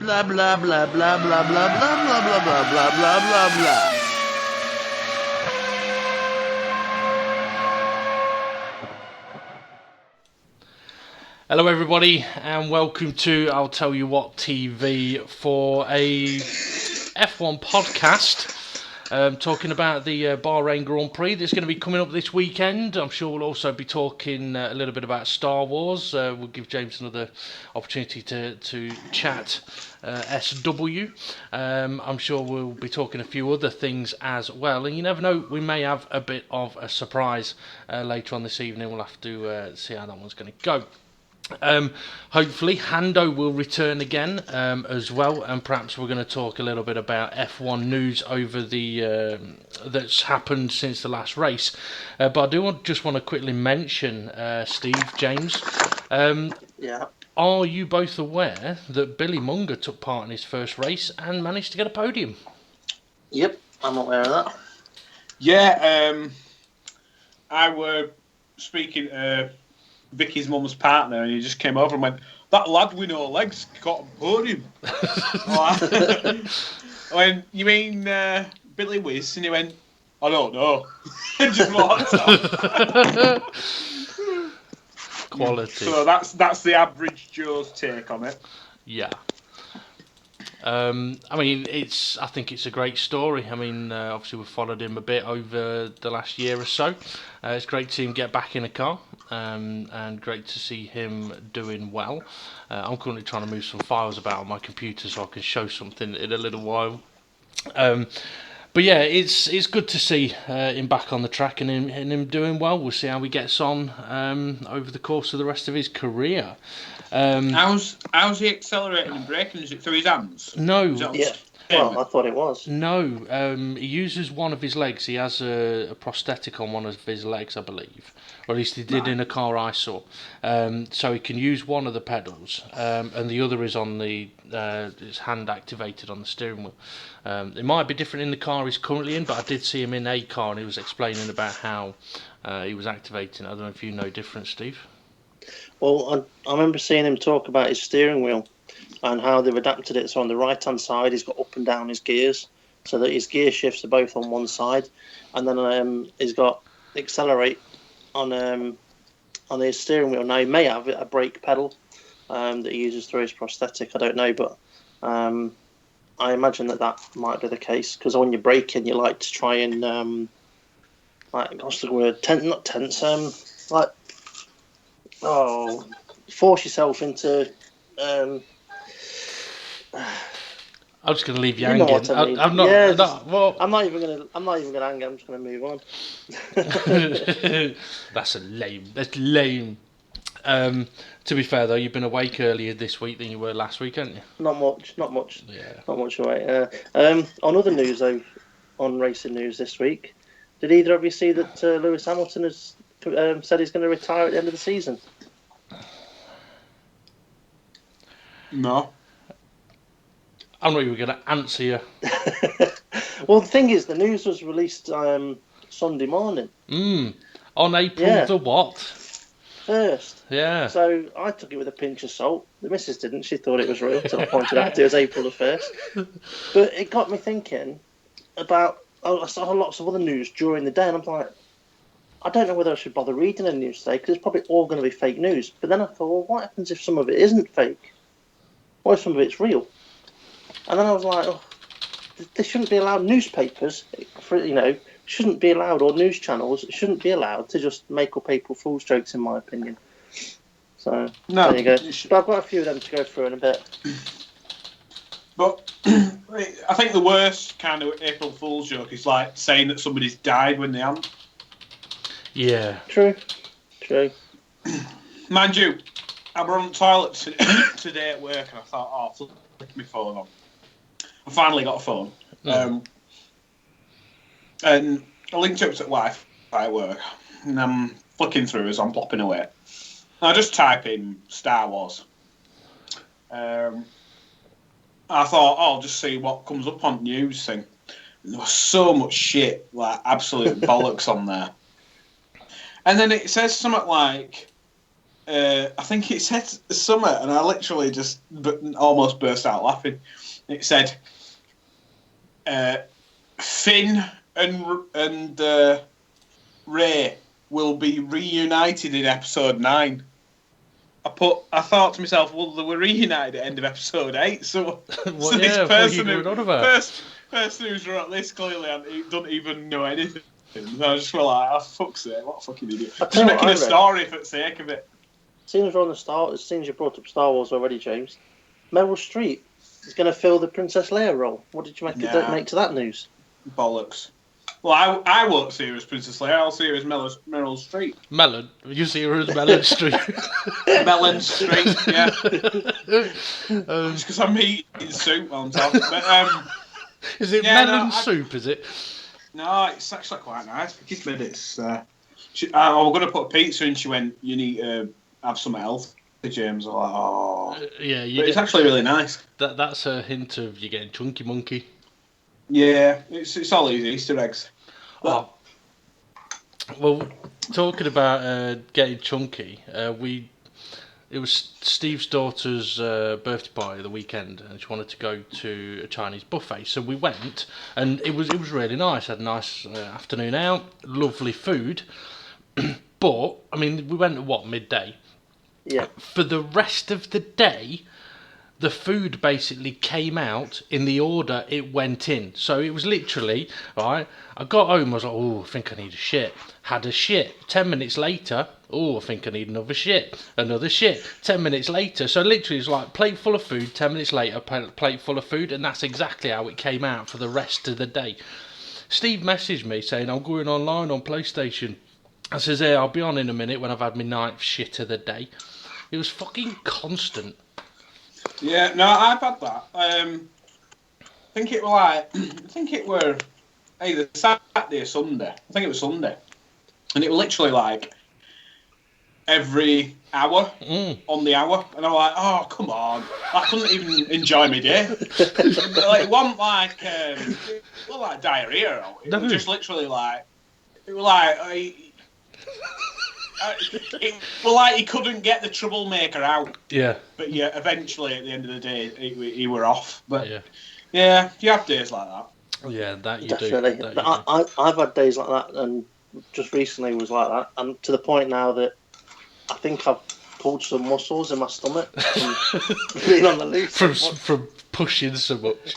blah blah blah blah blah blah blah blah blah blah blah blah blah blah. Hello everybody and welcome to I'll Tell You What TV for a F1 podcast talking about the Bahrain Grand Prix that's going to be coming up this weekend. I'm sure we'll also be talking a little bit about Star Wars. We'll give James another opportunity to chat SW. I'm sure we'll be talking a few other things as well, and you never know, we may have a bit of a surprise later on this evening. We'll have to see how that one's going to go. Hopefully Hando will return again as well, and perhaps we're going to talk a little bit about F1 news over the that's happened since the last race. But I do just want to quickly mention Steve, James. Yeah. Are you both aware that Billy Munger took part in his first race and managed to get a podium? Yep, I'm aware of that. Yeah, I were speaking Vicky's mum's partner, and he just came over and went, "That lad with no legs got a podium." I went, "You mean Billy Whiz?" And he went, "I don't know." And just walked off. Quality. So that's the average Joe's take on it. Yeah. I mean, I think it's a great story. I mean, obviously we've followed him a bit over the last year or so. It's great to see him get back in a car, and great to see him doing well. I'm currently trying to move some files about on my computer so I can show something in a little while. But yeah, it's good to see him back on the track and him doing well. We'll see how he gets on over the course of the rest of his career. How's he accelerating and braking? Is it through his hands? No. Yeah. Well, I thought it was. No, he uses one of his legs. He has a prosthetic on one of his legs, I believe. Or at least he did in a car I saw. So he can use one of the pedals, and the other is on his hand activated on the steering wheel. It might be different in the car he's currently in, but I did see him in a car and he was explaining about how he was activating. I don't know if you know different, Steve. Well, I remember seeing him talk about his steering wheel and how they've adapted it. So on the right-hand side, he's got up and down his gears, so that his gear shifts are both on one side, and then he's got accelerate on his steering wheel. Now he may have a brake pedal that he uses through his prosthetic. I don't know, but I imagine that might be the case, because when you're braking, you like to try and what's the word? Force yourself into. I'm just going to leave you know hanging. what I mean. I'm not. Yeah, Well, I'm not even gonna hang. I'm just gonna move on. That's lame. To be fair though, you've been awake earlier this week than you were last week, haven't you? Not much. Yeah. Not much away. On other news though, on racing news this week, did either of you see that Lewis Hamilton has said he's going to retire at the end of the season? No. I'm not even going to answer you. Well, the thing is, the news was released Sunday morning. On April the what? 1st. Yeah. So I took it with a pinch of salt. The missus didn't. She thought it was real until I pointed out it was April the 1st. But it got me thinking about. I saw lots of other news during the day, and I'm like, I don't know whether I should bother reading the news today, because it's probably all going to be fake news. But then I thought, well, what happens if some of it isn't fake? What if some of it's real? And then I was like, oh, they shouldn't be allowed newspapers, shouldn't be allowed, or news channels shouldn't be allowed to just make up April Fool's jokes, in my opinion. So, no, there you go. But I've got a few of them to go through in a bit. But I think the worst kind of April Fool's joke is like saying that somebody's died when they haven't. Yeah. True. Mind you, I were on the toilet today at work, and I thought, I'll flick my phone on. I finally got a phone. And I linked up to Wi-Fi at work, and I'm flicking through as I'm plopping away. And I just type in Star Wars. I thought, I'll just see what comes up on news thing. And there was so much shit, like absolute bollocks on there. And then it says something like, I think it said summer, and I literally just almost burst out laughing. It said, Finn and Ray will be reunited in episode 9. I thought to myself, well, they were reunited at the end of episode 8, so, Well, so yeah, this what are you going on about? person who's wrote this clearly doesn't even know anything. And I just feel like, oh, fuck's sake, what a fucking idiot. Just making a story for the sake of it. As soon as you brought up Star Wars already, James, Meryl Streep is going to fill the Princess Leia role. What did you make to that news? Bollocks. Well, I won't see her as Princess Leia. I'll see her as Meryl Streep. Melon? You see her as Melon Streep? Melon Streep, yeah. Just because I'm eating soup while I'm talking. But, is it melon soup, is it? No, it's actually quite nice. Vicky's made it. I was going to put pizza in. She went, you need to have some health. James, I'm like, oh. Yeah, but it's actually really nice. That's a hint of you getting chunky monkey. Yeah, it's all these Easter eggs. Well, talking about getting chunky, it was Steve's daughter's birthday party the weekend, and she wanted to go to a Chinese buffet. So we went, and it was really nice. Had a nice afternoon out, lovely food. But I mean, we went at midday. Yeah. For the rest of the day, the food basically came out in the order it went in. So it was literally, right, I got home, I was like, oh, I think I need a shit. Had a shit. 10 minutes later, oh, I think I need another shit. Another shit. 10 minutes later. So literally it's like plate full of food, 10 minutes later, plate full of food, and that's exactly how it came out for the rest of the day. Steve messaged me saying, I'm going online on PlayStation. I says, yeah, I'll be on in a minute when I've had my 9th shit of the day. It was fucking constant. Yeah, no, I've had that. I think it were either Saturday or Sunday. I think it was Sunday, and it was literally like every hour on the hour, and I'm like, oh come on, I couldn't even enjoy my day. Like, it wasn't like diarrhea. It was just literally like it was like. It was like he couldn't get the troublemaker out. Yeah. But yeah, eventually at the end of the day, he were off. But yeah, you have days like that. Yeah, that you definitely. do. I've had days like that, and just recently was like that, and to the point now that I think I've pulled some muscles in my stomach from being on the loose. From pushing so much.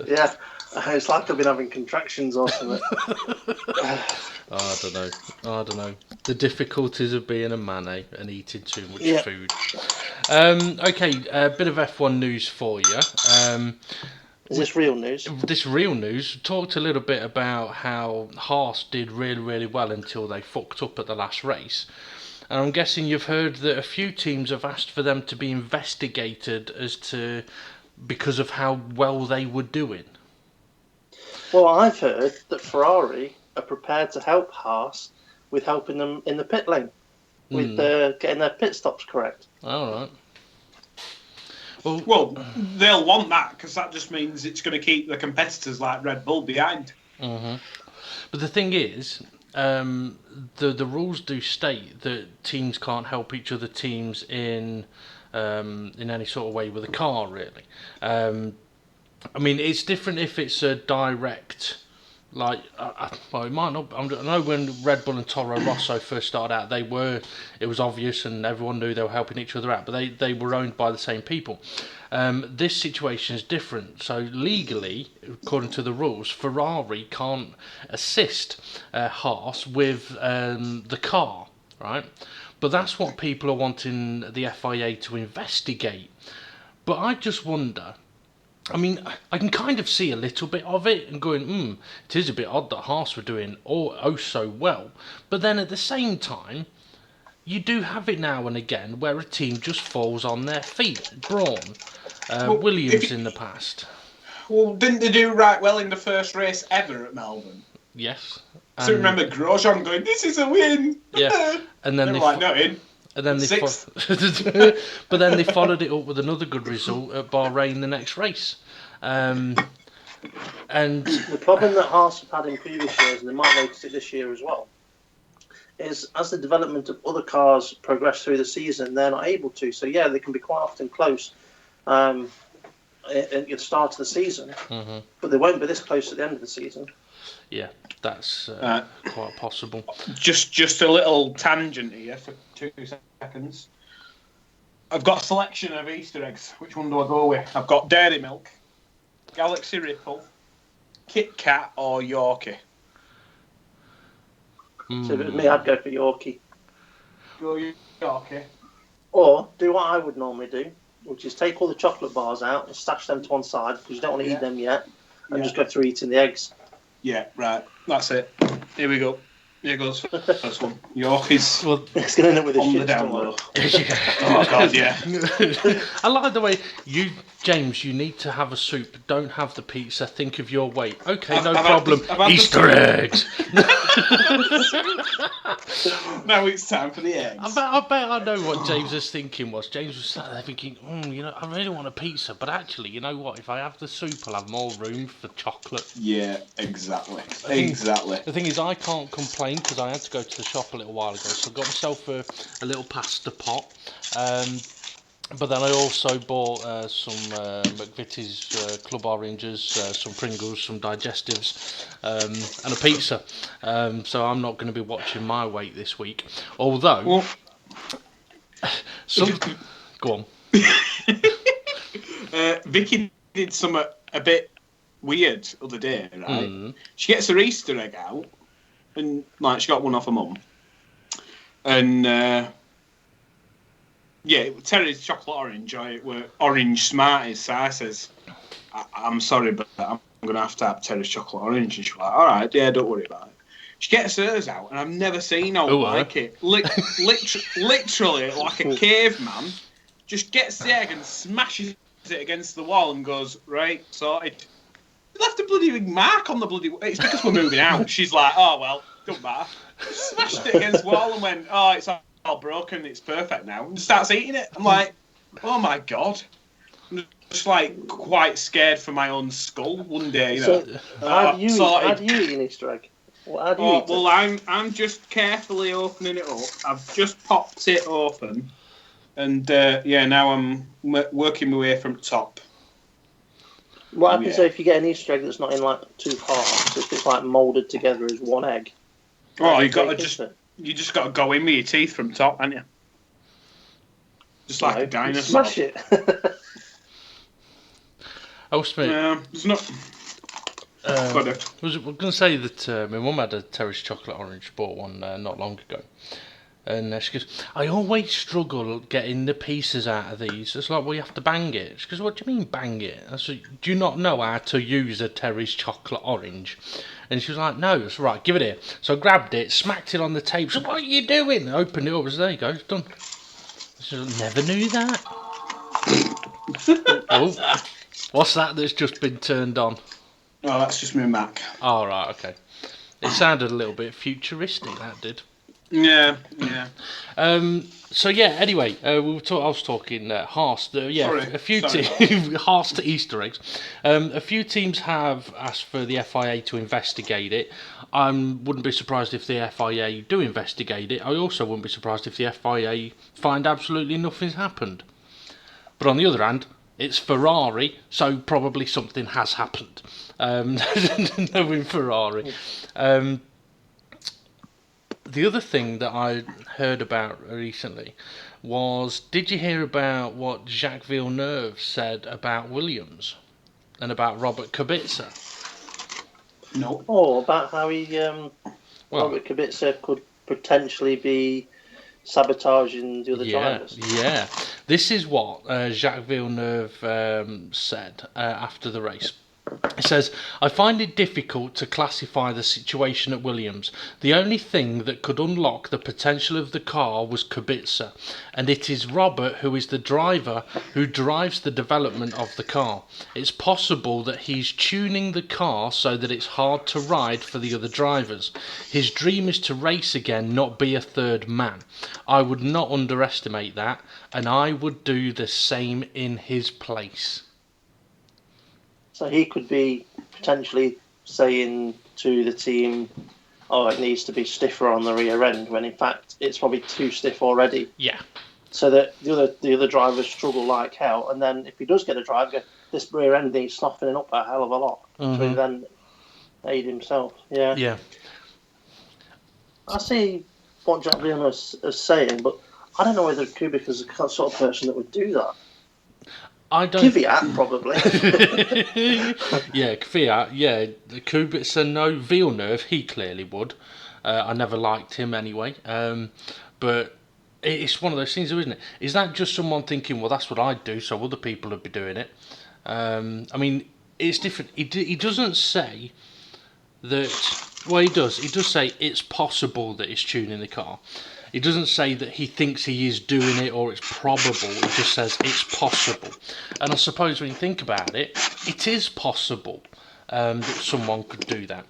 Yeah. It's like I've been having contractions or something. I don't know. The difficulties of being a man, and eating too much food. Okay, a bit of F1 news for you. Is this real news? This real news. Talked a little bit about how Haas did really, really well until they fucked up at the last race. And I'm guessing you've heard that a few teams have asked for them to be investigated because of how well they were doing. Well, I've heard that Ferrari are prepared to help Haas with helping them in the pit lane, with getting their pit stops correct. All right. Well, they'll want that because that just means it's going to keep the competitors like Red Bull behind. Mm-hmm. But the thing is, the rules do state that teams can't help each other teams in any sort of way with a car, really. I mean, it's different if it's a direct, like, well, it might not. I know when Red Bull and Toro Rosso first started out, it was obvious and everyone knew they were helping each other out, but they were owned by the same people. This situation is different. So legally, according to the rules, Ferrari can't assist Haas with the car, right? But that's what people are wanting the FIA to investigate. But I just wonder. I mean, I can kind of see a little bit of it and going, it is a bit odd that Haas were doing so well. But then at the same time, you do have it now and again where a team just falls on their feet. Braun, Williams in the past. Well, didn't they do right well in the first race ever at Melbourne? Yes. So remember Grosjean going, this is a win. Yeah. And then they were like, no, in. And then but then they followed it up with another good result at Bahrain the next race. And the problem that Haas have had in previous years, and they might notice it this year as well, is as the development of other cars progress through the season, they're not able to. So yeah, they can be quite often close at the start of the season, but they won't be this close at the end of the season. Yeah, that's quite possible. Just a little tangent here for 2 seconds. I've got a selection of Easter eggs. Which one do I go with? I've got Dairy Milk, Galaxy Ripple, Kit Kat, or Yorkie. So if it was me, I'd go for Yorkie. Go Yorkie. Or do what I would normally do, which is take all the chocolate bars out and stash them to one side because you don't want to eat them yet, and just go through eating the eggs. Yeah, right. That's it. Here we go. Here goes first one. Yorkie's It's going to end up with a on the shit down tomorrow. Oh, God, yeah. I like the way James, you need to have a soup. Don't have the pizza. Think of your weight. Okay, no problem. Easter eggs. Now it's time for the eggs. I bet I know what James was thinking was. James was sat there thinking, I really want a pizza, but actually, you know what? If I have the soup, I'll have more room for chocolate. Yeah, exactly. Exactly. The thing is, I can't complain because I had to go to the shop a little while ago, so I got myself a little pasta pot. But then I also bought some McVitie's Club Oranges, some Pringles, some digestives, and a pizza. So I'm not going to be watching my weight this week. Although, go on. Vicky did something a bit weird the other day, right? She gets her Easter egg out, and she got one off her mum. And Terry's chocolate orange, or orange Smarties. So I says, I'm sorry, but I'm going to have Terry's chocolate orange. And she's like, all right, yeah, don't worry about it. She gets hers out, and I've never seen her like it. Literally, like a caveman, just gets the egg and smashes it against the wall and goes, right, sorted. Left a bloody big mark on the bloody... It's because we're moving out. She's like, oh, well, don't matter. Smashed it against the wall and went, oh, it's all broken, it's perfect now. And starts eating it. I'm like, oh, my God. I'm just, quite scared for my own skull one day, you know. So, how do you eat an Easter egg? How do you eat it? I'm just carefully opening it up. I've just popped it open. And, now I'm working my way from top. What happens if you get an Easter egg that's not in two parts? If it's moulded together as one egg? Oh, you just got to go in with your teeth from top, haven't you? Just like a dinosaur. Smash it. There's not. I was going to say that my mum had a Terry's chocolate orange, bought one not long ago. And she goes, I always struggle getting the pieces out of these. It's like, well, you have to bang it. She goes, what do you mean bang it? I said, do you not know how to use a Terry's chocolate orange? And she was like, no. I said, right, give it here. So I grabbed it, smacked it on the table. She said, what are you doing? I opened it up. I said, there you go, it's done. She said, never knew that. Oh, what's that that's just been turned on? Oh, that's just my Mac. Oh, right, okay. It sounded a little bit futuristic, that did. Yeah. So anyway, I was talking Haas. A few Haas to Easter eggs. A few teams have asked for the FIA to investigate it. I wouldn't be surprised if the FIA do investigate it. I also wouldn't be surprised if the FIA find absolutely nothing's happened. But on the other hand, it's Ferrari, so probably something has happened. Knowing Ferrari. The other thing that I heard about recently was, did you hear about what Jacques Villeneuve said about Williams and about Robert Kubica? No. Oh, about how Robert Kubica could potentially be sabotaging the other drivers. Yeah. This is what Jacques Villeneuve said after the race. It says, I find it difficult to classify the situation at Williams. The only thing that could unlock the potential of the car was Kubica, and it is Robert who is the driver who drives the development of the car. It's possible that he's tuning the car so that it's hard to ride for the other drivers. His dream is to race again, not be a third man. I would not underestimate that, and I would do the same in his place. So he could be potentially saying to the team, oh, it needs to be stiffer on the rear end, when in fact it's probably too stiff already. Yeah. So that the other drivers struggle like hell, and then if he does get a drive, this rear end needs softening up a hell of a lot to then aid himself. Yeah. Yeah. I see what Jack Villeneuve is saying, but I don't know whether Kubica is the sort of person that would do that. I don't. Kvyat probably. Yeah, Kvyat. Yeah, Kubica. No, Villeneuve. He clearly would. I never liked him anyway. But it's one of those things, isn't it? Is that just someone thinking, well, that's what I'd do, so other people would be doing it? I mean, it's different. He doesn't say that. Well, he does. He does say it's possible that he's tuning the car. He doesn't say that he thinks he is doing it or it's probable. He just says it's possible. And I suppose when you think about it, it is possible that someone could do that.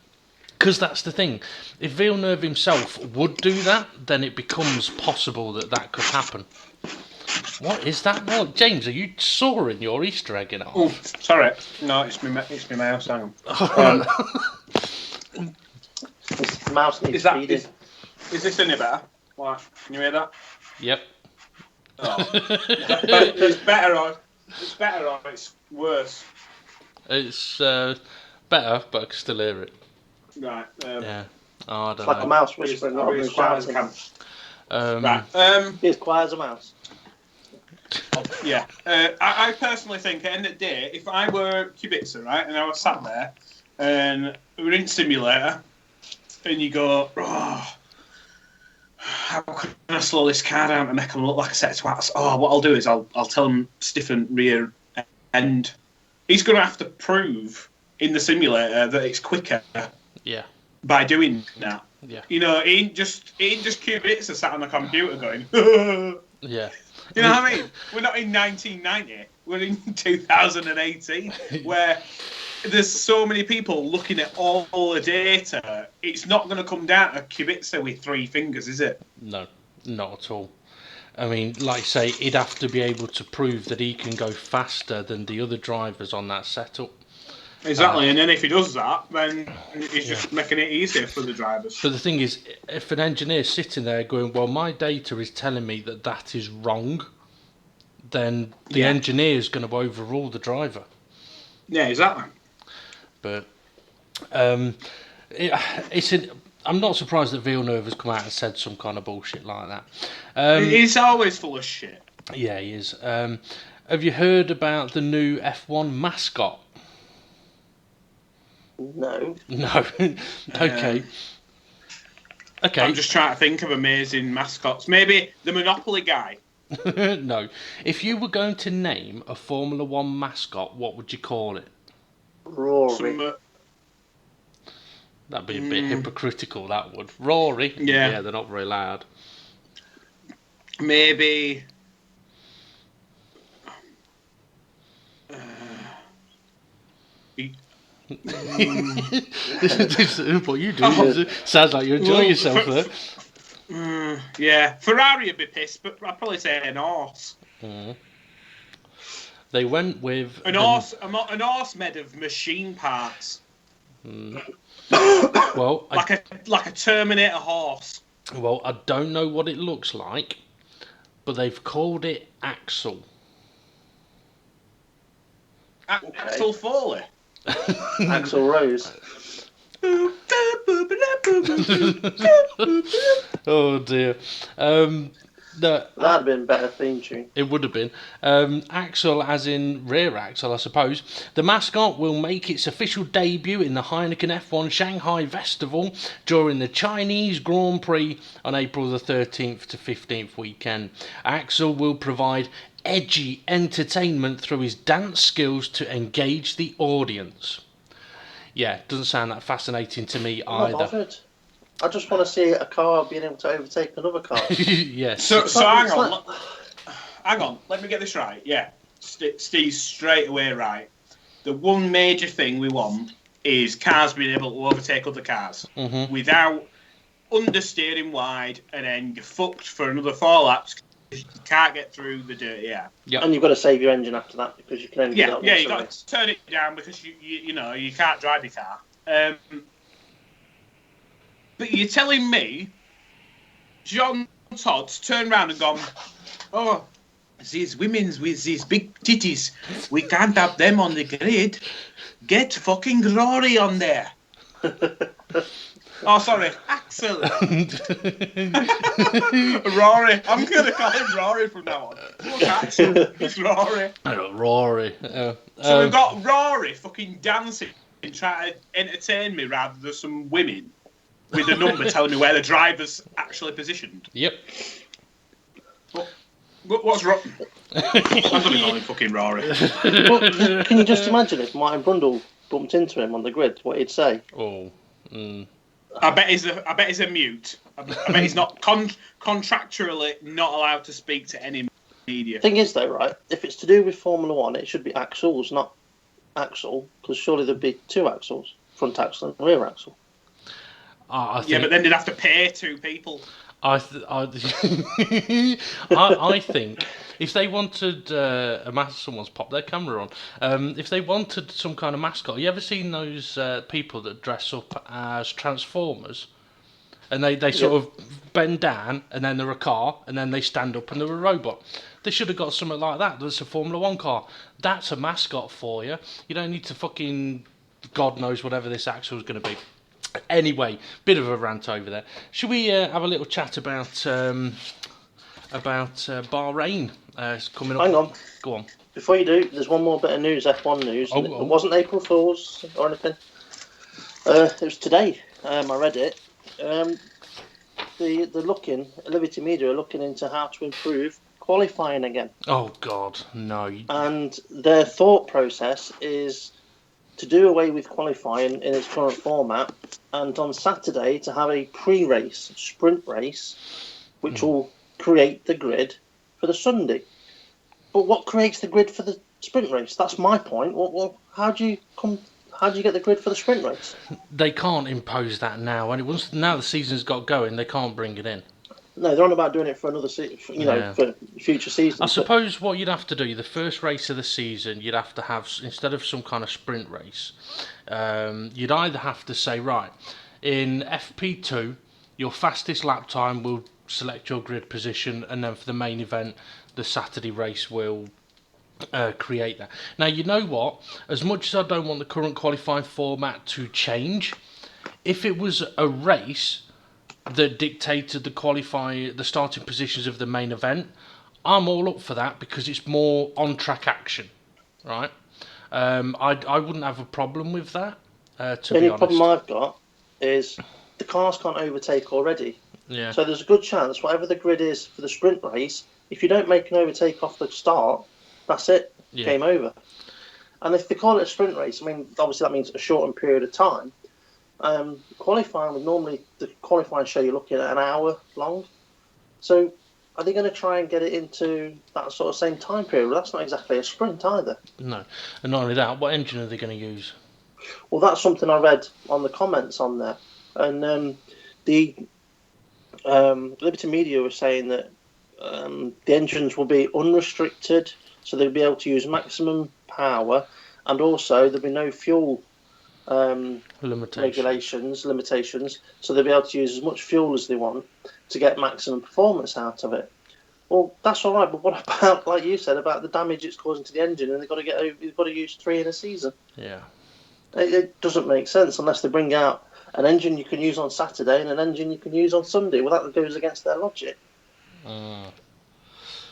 Because that's the thing. If Villeneuve himself would do that, then it becomes possible that that could happen. What is that? Oh, James, are you sawing your Easter egg in half? Oh, sorry. No, it's my mouse. Hang on. Mouse needs feeding. Is this any better? What? Can you hear that? Yep. Oh. It's better or it's worse? It's better, but I can still hear it. Right. Yeah. Oh, I don't Like know. a mouse whispering, not It's a quiet as shouting. Right. Be as quiet as a mouse. Yeah. I personally think at the end of the day, if I were Kubica, right, and I was sat there and we were in simulator, and you go, oh, how can I slow this car down to make them look like a set of twats? Oh, what I'll do is I'll tell them stiffen rear end. He's going to have to prove in the simulator that it's quicker. Yeah. By doing that. Yeah. You know, he ain't just Kubica sat on the computer going, Yeah. You know what I mean? We're not in 1990. We're in 2018, where there's so many people looking at all the data. It's not going to come down to Kubica with 3 fingers, is it? No, not at all. I mean, like I say, he'd have to be able to prove that he can go faster than the other drivers on that setup. Exactly, and then if he does that, then he's just making it easier for the drivers. But the thing is, if an engineer's sitting there going, well, my data is telling me that that is wrong, then the engineer's going to overrule the driver. Yeah, exactly. But I'm not surprised that Villeneuve has come out and said some kind of bullshit like that. He's always full of shit. Yeah, he is. Have you heard about the new F1 mascot? No. No. Okay. Okay. I'm just trying to think of amazing mascots. Maybe the Monopoly guy. No. If you were going to name a Formula 1 mascot, what would you call it? Rory. That'd be a bit hypocritical, that would. Rory? Yeah, they're not very loud. Maybe... What you do sounds like you enjoy yourself there. Yeah, Ferrari would be pissed, but I'd probably say an horse. They went with an horse made of machine parts. Well, like a Terminator horse. Well, I don't know what it looks like, but they've called it Axel. Axel Foley. Axel Rose. Oh dear. No, that'd have been a better theme tune. It would have been. Axel, as in rear axle, I suppose. The mascot will make its official debut in the Heineken F1 Shanghai Festival during the Chinese Grand Prix on April the 13th to 15th weekend. Axel will provide edgy entertainment through his dance skills to engage the audience. Yeah, doesn't sound that fascinating to me I'm either. not bothered. I just want to see a car being able to overtake another car. Yes. So hang on. Let me get this right. Yeah, Steve's straight away right. The one major thing we want is cars being able to overtake other cars without understeering wide, and then you're fucked for another 4 laps. You can't get through the dirty air. Yep. And you've got to save your engine after that because you can only get you got to turn it down because you can't drive your car. But you're telling me John Todd's turned around and gone, oh, these women's with these big titties, we can't have them on the grid. Get fucking Rory on there. Oh, sorry, Axel. Rory. I'm going to call him Rory from now on. Fuck Axel, it's Rory. Rory. So we've got Rory fucking dancing and trying to entertain me rather than some women with a number telling me where the driver's actually positioned. Yep. What's wrong? I'm going to call him fucking Rory. Well, can you just imagine if Martin Brundle bumped into him on the grid, what he'd say? Oh. I bet he's a mute. I bet he's not contractually not allowed to speak to any media. Thing is, though, right? If it's to do with Formula One, it should be axles, not axle, because surely there'd be two axles, front axle and rear axle. Yeah, but then they'd have to pay two people. I think if they wanted someone's popped their camera on. If they wanted some kind of mascot, you ever seen those people that dress up as Transformers, and they sort of bend down, and then they're a car, and then they stand up, and they're a robot. They should have got something like that. That's a Formula One car. That's a mascot for you. You don't need to fucking God knows whatever this axle is going to be. Anyway, bit of a rant over there. Should we have a little chat about Bahrain? It's coming up. Hang on. Go on. Before you do, there's one more bit of news, F1 news. It wasn't April Fool's or anything. It was today. I read it. They're looking, Liberty Media are looking into how to improve qualifying again. Oh, God, no. And their thought process is to do away with qualifying in its current format, and on Saturday to have a pre-race, sprint race, which will create the grid for the Sunday. But what creates the grid for the sprint race? That's my point. Well, how do you get the grid for the sprint race? They can't impose that now. And now the season's got going, they can't bring it in. No, they're on about doing it for another for future seasons. I suppose what you'd have to do, the first race of the season, you'd have to have, instead of some kind of sprint race, you'd either have to say, right, in FP2, your fastest lap time will select your grid position, and then for the main event, the Saturday race will create that. Now, you know what? As much as I don't want the current qualifying format to change, if it was a race that dictated the starting positions of the main event, I'm all up for that because it's more on-track action, right? I wouldn't have a problem with that, to be honest. The only problem I've got is the cars can't overtake already. Yeah. So there's a good chance, whatever the grid is for the sprint race, if you don't make an overtake off the start, that's it, game over. And if they call it a sprint race, I mean, obviously that means a shortened period of time. Qualifying would normally, the qualifying show you're looking at an hour long. So are they going to try and get it into that sort of same time period? Well, that's not exactly a sprint either. No. And not only that, what engine are they going to use? Well, that's something I read on the comments on there. And the Liberty Media were saying that the engines will be unrestricted, so they'll be able to use maximum power, and also there'll be no fuel limitations, so they'll be able to use as much fuel as they want to get maximum performance out of it. Well, that's all right, but what about, like you said, about the damage it's causing to the engine, and they've got to use 3 in a season? Yeah. It doesn't make sense unless they bring out an engine you can use on Saturday and an engine you can use on Sunday. Well, that goes against their logic.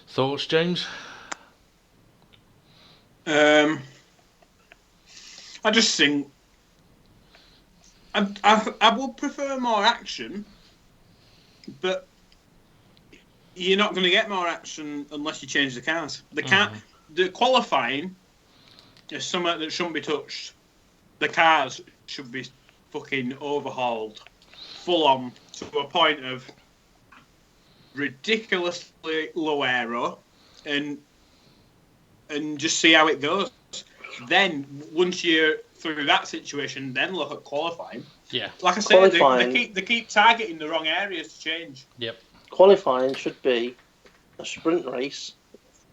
Thoughts, James? I just think I would prefer more action, but you're not going to get more action unless you change the cars. The qualifying is something that shouldn't be touched. The cars should be fucking overhauled, full on, to a point of ridiculously low aero, and just see how it goes. Then once you're through that situation, then look at qualifying. Yeah. Like I said, they keep targeting the wrong areas to change. Yep. Qualifying should be a sprint race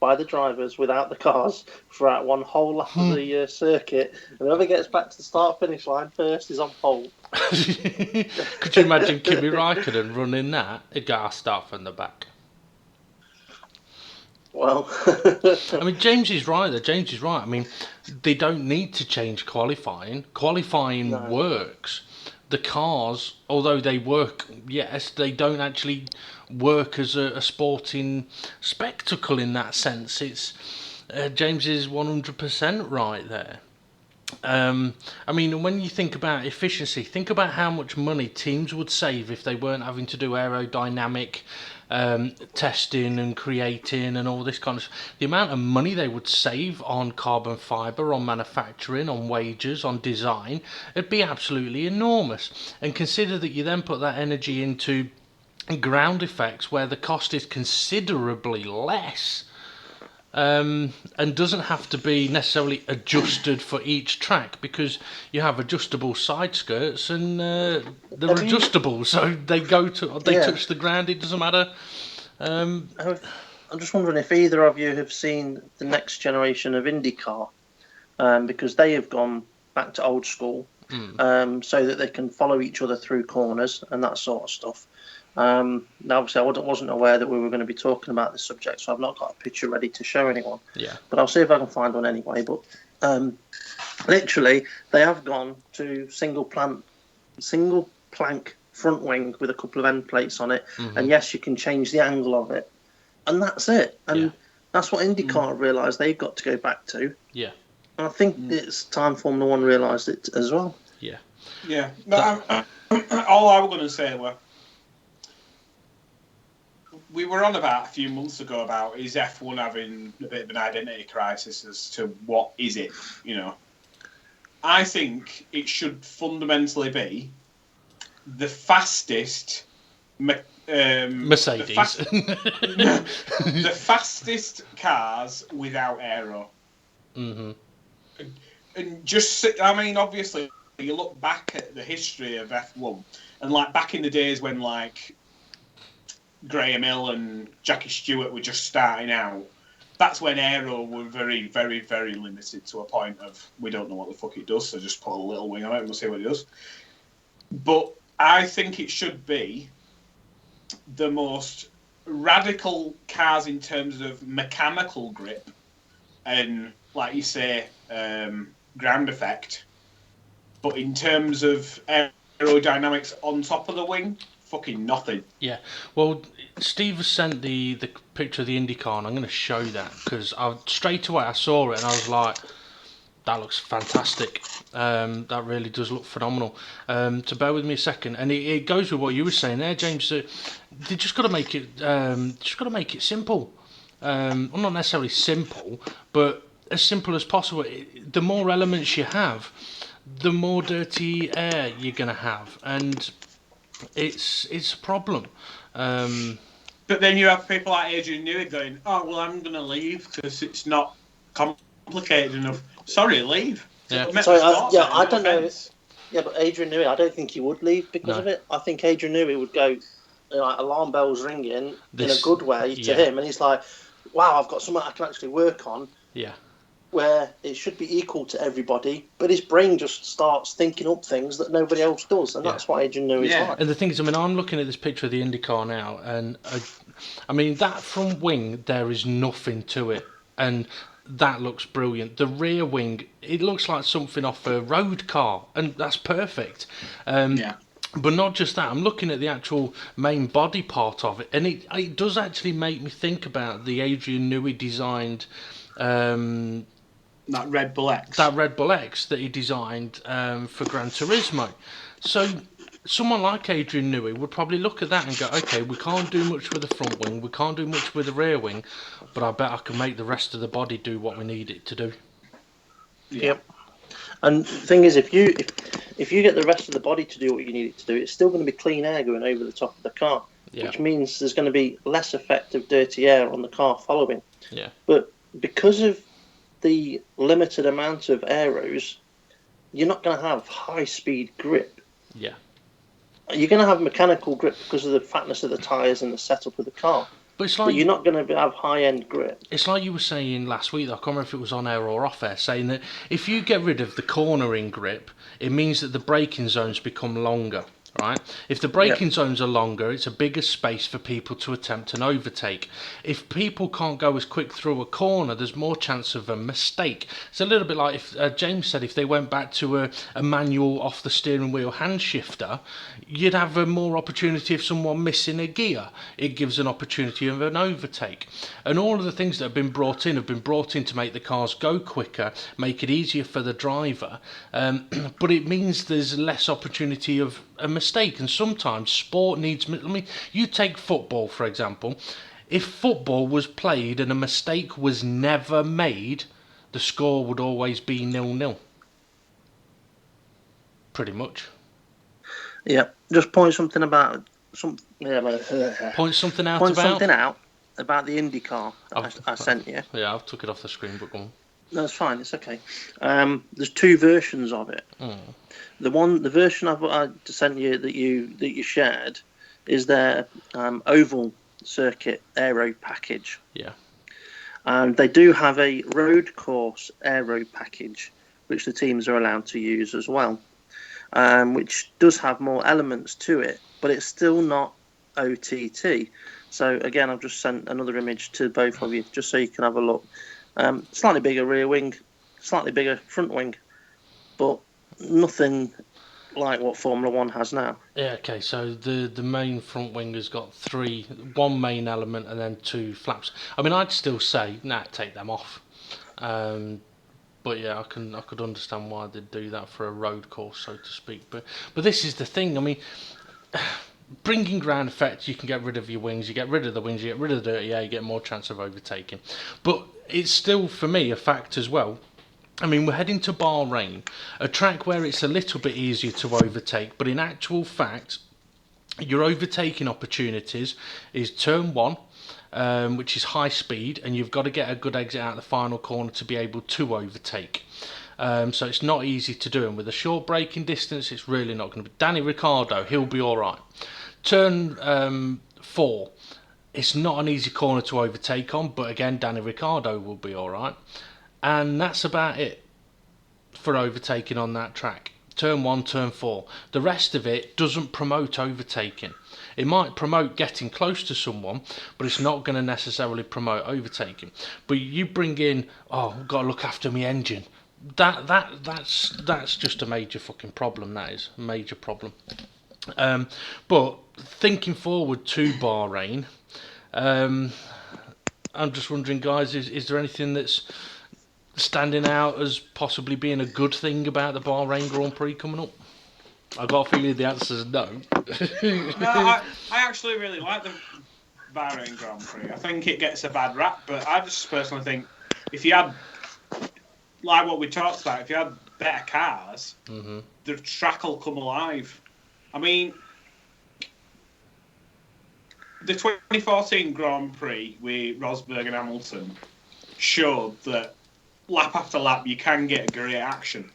by the drivers without the cars throughout one whole lap of the circuit, and whoever gets back to the start-finish line first is on pole. Could you imagine Kimi Raikkonen running that? He'd go, I'll start from the back. Well, I mean, James is right there. James is right. I mean, they don't need to change qualifying. Qualifying works. The cars, although they work, yes, they don't actually work as a sporting spectacle in that sense. It's James is 100% right there. I mean, when you think about efficiency, think about how much money teams would save if they weren't having to do aerodynamic testing and creating and all this kind of stuff. The amount of money they would save on carbon fibre, on manufacturing, on wages, on design, it'd be absolutely enormous. And consider that you then put that energy into ground effects where the cost is considerably less. And doesn't have to be necessarily adjusted for each track, because you have adjustable side skirts and they're adjustable, so they touch the ground. It doesn't matter. I'm just wondering if either of you have seen the next generation of IndyCar, because they have gone back to old school, so that they can follow each other through corners and that sort of stuff. Now, obviously, I wasn't aware that we were going to be talking about this subject, so I've not got a picture ready to show anyone. Yeah. But I'll see if I can find one anyway. But literally, they have gone to single plank front wing with a couple of end plates on it, and yes, you can change the angle of it, and that's it. And that's what IndyCar realised they've got to go back to. Yeah. And I think it's time Formula One realised it as well. Yeah. Yeah. No, all I was going to say was, we were on about a few months ago about, is F1 having a bit of an identity crisis as to what is it, you know. I think it should fundamentally be the fastest Mercedes. The fastest cars without aero. Mm-hmm. And just, I mean, obviously, you look back at the history of F1, and like back in the days when like Graham Hill and Jackie Stewart were just starting out, that's when aero were very, very, very limited, to a point of, we don't know what the fuck it does, so just put a little wing on it and we'll see what it does. But I think it should be the most radical cars in terms of mechanical grip and, like you say, ground effect. But in terms of aerodynamics on top of the wing, fucking nothing. Yeah. Well, Steve has sent the picture of the IndyCar, and I'm going to show that, because straight away I saw it and I was like, that looks fantastic. That really does look phenomenal. So bear with me a second, and it goes with what you were saying there, James. They just got to make it simple. Well, not necessarily simple, but as simple as possible. The more elements you have, the more dirty air you're going to have, and it's a problem. But then you have people like Adrian Newey going, oh, well, I'm going to leave because it's not complicated enough. Sorry, leave. Yeah. I don't know. Yeah, but Adrian Newey, I don't think he would leave because of it. I think Adrian Newey would go, like, alarm bells ringing in a good way to him, and he's like, wow, I've got something I can actually work on. Yeah. Where it should be equal to everybody, but his brain just starts thinking up things that nobody else does, and that's what Adrian Newey's like. And the thing is, I mean, I'm looking at this picture of the IndyCar now, and I mean, that front wing, there is nothing to it, and that looks brilliant. The rear wing, it looks like something off a road car, and that's perfect. But not just that, I'm looking at the actual main body part of it, and it does actually make me think about the Adrian Newey designed that Red Bull X. That Red Bull X that he designed for Gran Turismo. So someone like Adrian Newey would probably look at that and go, okay, we can't do much with the front wing, we can't do much with the rear wing, but I bet I can make the rest of the body do what we need it to do. Yep. And the thing is, if you get the rest of the body to do what you need it to do, it's still going to be clean air going over the top of the car, which means there's going to be less effect of dirty air on the car following. Yeah. But because of the limited amount of aeros, you're not going to have high-speed grip. Yeah. You're going to have mechanical grip because of the fatness of the tyres and the setup of the car. But it's but like you're not going to have high-end grip. it's like you were saying last week. I can't remember if it was on air or off air, saying that if you get rid of the cornering grip, it means that the braking zones become longer. Right? If the braking zones are longer, it's a bigger space for people to attempt an overtake. If people can't go as quick through a corner, there's more chance of a mistake. It's a little bit like if James said if they went back to a manual off the steering wheel hand shifter, you'd have a more opportunity of someone missing a gear. It gives an opportunity of an overtake. And all of the things that have been brought in to make the cars go quicker, make it easier for the driver, but it means there's less opportunity of a mistake. And sometimes sport needs, I mean, you take football for example. If football was played and a mistake was never made, the score would always be 0-0. Pretty much. Yeah, just point something out Point something out about the IndyCar that I sent you. Yeah, I've took it off the screen, but go on. No, it's fine. It's okay. There's two versions of it. The version I sent you that you shared is their oval circuit aero package. Yeah. And they do have a road course aero package, which the teams are allowed to use as well, which does have more elements to it, but it's still not OTT. So again, I've just sent another image to both of you, just so you can have a look. Slightly bigger rear wing, slightly bigger front wing, but nothing like what Formula One has now. Yeah, okay, so the main front wing has got one main element and then two flaps. I mean, I'd still say, take them off. But yeah, I could understand why they'd do that for a road course, so to speak. But this is the thing, I mean, bringing ground effect, you can get rid of your wings, you get rid of the wings, you get rid of the dirty air, you get more chance of overtaking. But it's still, for me, a fact as well. I mean, we're heading to Bahrain, a track where it's a little bit easier to overtake, but in actual fact, your overtaking opportunities is turn 1, which is high speed, and you've got to get a good exit out of the final corner to be able to overtake. So it's not easy to do, and with a short braking distance, it's really not going to be. Danny Ricciardo, he'll be all right. Turn 4, it's not an easy corner to overtake on, but again, Danny Ricciardo will be all right. And that's about it for overtaking on that track. Turn 1, turn 4. The rest of it doesn't promote overtaking. It might promote getting close to someone, but it's not going to necessarily promote overtaking. But you bring in, I've got to look after my engine. That's just a major fucking problem. That is a major problem. But thinking forward to Bahrain, I'm just wondering, guys, is there anything that's standing out as possibly being a good thing about the Bahrain Grand Prix coming up? I've got a feeling the answer is no. No, I actually really like the Bahrain Grand Prix. I think it gets a bad rap, but I just personally think if you had, like what we talked about, if you had better cars, the track will come alive. I mean, the 2014 Grand Prix with Rosberg and Hamilton showed that lap after lap you can get a great action.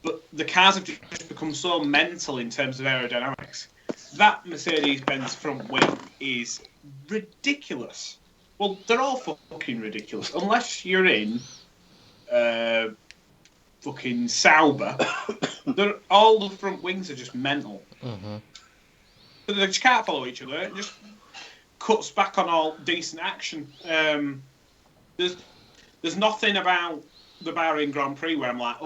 But the cars have just become so mental in terms of aerodynamics. That Mercedes-Benz front wing is ridiculous. Well, they're all fucking ridiculous. Unless you're in fucking Sauber, all the front wings are just mental. But they just can't follow each other. It just cuts back on all decent action. There's nothing about the Bahrain Grand Prix where I'm like,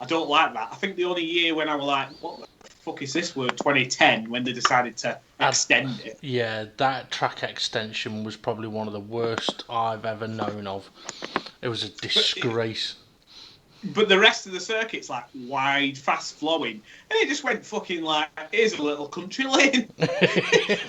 I don't like that. I think the only year when I was like, what the fuck is this word? 2010, when they decided to extend it. Yeah, that track extension was probably one of the worst I've ever known of. It was a disgrace. But the rest of the circuit's like wide, fast flowing, and it just went fucking like, here's a little country lane.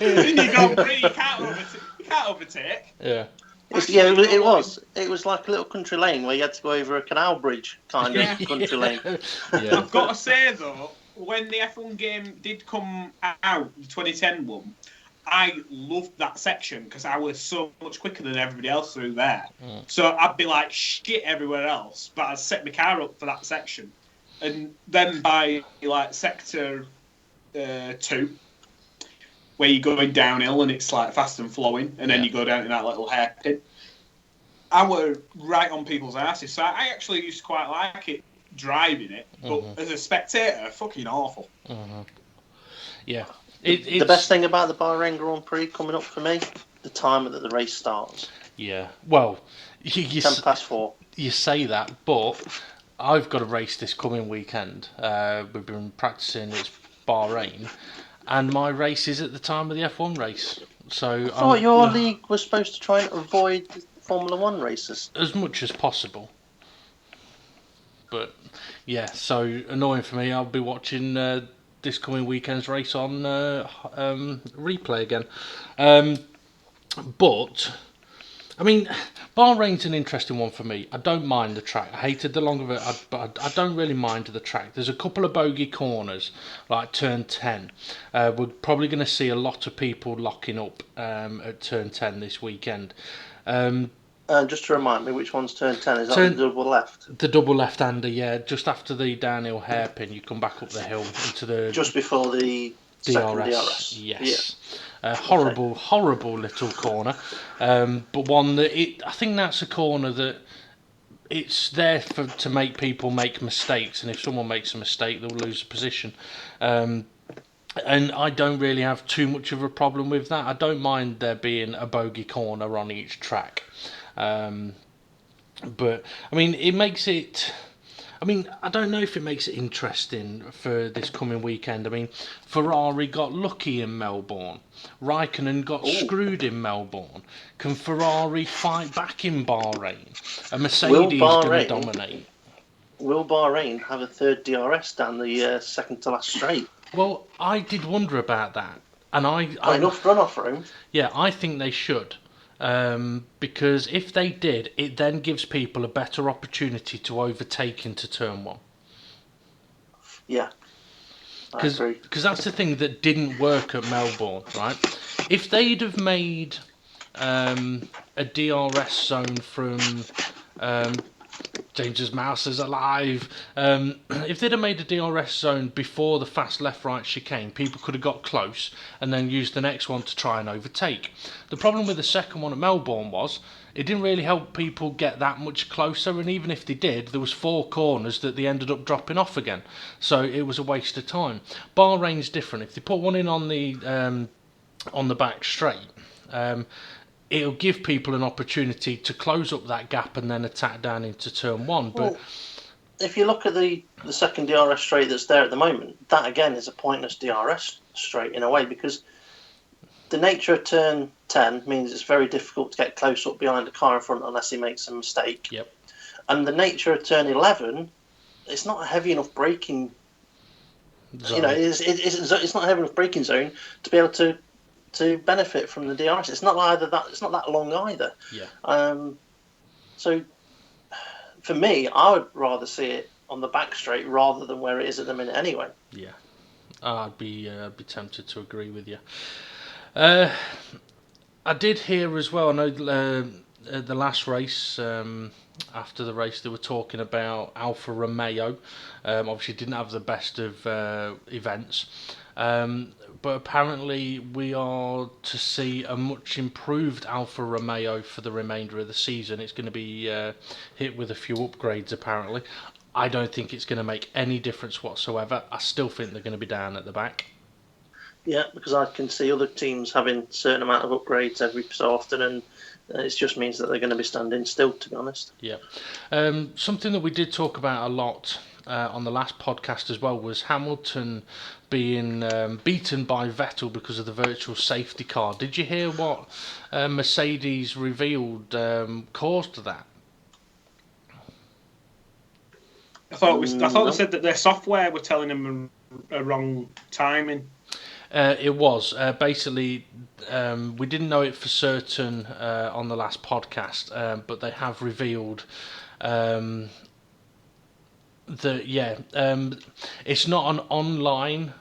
In your Grand Prix, you can't overtake. Yeah. It was like a little country lane where you had to go over a canal bridge kind of country lane. Yeah. I've got to say though, when the F1 game did come out, the 2010 one, I loved that section because I was so much quicker than everybody else through there. So I'd be like shit everywhere else, but I'd set my car up for that section. And then by like sector 2, where you're going downhill and it's like fast and flowing, and then you go down in that little hairpin. I were right on people's asses, so I actually used to quite like it driving it, but as a spectator, fucking awful. Yeah. The best thing about the Bahrain Grand Prix coming up for me, the time that the race starts. Yeah. Well, 4:10. You say that, but I've got a race this coming weekend. We've been practicing. It's Bahrain, and my race is at the time of the F1 race. So I thought your league was supposed to try and avoid the Formula One races as much as possible. But yeah, so annoying for me. I'll be watching this coming weekend's race on replay again. But I mean, Bahrain's an interesting one for me. I don't mind the track. I hated the long of it, but I don't really mind the track. There's a couple of bogey corners, like turn 10. We're probably going to see a lot of people locking up at turn 10 this weekend. Just to remind me, which one's turn 10? Is that the double left? The double left-hander, yeah. Just after the downhill hairpin, you come back up the hill into the... Just before the second DRS. Yes. Yeah. Horrible little corner. But one that... I think that's a corner that... It's there to make people make mistakes, and if someone makes a mistake, they'll lose a position. And I don't really have too much of a problem with that. I don't mind there being a bogey corner on each track. But I mean, it makes it. I mean, I don't know if it makes it interesting for this coming weekend. I mean, Ferrari got lucky in Melbourne. Raikkonen got screwed in Melbourne. Can Ferrari fight back in Bahrain? A Mercedes going to dominate. Will Bahrain have a third DRS down the second to last straight? Well, I did wonder about that, and I enough runoff room. Yeah, I think they should. Because if they did, it then gives people a better opportunity to overtake into turn 1. Yeah, I agree. Because that's the thing that didn't work at Melbourne, right? If they'd have made a DRS zone from James's mouse is alive. If they'd have made a DRS zone before the fast left-right chicane, people could have got close and then used the next one to try and overtake. The problem with the second one at Melbourne was it didn't really help people get that much closer, and even if they did, there was 4 corners that they ended up dropping off again. So it was a waste of time. Bahrain's different. If they put one in on the back straight, it'll give people an opportunity to close up that gap and then attack down into turn 1. But if you look at the second DRS straight that's there at the moment, that again is a pointless DRS straight in a way, because the nature of turn 10 means it's very difficult to get close up behind the car in front unless he makes a mistake. Yep. And the nature of turn 11, it's not a heavy enough braking zone. You know, it's not a heavy enough braking zone to be able to benefit from the DRS. It's not that long either. Yeah. So for me, I would rather see it on the back straight rather than where it is at the minute anyway. Yeah. I'd be tempted to agree with you. I did hear as well, I know the last race, after the race, they were talking about Alfa Romeo. Obviously didn't have the best of events. But apparently we are to see a much improved Alfa Romeo for the remainder of the season. It's going to be hit with a few upgrades apparently. I don't think it's going to make any difference whatsoever. I still think they're going to be down at the back. Yeah, because I can see other teams having a certain amount of upgrades every so often, and it just means that they're going to be standing still, to be honest. Yeah. Something that we did talk about a lot on the last podcast as well was Hamilton being beaten by Vettel because of the virtual safety car. Did you hear what Mercedes revealed caused that? I thought they said that their software were telling them a wrong timing. It was basically we didn't know it for certain on the last podcast, but they have revealed that it's not an online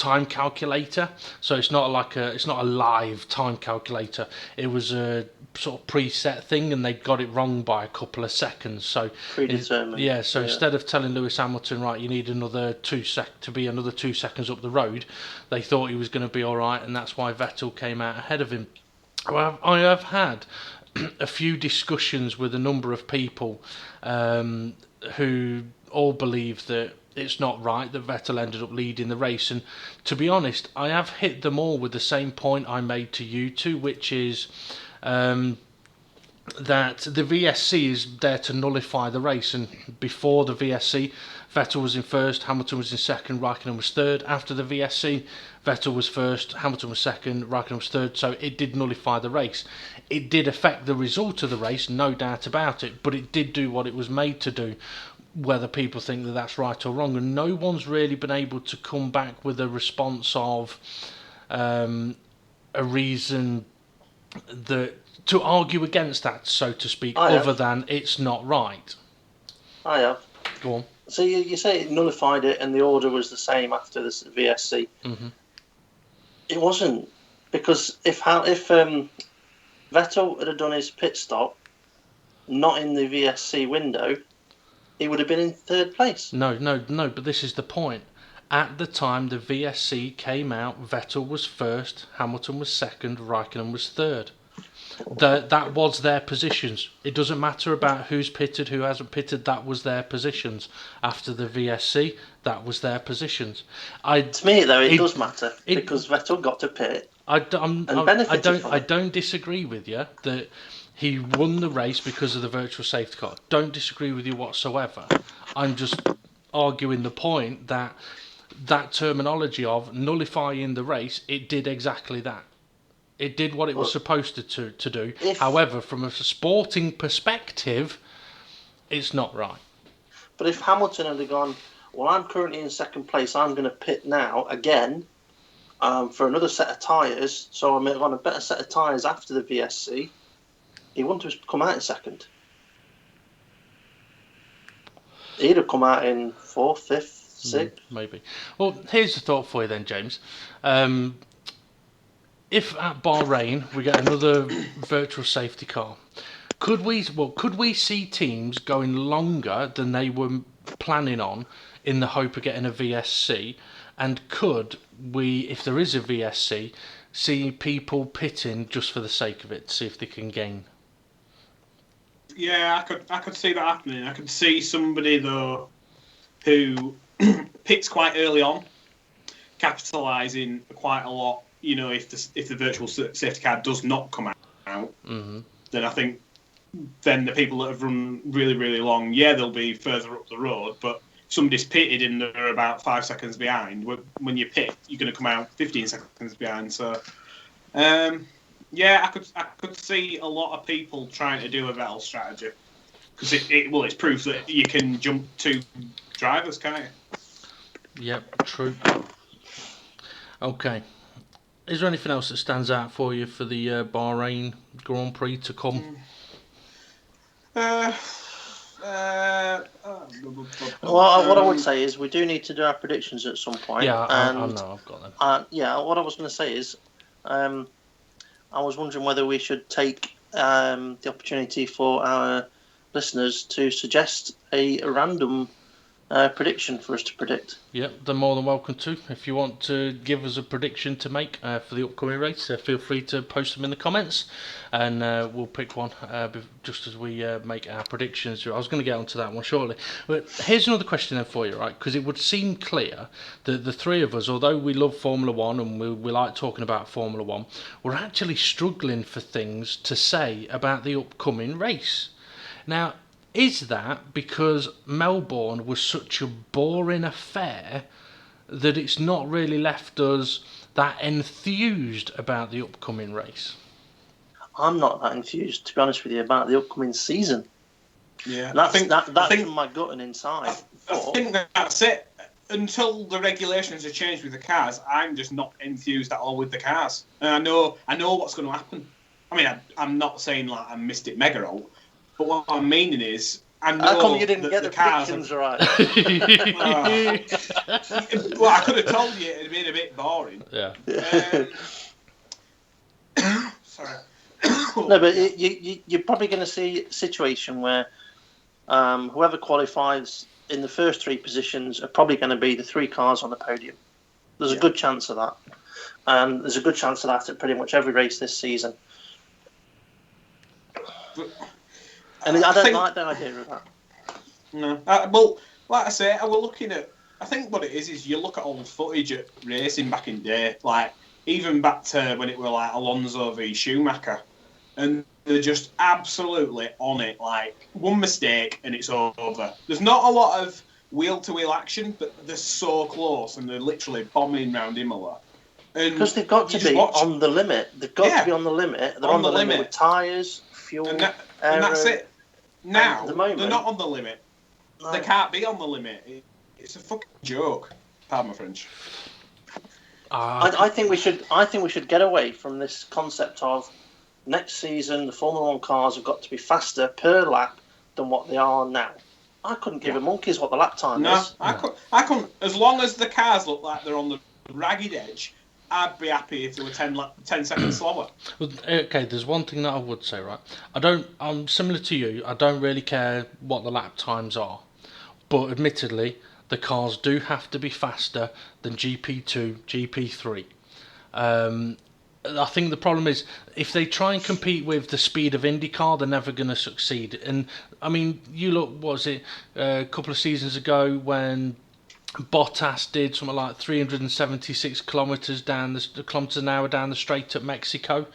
time calculator, so it's not a live time calculator. It was a sort of preset thing, and they got it wrong by a couple of seconds. So predetermined. Instead of telling Lewis Hamilton, right, you need another 2 seconds up the road, they thought he was going to be all right, and that's why Vettel came out ahead of him. Well, I have had a few discussions with a number of people who all believe that it's not right that Vettel ended up leading the race, and to be honest, I have hit them all with the same point I made to you two, which is that the VSC is there to nullify the race, and before the VSC, Vettel was in first, Hamilton was in second, Raikkonen was third. After the VSC, Vettel was first, Hamilton was second, Raikkonen was third, so it did nullify the race. It did affect the result of the race, no doubt about it, but it did do what it was made to do, whether people think that that's right or wrong, and no one's really been able to come back with a response of a reason that to argue against that, so to speak, other than it's not right. I have. Go on. So you say it nullified it and the order was the same after the VSC. Mm-hmm. It wasn't, because if Vettel had done his pit stop not in the VSC window, he would have been in third place. No, but this is the point. At the time the VSC came out, Vettel was first, Hamilton was second, Raikkonen was third. That was their positions. It doesn't matter about who's pitted, who hasn't pitted. That was their positions. After the VSC, that was their positions. To me, though, it does matter, because Vettel got to pit I don't disagree with you that he won the race because of the virtual safety car. Don't disagree with you whatsoever. I'm just arguing the point that terminology of nullifying the race, it did exactly that. It did what it was supposed to do. However, from a sporting perspective, it's not right. But if Hamilton had gone, well, I'm currently in second place, I'm going to pit now again for another set of tyres, so I'm on a better set of tyres after the VSC, he wouldn't have come out in second. He'd have come out in fourth, fifth, sixth. Maybe. Well, here's the thought for you then, James. If at Bahrain we get another virtual safety car, could we see teams going longer than they were planning on in the hope of getting a VSC? And could we, if there is a VSC, see people pitting just for the sake of it, to see if they can gain? Yeah, I could see that happening. I could see somebody though who pits quite early on, capitalising quite a lot. You know, if the virtual safety car does not come out, then I think then the people that have run really, really long, they'll be further up the road. But if somebody's pitted and they're about 5 seconds behind, when you pit, you're going to come out 15 seconds behind. So, I could see a lot of people trying to do a Vettel strategy, because it's proof that you can jump 2 drivers, can't you? Yep, true. Okay. Is there anything else that stands out for you for the Bahrain Grand Prix to come? Well, what I would say is we do need to do our predictions at some point. Yeah, I know, I've got them. What I was going to say is, I was wondering whether we should take the opportunity for our listeners to suggest a random prediction for us to predict. Yep, they're more than welcome to. If you want to give us a prediction to make for the upcoming race, feel free to post them in the comments, and we'll pick one just as we make our predictions. I was going to get onto that one shortly. But here's another question then for you, right? Because it would seem clear that the three of us, although we love Formula One and we like talking about Formula One, we're actually struggling for things to say about the upcoming race. Now, is that because Melbourne was such a boring affair that it's not really left us that enthused about the upcoming race? I'm not that enthused, to be honest with you, about the upcoming season. Yeah, and that's from my gut and inside. I think that's it. Until the regulations are changed with the cars, I'm just not enthused at all with the cars. And I know what's going to happen. I mean, I'm not saying like I missed it mega old. But what I'm meaning is, I know How come you didn't that get the cars predictions are, right? well, I could have told you it'd been a bit boring. Yeah. Sorry. No, but you're probably going to see a situation where whoever qualifies in the first three positions are probably going to be the three cars on the podium. There's a good chance of that. And there's a good chance of that at pretty much every race this season. And I don't like the idea of that. No. Well, like I say, I was looking at... I think what it is you look at old footage at racing back in the day, like, even back to when it were like Alonso v Schumacher, and they're just absolutely on it, like, one mistake and it's over. There's not a lot of wheel-to-wheel action, but they're so close and they're literally bombing around Imola. Because they've got to be on the limit. They've got to be on the limit. They're on the limit with tyres, fuel, and aero. that's it. Now, at the moment, they're not on the limit. No. They can't be on the limit. It's a fucking joke. Pardon my French. I think we should get away from this concept of next season the Formula 1 cars have got to be faster per lap than what they are now. I couldn't give a monkey's what the lap time is. I couldn't. As long as the cars look like they're on the ragged edge, I'd be happy if they were 10 seconds slower. Well, okay, there's one thing that I would say, right? I'm similar to you. I don't really care what the lap times are, but admittedly, the cars do have to be faster than GP2, GP3. I think the problem is if they try and compete with the speed of IndyCar, they're never going to succeed. And I mean, you look, what was it, a couple of seasons ago when Bottas did something like 376 kilometers kilometers an hour down the straight at Mexico.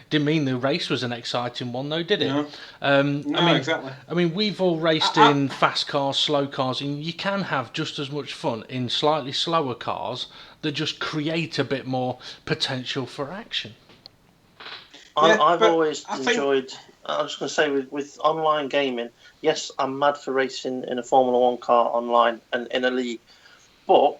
Didn't mean the race was an exciting one, though, did it? No, exactly. I mean, we've all raced in fast cars, slow cars, and you can have just as much fun in slightly slower cars that just create a bit more potential for action. I've always enjoyed. I was going to say with online gaming. Yes, I'm mad for racing in a Formula 1 car online and in a league, but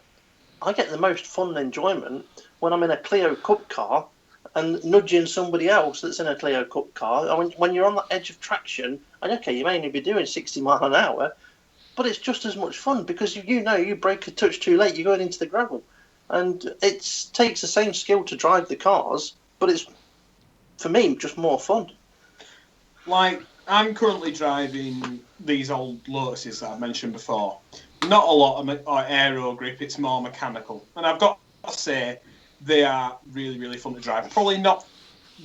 I get the most fun and enjoyment when I'm in a Clio Cup car and nudging somebody else that's in a Clio Cup car. When you're on the edge of traction, and okay, you may only be doing 60 mile an hour, but it's just as much fun because you brake a touch too late, you're going into the gravel. And it takes the same skill to drive the cars, but it's, for me, just more fun. Like, I'm currently driving these old Lotuses that I've mentioned before. Not a lot of aero grip, it's more mechanical. And I've got to say, they are really, really fun to drive. Probably not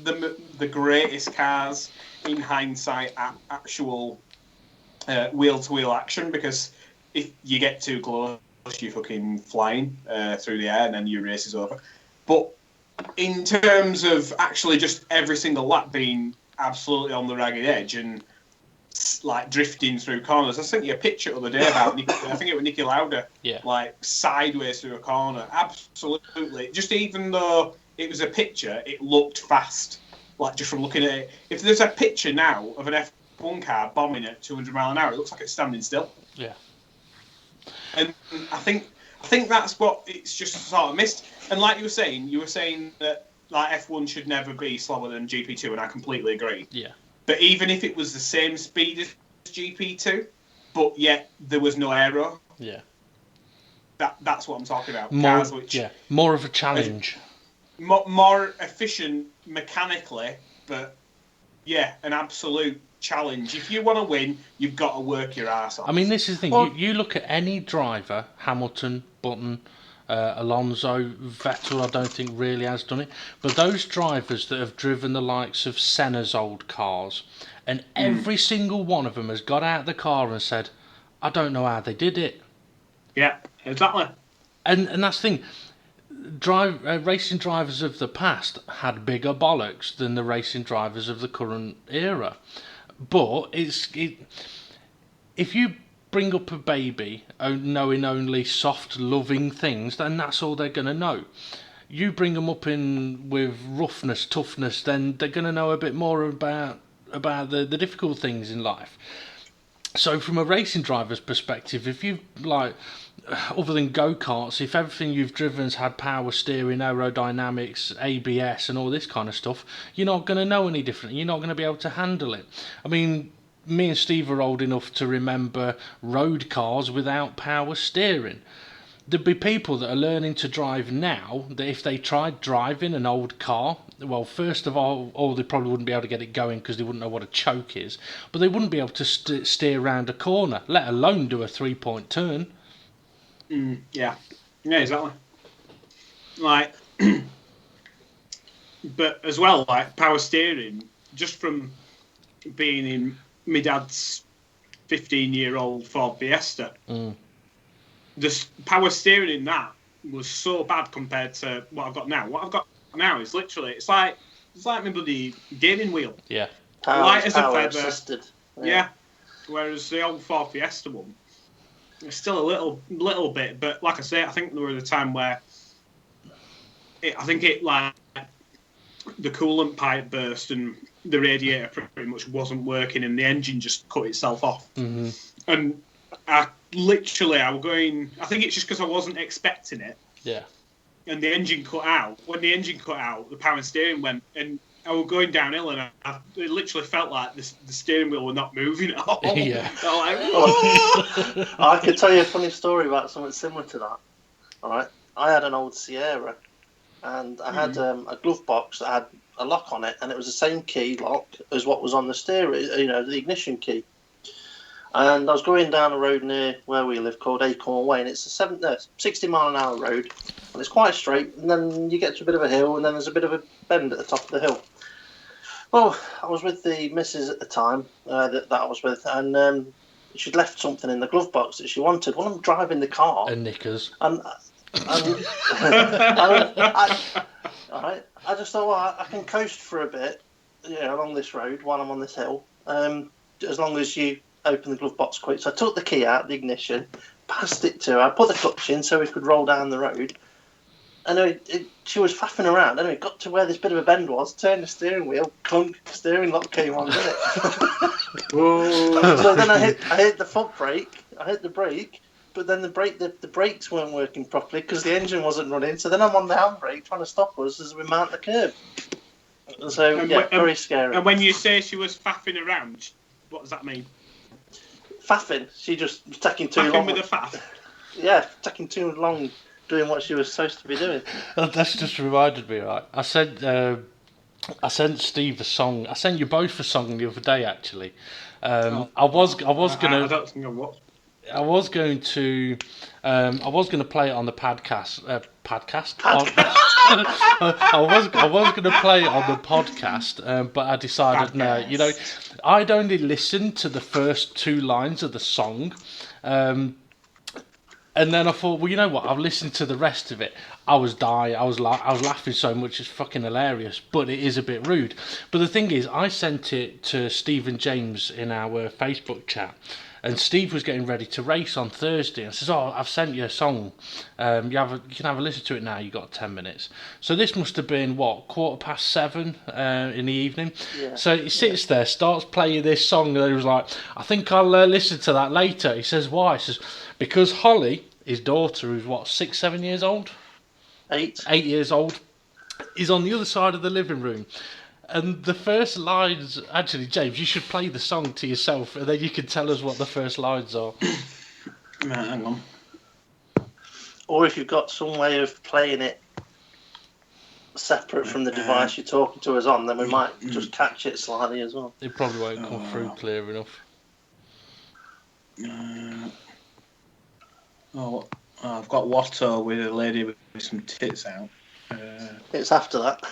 the greatest cars in hindsight at actual wheel-to-wheel action, because if you get too close, you're fucking flying through the air and then your race is over. But in terms of actually just every single lap being absolutely on the ragged edge and like drifting through corners, I sent you a picture the other day about I think it was Niki Lauda, like sideways through a corner. Absolutely. Just even though it was a picture, it looked fast. Like just from looking at it. If there's a picture now of an F1 car bombing at 200 mile an hour, it looks like it's standing still. Yeah. And I think that's what it's just sort of missed. And like you were saying that like F1 should never be slower than GP2, and I completely agree. Yeah. But even if it was the same speed as GP2, but yet there was no aero. Yeah. That's what I'm talking about. Cars more of a challenge. More efficient mechanically, but an absolute challenge. If you want to win, you've got to work your ass off. I mean, this is the thing. Well, you look at any driver, Hamilton, Button, Alonso, Vettel, I don't think really has done it. But those drivers that have driven the likes of Senna's old cars, and every single one of them has got out of the car and said, I don't know how they did it. Yeah, exactly. And that's the thing. Racing drivers of the past had bigger bollocks than the racing drivers of the current era. But if you bring up a baby knowing only soft, loving things, then that's all they're going to know. You bring them up with roughness, toughness, then they're going to know a bit more about the difficult things in life. So from a racing driver's perspective, if you other than go-karts, if everything you've driven's had power steering, aerodynamics, ABS and all this kind of stuff, you're not going to know any different. You're not going to be able to handle it. I mean, me and Steve are old enough to remember road cars without power steering. There'd be people that are learning to drive now that if they tried driving an old car, well, first of all, they probably wouldn't be able to get it going because they wouldn't know what a choke is, but they wouldn't be able to steer around a corner, let alone do a 3-point turn. Yeah, exactly. Like, but as well, like power steering, just from being in my dad's 15-year-old Ford Fiesta. The power steering in that was so bad compared to what I've got now. What I've got now is literally it's like my bloody gaming wheel. Yeah. Light as a power feather. assisted. Yeah. Whereas the old Ford Fiesta one, it's still a little bit, but like I say, I think there was a time where the coolant pipe burst and the radiator pretty much wasn't working and the engine just cut itself off. Mm-hmm. And I was going, I think it's just because I wasn't expecting it. Yeah. And the engine cut out. When the engine cut out, the power and steering went, and I was going downhill and it literally felt like the steering wheel were not moving at all. Yeah. I could tell you a funny story about something similar to that. All right. I had an old Sierra and I had a glove box that had a lock on it, and it was the same key lock as what was on the steering, the ignition key. And I was going down a road near where we live called Acorn Way, and it's a 60-mile-an-hour road, and it's quite straight, and then you get to a bit of a hill, and then there's a bit of a bend at the top of the hill. Well, I was with the missus at the time that I was with, and she'd left something in the glove box that she wanted. Well, I'm driving the car. And knickers. And I just thought, well, I can coast for a bit, along this road while I'm on this hill, as long as you open the glove box quick. So I took the key out, the ignition, passed it to her, I put the clutch in so we could roll down the road. And she was faffing around. Anyway, got to where this bit of a bend was, turned the steering wheel, clunk, steering lock came on, didn't it? So then I hit the foot brake, I hit the brake, but then the brakes weren't working properly because the engine wasn't running. So then I'm on the handbrake trying to stop us as we mount the curb. So, very scary. And when you say she was faffing around, what does that mean? Faffing. She just was taking too long. Faffing with a faff? Yeah, taking too long doing what she was supposed to be doing. That's just reminded me, right? I sent Steve a song. I sent you both a song the other day, actually. I was gonna. I don't think I was. I was going to play it on the podcast. I was going to play it on the podcast, but I decided no. I'd only listened to the first 2 lines of the song, and then I thought, well, you know what? I've listened to the rest of it. I was dying. I was laughing so much. It's fucking hilarious, but it is a bit rude. But the thing is, I sent it to Steve and James in our Facebook chat. And Steve was getting ready to race on Thursday and says, "Oh, I've sent you a song. You can have a listen to it now. You got 10 minutes." So this must have been 7:15 in the evening. Yeah. So he sits there, starts playing this song, and he was like, "I think I'll listen to that later." He says, "Why?" He says, "Because Holly, his daughter, who's 6, 7 years old, 8 years old, is on the other side of the living room." And the first lines, actually, James, you should play the song to yourself, and then you can tell us what the first lines are. Hang on. Or if you've got some way of playing it separate from the device you're talking to us on, then we might just catch it slightly as well. It probably won't come through clear enough. I've got Watto with a lady with some tits out. It's after that.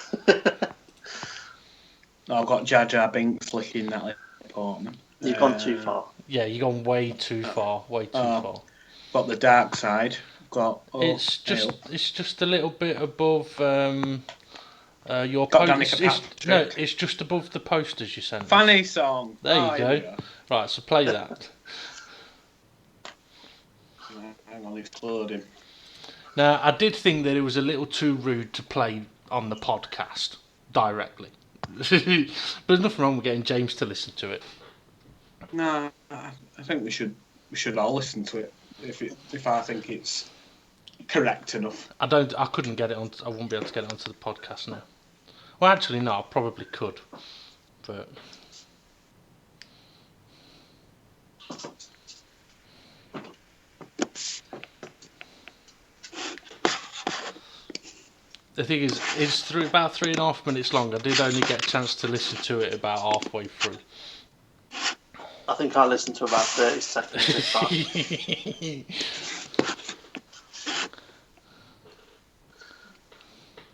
I've got Jar Jar Binks licking Natalie Portman. You've gone too far. Yeah, you've gone way too far. Way too far. Got The Dark Side. It's just a little bit above your got posters. No, it's just above the posters you sent. Funny song. There you go. Right, so play that. Hang on, it's loading. Now, I did think that it was a little too rude to play on the podcast directly. But there's nothing wrong with getting James to listen to it. No, I think we should all listen to it if I think it's correct enough. I couldn't get it on. I won't be able to get it onto the podcast now. Well, actually, no, I probably could, but The thing is, it's about 3.5 minutes long. I did only get a chance to listen to it about halfway through. I think I listened to about 30 seconds if that.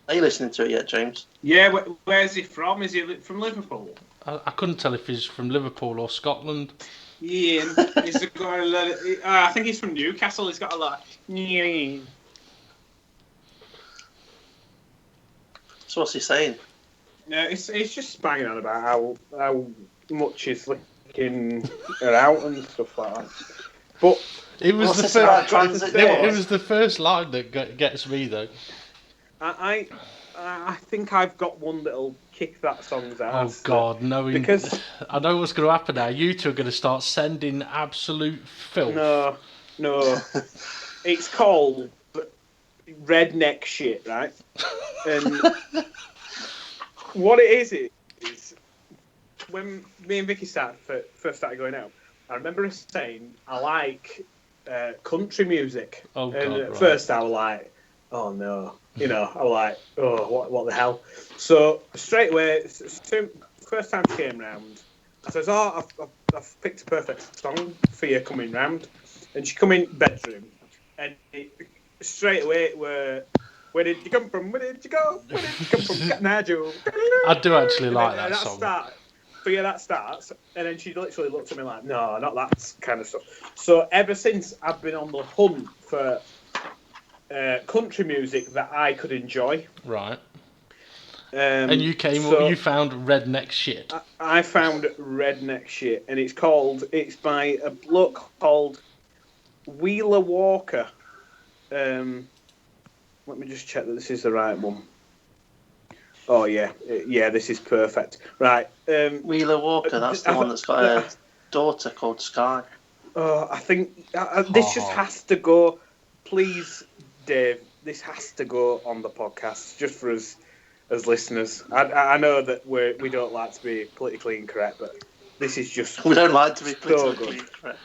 Are you listening to it yet, James? Yeah, where's he from? Is he from Liverpool? I couldn't tell if he's from Liverpool or Scotland. Ian, he's got a lot of, I think he's from Newcastle. He's got a lot. So what's he saying? No, it's just banging on about how much he's licking her out and stuff like that. But It was What's the this about transit first. doors? It was the first line that gets me though. I think I've got one that'll kick that song's Oh ass. God, knowing Because I know what's going to happen now. You two are going to start sending absolute filth. no, it's called redneck shit, right? And what it is when me and Vicky first started going out, I remember us saying I like country music. Oh, and God, at right. first I was like, oh no, I was like, oh what the hell? So straight away, first time she came round, I says, oh, I've picked a perfect song for you coming round, and she come in bedroom, and straight away it were. Where did you come from? Where did you go? Where did you come from? Nigel. I do actually like And that song. that starts, and then she literally looked at me like, no, not that kind of stuff. So ever since I've been on the hunt for country music that I could enjoy. Right. And you found redneck shit. I found redneck shit, and it's by a bloke called Wheeler Walker. Let me just check that this is the right one. Oh yeah, this is perfect. Right, Wheeler Walker, that's the one that's got a daughter called Sky. I think this just has to go. Please, Dave, this has to go on the podcast just for us as listeners. I know that we don't like to be politically incorrect, but this is just we don't like to be so politically good. incorrect.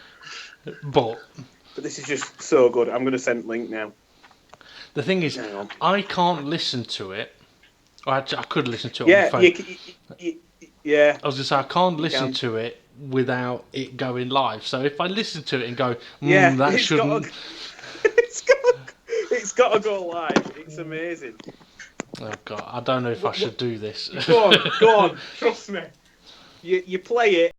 But this is just so good. I'm going to send a link now. The thing is, I can't listen to it. Or actually, I could listen to it on the phone. Yeah. I was going to say, I can't listen to it without it going live. So if I listen to it and go, that shouldn't... It's got to go live. It's amazing. Oh, God, I don't know if I should do this. Go on. Trust me. You play it.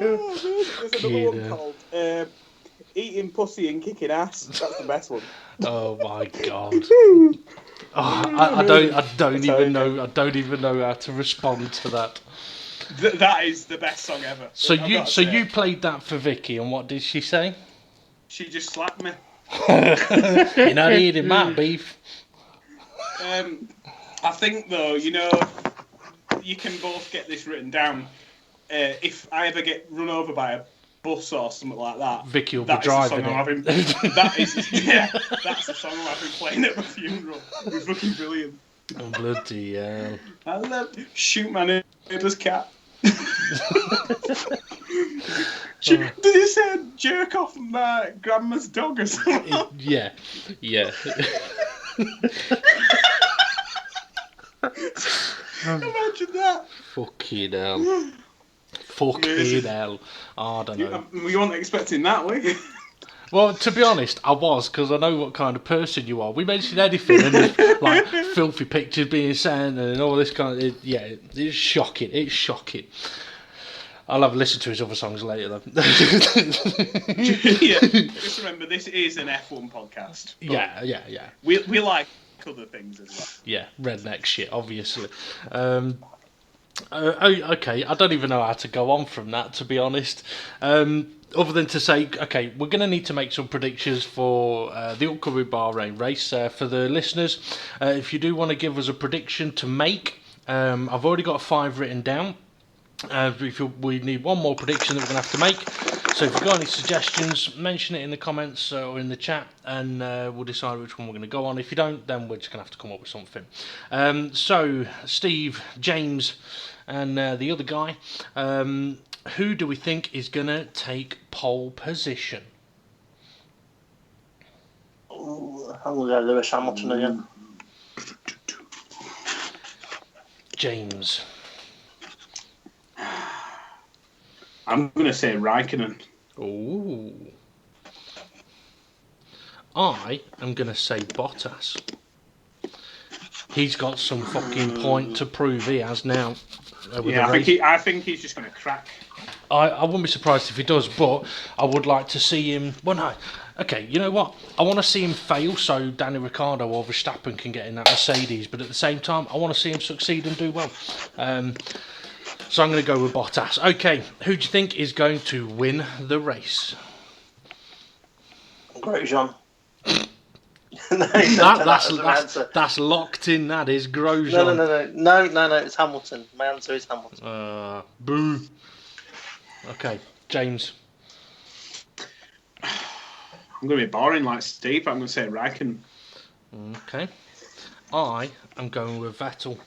There's another one called Eating Pussy and Kicking Ass. That's the best one. Oh my god. I don't even know how to respond to that. That is the best song ever. So you played that for Vicky, and what did she say? She just slapped me. You're not eating my beef. I think though, you can both get this written down. If I ever get run over by a bus or something like that, Vicky will be driving it. That's the song I'm having playing at my funeral. It's fucking brilliant. Oh, bloody hell. I love shoot my neighbour's cat. Did he say jerk off my grandma's dog or something? Yeah. Imagine that. Fucking hell. I don't know. We weren't expecting that, were you? Well, to be honest, I was, because I know what kind of person you are. We mentioned anything, and there's, like, filthy pictures being sent and all this kind of... it's shocking. It's shocking. I'll have a listen to his other songs later, though. Just remember, this is an F1 podcast. Yeah. We like other things as well. Yeah, redneck shit, obviously. Okay, I don't even know how to go on from that, to be honest. Other than to say, okay, we're going to need to make some predictions for the upcoming Bahrain race. For the listeners, if you do want to give us a prediction to make, I've already got 5 written down. We need one more prediction that we're going to have to make. So if you've got any suggestions, mention it in the comments or in the chat, and we'll decide which one we're going to go on. If you don't, then we're just going to have to come up with something. So, Steve, James, and the other guy, who do we think is going to take pole position? I'm going to go Lewis Hamilton again. James. I'm going to say Raikkonen. Ooh. I am going to say Bottas. He's got some fucking point to prove he has now. I think he's just going to crack. I wouldn't be surprised if he does, but I would like to see him... Well, no. Okay, you know what? I want to see him fail so Danny Ricciardo or Verstappen can get in that Mercedes, but at the same time, I want to see him succeed and do well. So I'm going to go with Bottas. Okay, who do you think is going to win the race? Grosjean. That's locked in. That is Grosjean. No. It's Hamilton. My answer is Hamilton. Boo. Okay, James. I'm going to be boring like Steve. I'm going to say Raikkonen. Okay. I am going with Vettel.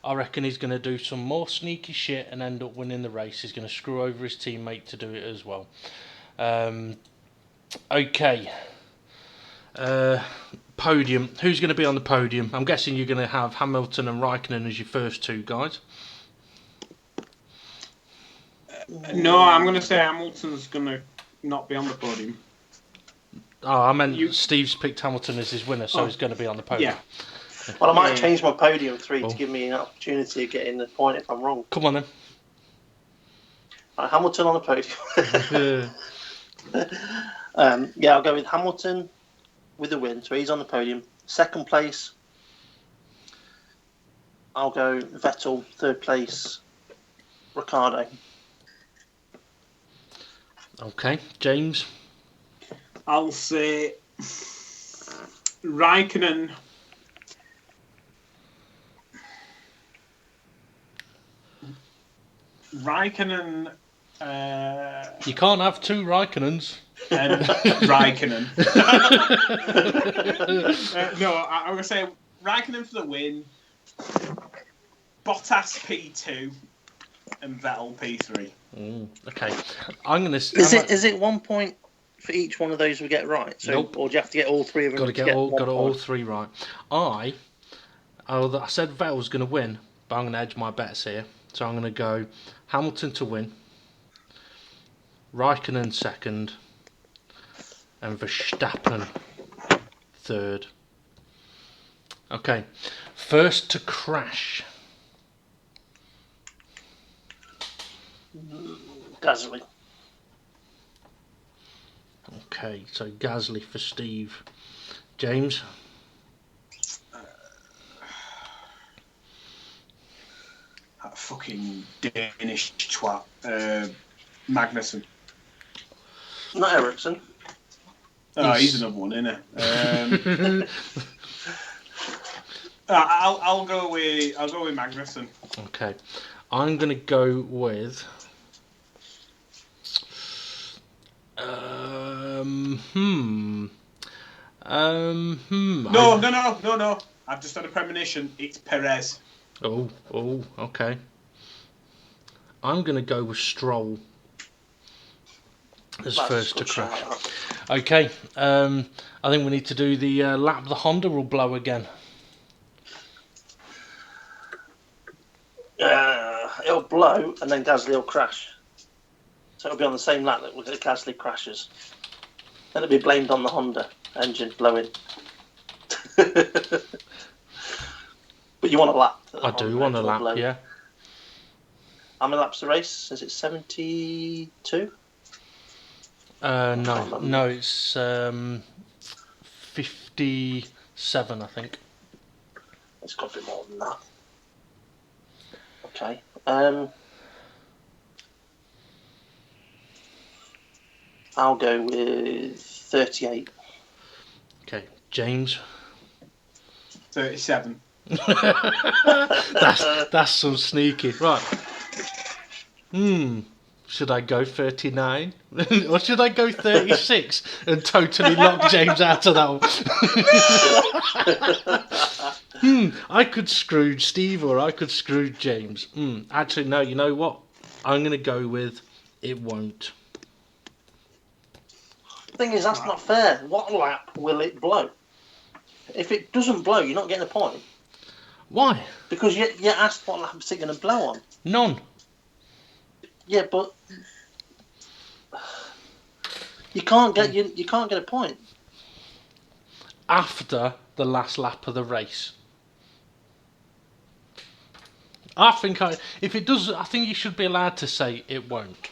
I reckon he's going to do some more sneaky shit and end up winning the race. He's going to screw over his teammate to do it as well. Okay. Podium. Who's going to be on the podium? I'm guessing you're going to have Hamilton and Raikkonen as your first two guys. No, I'm going to say Hamilton's going to not be on the podium. Oh, I meant Steve's picked Hamilton as his winner, so he's going to be on the podium. Yeah. Well, I might change my podium 3 to give me an opportunity of getting the point if I'm wrong. Come on then. Right, Hamilton on the podium. I'll go with Hamilton with the win, so he's on the podium. Second place, I'll go Vettel. Third place, Ricciardo. Okay, James. I'll say Raikkonen. You can't have two Raikkonens. And Raikkonen. No, I'm going to say Raikkonen for the win, Bottas P2, and Vettel P3. Okay, I'm going to. Is it 1 point for each one of those we get right? So, nope. Or do you have to get all 3 of them? Got to get all 3 right. I said Vettel's going to win, but I'm going to edge my bets here. So I'm going to go Hamilton to win, Raikkonen second, and Verstappen third. Okay, first to crash. Gasly. Okay, so Gasly for Steve. James? That fucking Danish twat. Magnussen. Not Ericsson. Oh, he's another one, isn't he? I'll go with Magnussen. Okay, I'm gonna go with. No. I've just had a premonition. It's Perez. Oh, okay. I'm gonna go with Stroll as That's first a to good crash. shout. Okay, I think we need to do the lap. The Honda will blow again. It'll blow and then Gasly will crash. So it'll be on the same lap that Gasly crashes. Then it'll be blamed on the Honda engine blowing. But you want a lap? I do want a lap, blow. yeah. How many laps the race? Is it 72? No, it's 57, I think. It's got to be more than that. Okay. I'll go with 38. Okay, James. 37. That's some sneaky. Right. Should I go 39? Or should I go 36 and totally lock James out of that one? I could Scrooge Steve or I could Scrooge James. Actually, no, you know what? I'm going to go with it won't. The thing is, that's not fair. What lap will it blow? If it doesn't blow, you're not getting a point. Why? Because you asked what lap is it going to blow on. None. Yeah, but you can't get a point After the last lap of the race. I think if it does, I think you should be allowed to say it won't.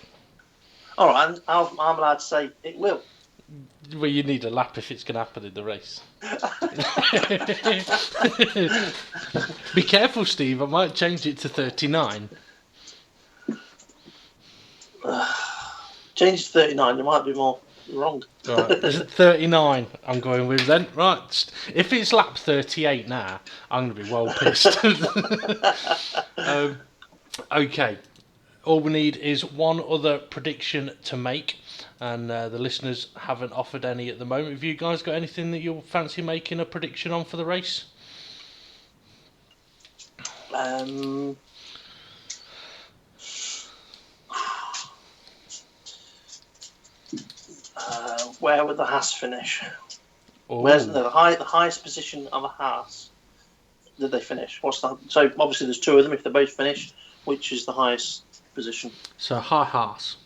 All right, I'm allowed to say it will. Well, you need a lap if it's going to happen in the race. Be careful, Steve. I might change it to 39. Change to 39. You might be more wrong. Right, is it 39 I'm going with then? Right, if it's lap 38 now, I'm going to be well pissed. Okay, all we need is one other prediction to make, and the listeners haven't offered any at the moment. Have you guys got anything that you'll fancy making a prediction on for the race? Where would the Haas finish? Oh. Where's the highest position of a Haas? Did they finish? What's that? So obviously there's two of them. If they both finish, which is the highest position? So high Haas.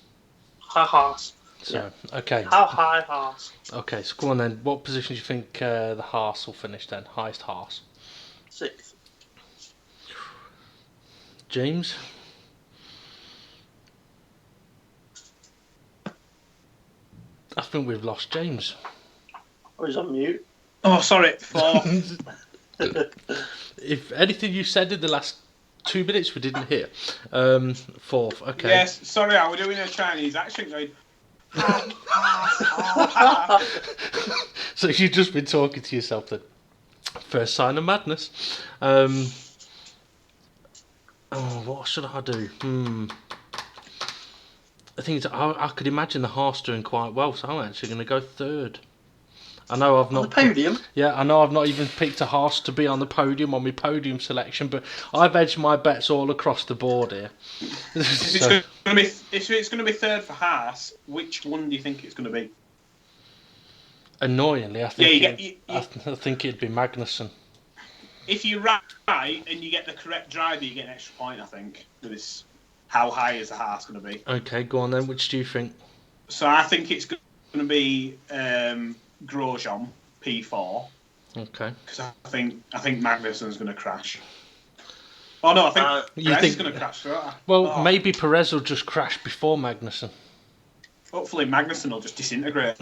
High Haas. So okay. How high Haas? Okay, so go on then. What position do you think the Haas will finish then? Highest Haas. 6th. James? I think we've lost James. Oh, he's on mute. Oh, sorry. 4. If anything you said in the last 2 minutes we didn't hear. 4th, okay. Yes, sorry, I was doing a Chinese accent going. So you've just been talking to yourself then. First sign of madness. What should I do? The thing is, I could imagine the Haas doing quite well, so I'm actually going to go 3rd. I know I've not on the podium. I know I've not even picked a Haas to be on the podium on my podium selection, but I've edged my bets all across the board here. If it's going to be 3rd for Haas, which one do you think it's going to be? Annoyingly, I think I think it'd be Magnussen. If you're right and you get the correct driver, you get an extra point. I think with this. How high is the Haas going to be? Okay, go on then. Which do you think? So I think it's going to be Grosjean P4. Okay. Because I think Magnussen's going to crash. Oh no, I think You Perez is think- going to crash through it. Well, maybe Perez will just crash before Magnussen. Hopefully Magnussen will just disintegrate.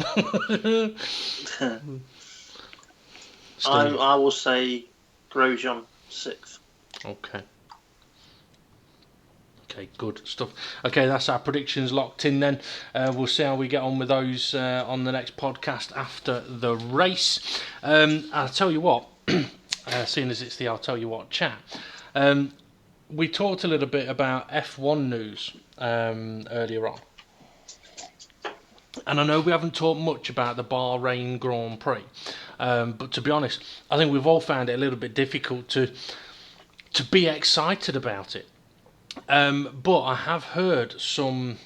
I will say Grosjean 6th. Okay. Okay, good stuff. Okay, that's our predictions locked in then. We'll see how we get on with those on the next podcast after the race. I'll tell you what, seeing as it's the I'll Tell You What chat, we talked a little bit about F1 news earlier on. And I know we haven't talked much about the Bahrain Grand Prix, but to be honest, I think we've all found it a little bit difficult to be excited about it. But I have heard some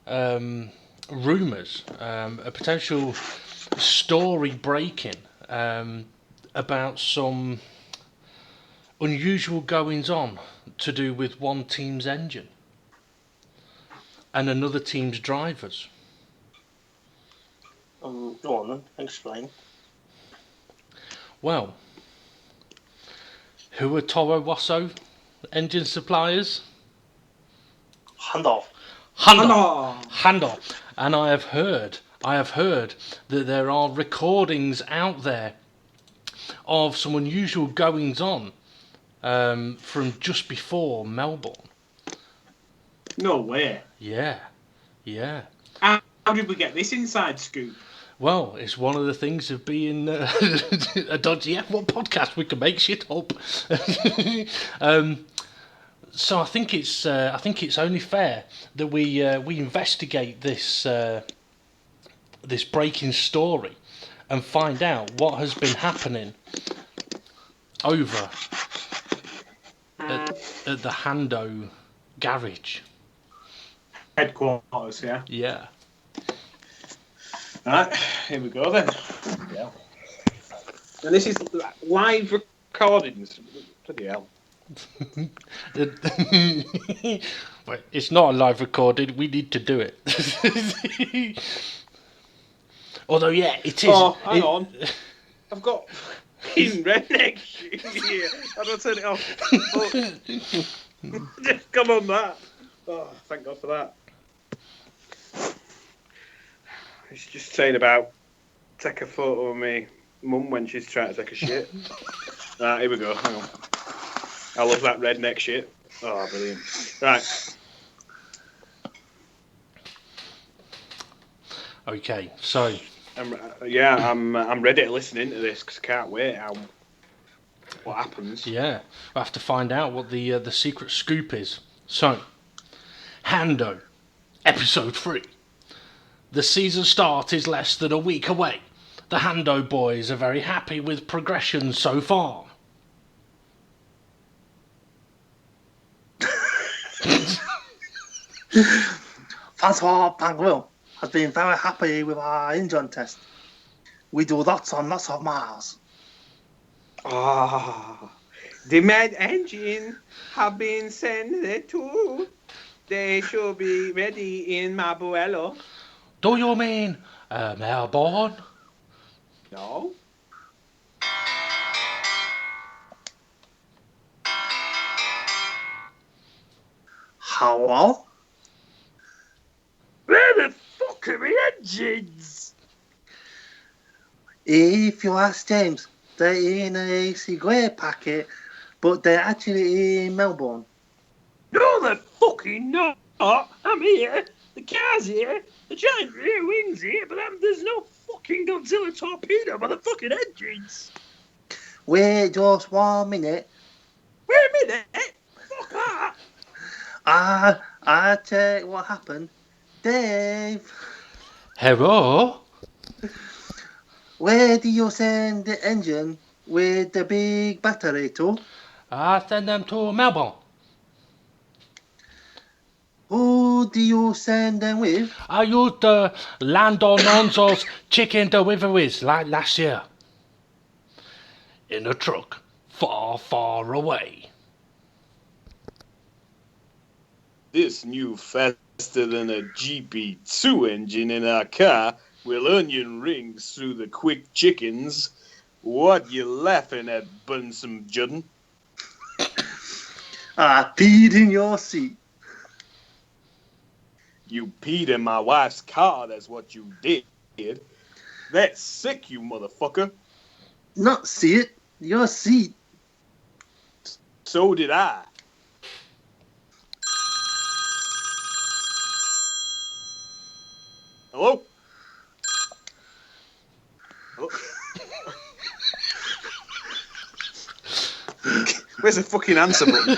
rumours, a potential story breaking about some unusual goings on to do with one team's engine and another team's drivers. Go on then, explain. Well, who are Toro Rosso engine suppliers? Honda. Honda. And I have heard that there are recordings out there of some unusual goings on from just before Melbourne. No way. Yeah. How did we get this inside scoop? Well, it's one of the things of being a dodgy F1 podcast. We can make shit up. So I think it's only fair that we investigate this this breaking story and find out what has been happening over at the Hando garage. Headquarters, yeah. Yeah. Right, here we go then. Yeah. And this is live recordings. Bloody hell. Well, it's not a live recording. We need to do it. Although, yeah, it is. Oh, hang on. I've got in redneck here. How do I turn it off? Oh. Just come on, that. Oh, thank God for that. It's just saying about take a photo of me mum when she's trying to take a shit. Right, here we go. Hang on. I love that redneck shit. Oh, brilliant. Right. Okay, so I'm ready to listen into this because I can't wait what happens. yeah, we'll have to find out what the secret scoop is. So, Hando, episode 3. The season start is less than a week away. The Hando boys are very happy with progression so far. Francois Panguil has been very happy with our engine test. We do lots and lots of miles. The mad engine have been sent to. They should be ready in Mabuelo. Do you mean Melbourne? No. Hello? Where the fuck are the engines? If you ask James, they're in a cigarette packet, but they're actually in Melbourne. No, they're fucking not. I'm here. The car's here. The giant rear wing's here, but there's no fucking Godzilla torpedo by the fucking engines. Wait just 1 minute. Wait a minute. Fuck that. I check what happened. Dave, Hello? where do you send the engine with the big battery to? I send them to Melbourne. Who do you send them with? I used to land on Nonzo's chicken deliveries like last year. In a truck, far, far away. This new faster than a GP2 engine in our car will onion rings through the quick chickens. What you laughing at, Bunsome Judden? I peed in your seat. You peed in my wife's car, that's what you did. That's sick, you motherfucker. Not see it, your seat. So did I. Hello? Hello? Where's the fucking answer button?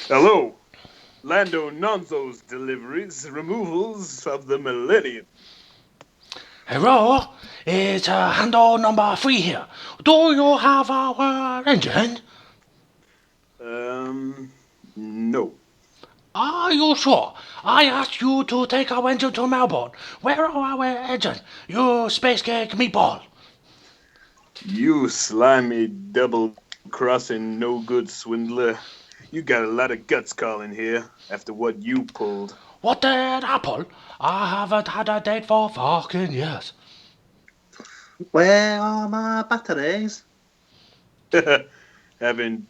Hello? Lando Nonzo's deliveries, removals of the millennium. Hello, it's handle number 3 here. Do you have our engine? No. Are you sure? I asked you to take our engine to Melbourne. Where are our engine? You space cake meatball. You slimy, double-crossing, no-good swindler. You got a lot of guts calling here after what you pulled. What an apple? I haven't had a date for fucking years. Where are my batteries? Having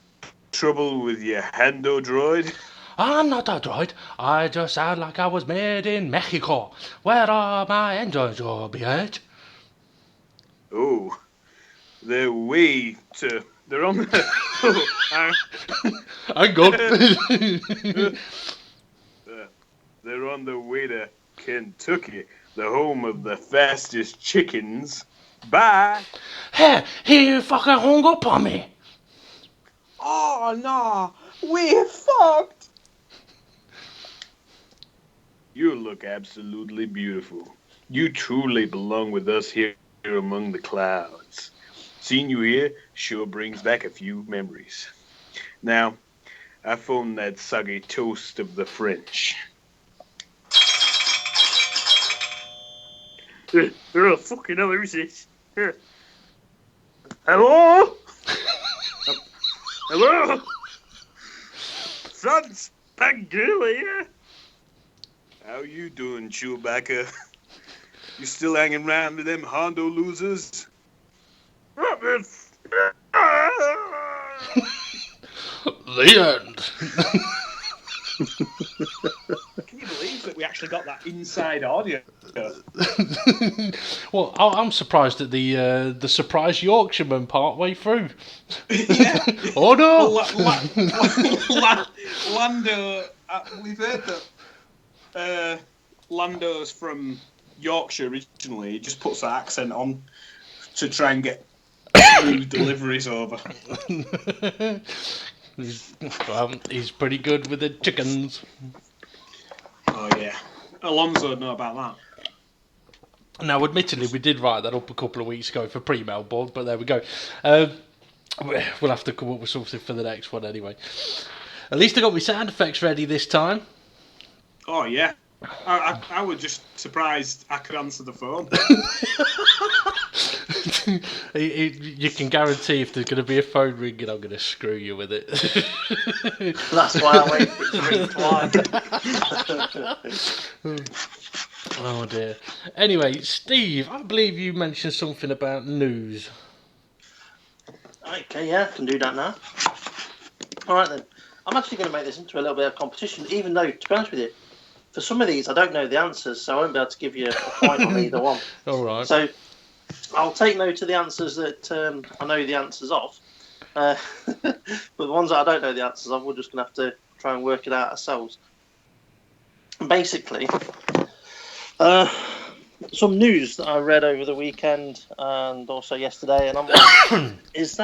trouble with your hando droid? I'm not a droid. I just sound like I was made in Mexico. Where are my engines, you bitch? Oh, they're way to... They're on the... I'm good. They're on the way to Kentucky, the home of the fastest chickens. Bye! Hey, he fucking hung up on me. Oh, no! We're fucked! You look absolutely beautiful. You truly belong with us here among the clouds. Seeing you here sure brings back a few memories. Now, I phoned that soggy toast of the French. Oh, fucking hell, who's this? Hello? Hello? Son Spaghetti? How you doing, Chewbacca? You still hanging around with them Hondo losers? The end. Can you believe that we actually got that inside audio? Well, I'm surprised at the surprise Yorkshireman part way through. Yeah. Oh no! Lando, we've heard that Lando's from Yorkshire originally. He just puts that accent on to try and get deliveries over. He's pretty good with the chickens. Oh yeah, Alonso would know about that. Now, admittedly, we did write that up a couple of weeks ago for pre-Melbourne, but there we go. We'll have to come up with something for the next one anyway. At least I got my sound effects ready this time. Oh yeah, I was just surprised I could answer the phone. You can guarantee if there's going to be a phone ringing, I'm going to screw you with it. That's why I wait for it to ring twice. Oh dear. Anyway, Steve, I believe you mentioned something about news. Okay, yeah, I can do that now. Alright then. I'm actually going to make this into a little bit of competition, even though, to be honest with you, for some of these I don't know the answers, so I won't be able to give you a point on either one. Alright. So I'll take note of the answers that I know the answers of. But the ones that I don't know the answers of, we're just going to have to try and work it out ourselves. Basically, some news that I read over the weekend and also yesterday, and I'm like, is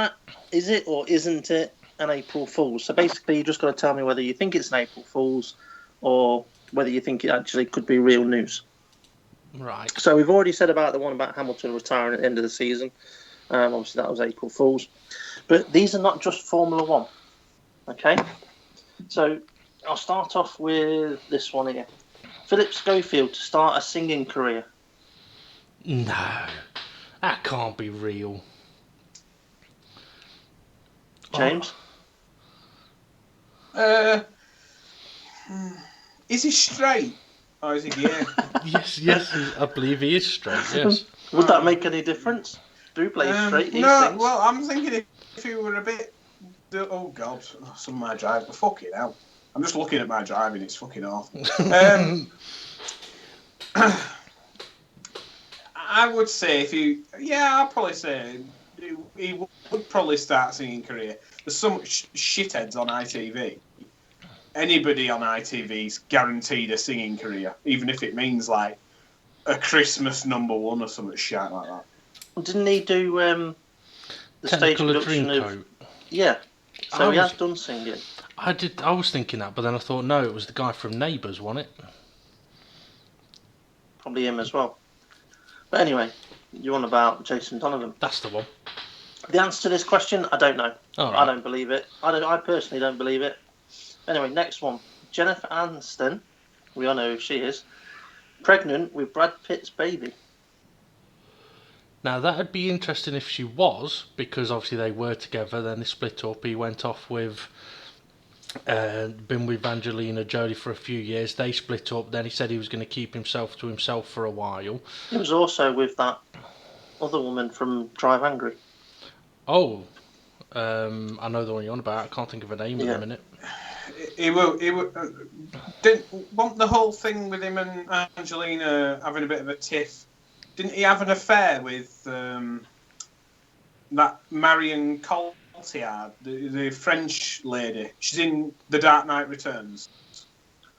it or isn't it an April Fool's? So basically, you just got to tell me whether you think it's an April Fool's or whether you think it actually could be real news. Right. So we've already said about the one about Hamilton retiring at the end of the season. Obviously, that was April Fool's. But these are not just Formula One. Okay? So I'll start off with this one here. Philip Schofield to start a singing career. No, that can't be real. James? Is he straight? Or is he gay? Yes, I believe he is straight, yes. Would that make any difference? Drew plays straight, he no, sings. well, I'm thinking if he were a bit oh God, some of my driving. Fucking hell. I'm just looking at my driving, it's fucking awful. I would say I'd probably say he would probably start singing career. There's so much shitheads on ITV. Anybody on ITV's guaranteed a singing career, even if it means like a Christmas #1 or something shit like that. Didn't he do the stage production of? Yeah, so he has done singing. I was thinking that, but then I thought no, it was the guy from Neighbours, wasn't it? Probably him as well. But anyway, you're on about Jason Donovan. That's the one. The answer to this question, I don't know. All right. I don't believe it. I personally don't believe it. Anyway, next one. Jennifer Aniston, we all know who she is, pregnant with Brad Pitt's baby. Now that'd be interesting if she was, because obviously they were together, then they split up. He went off with, been with Angelina Jolie for a few years. They split up. Then he said he was going to keep himself to himself for a while. He was also with that other woman from Drive Angry. Oh, I know the one you're on about. I can't think of her name at the minute. Didn't want the whole thing with him and Angelina having a bit of a tiff. Didn't he have an affair with that Marion Cotillard, the French lady? She's in The Dark Knight Returns.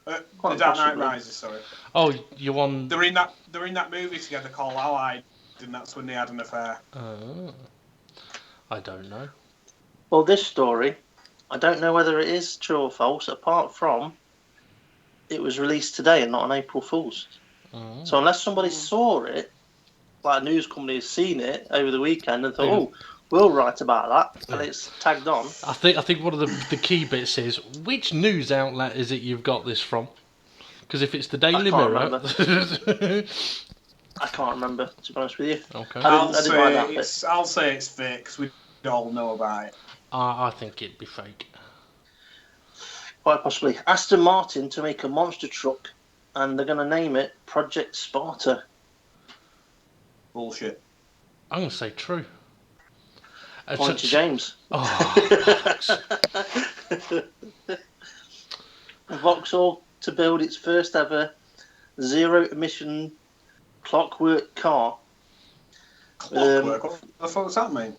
The Dark Knight Rises, sorry. Oh, you want? They're in that movie together called Allied, and that's when they had an affair. I don't know. Well, this story, I don't know whether it is true or false, apart from it was released today and not on April Fool's. So unless somebody saw it, like a news company has seen it over the weekend and thought, oh, we'll write about that, and it's tagged on. I think one of the key bits is, which news outlet is it you've got this from? Because if it's the Daily Mirror... I can't remember, to be honest with you. Okay. I'll say it's fake, because we all know about it. I think it'd be fake. Quite possibly. Aston Martin to make a monster truck, and they're going to name it Project Sparta. Bullshit. I'm going to say true. Point to James. Vauxhall to build its first ever zero-emission clockwork car. Clockwork? What the fuck does that mean?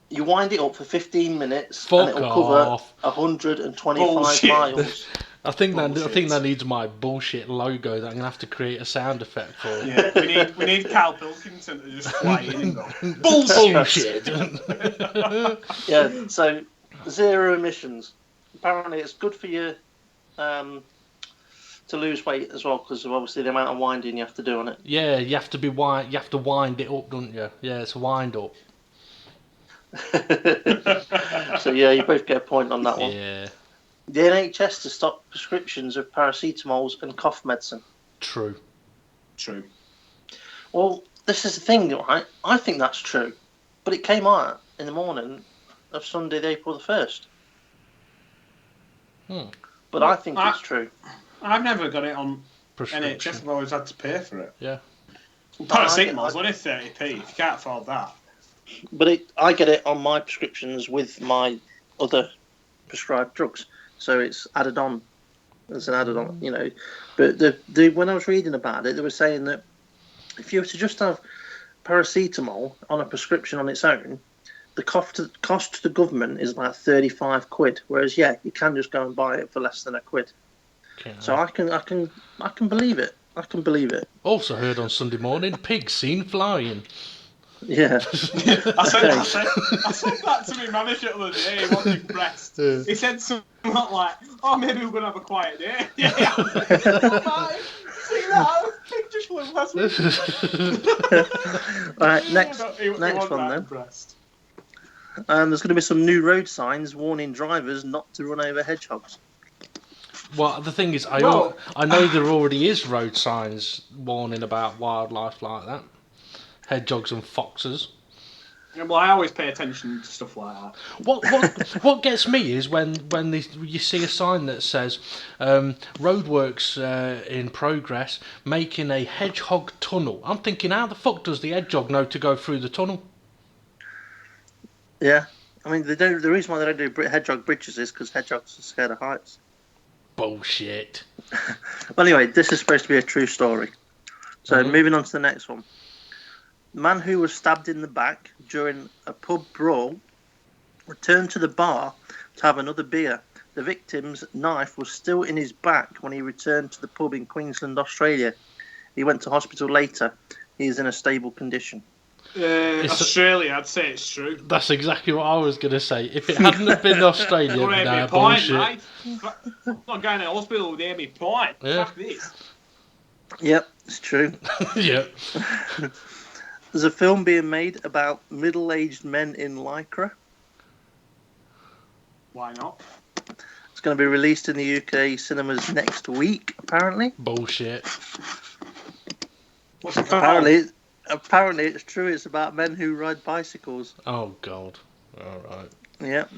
You wind it up for 15 minutes and it'll cover 125 miles. I think that needs my bullshit logo that I'm gonna have to create a sound effect for. Yeah, we need Carl Pilkington to just fly in and go bullshit. Yeah, so zero emissions. Apparently, it's good for you to lose weight as well, because of obviously the amount of winding you have to do on it. Yeah, you have to wind it up, don't you? Yeah, it's a wind up. So yeah, you both get a point on that one. Yeah. The NHS to stop prescriptions of paracetamols and cough medicine. True. Well, this is the thing, right? I think that's true, but it came out in the morning of Sunday, the April the 1st. But I think it's true. I've never got it on NHS. I've always had to pay for it. Yeah. Paracetamols, only 30p. If you can't afford that. But I get it on my prescriptions with my other prescribed drugs, so it's added on. It's an added on, you know. But when I was reading about it, they were saying that if you were to just have paracetamol on a prescription on its own, the cost to the government is about 35 quid. Whereas, you can just go and buy it for less than £1. So I can believe it. I can believe it. Also heard on Sunday morning, pigs seen flying. Yeah. I said that to my manager the other day. He wanted breast. He said something like, "Oh, maybe we're gonna have a quiet day." Yeah. Bye. See that? Pig just flew past me. All right, next one then. Breast. There's going to be some new road signs warning drivers not to run over hedgehogs. Well, the thing is, I know there already is road signs warning about wildlife like that. Hedgehogs and foxes. Yeah, well, I always pay attention to stuff like that. What gets me is when you see a sign that says roadworks in progress, making a hedgehog tunnel. I'm thinking, how the fuck does the hedgehog know to go through the tunnel? Yeah, I mean, they don't. The reason why they don't do hedgehog bridges is because hedgehogs are scared of heights. Bullshit. Well, anyway, this is supposed to be a true story. So, moving on to the next one. The man who was stabbed in the back during a pub brawl returned to the bar to have another beer. The victim's knife was still in his back when he returned to the pub in Queensland, Australia. He went to hospital later. He is in a stable condition. Australia, I'd say it's true. That's exactly what I was going to say. If it hadn't have been Australia, nah, point, bullshit. mate. I'm not going to hospital with Amy Point. Yeah. Fuck this. Yep, it's true. Yeah. There's a film being made about middle-aged men in Lycra. Why not? It's going to be released in the UK cinemas next week, apparently. Bullshit. What's it called? Apparently it's true. It's about men who ride bicycles. Oh, God. All right. Yep.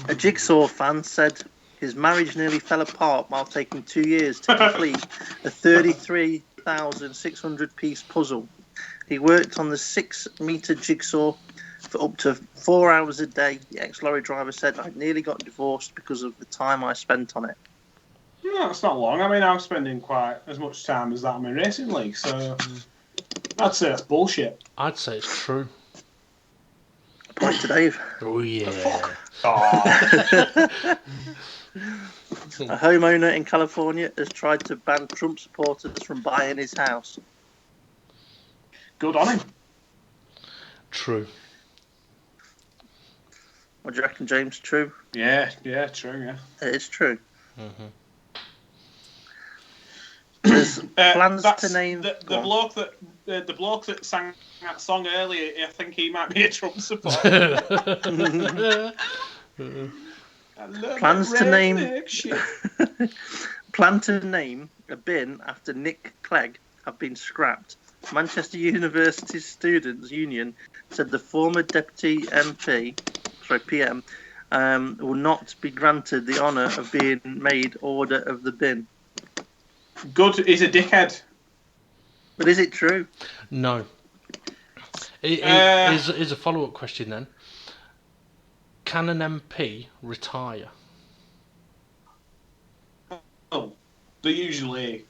A Jigsaw fan said his marriage nearly fell apart while taking 2 years to complete a 33,600-piece puzzle. He worked on the 6-metre jigsaw for up to 4 hours a day. The ex-lorry driver said, "I nearly got divorced because of the time I spent on it." No, it's not long. I mean, I'm spending quite as much time as that on my racing league, so I'd say that's bullshit. I'd say it's true. Point to Dave. Oh, yeah. Oh. A homeowner in California has tried to ban Trump supporters from buying his house. Good on him. True. What do you reckon, James? True? Yeah, true, yeah. It is true. Mm-hmm. There's plans to name... The bloke that sang that song earlier, I think he might be a Trump supporter. Plans to name a bin after Nick Clegg have been scrapped. Manchester University Students' Union said the former deputy PM, will not be granted the honour of being made order of the bin. Good, he's a dickhead. But is it true? No. Here's a follow-up question then. Can an MP retire? Oh, they usually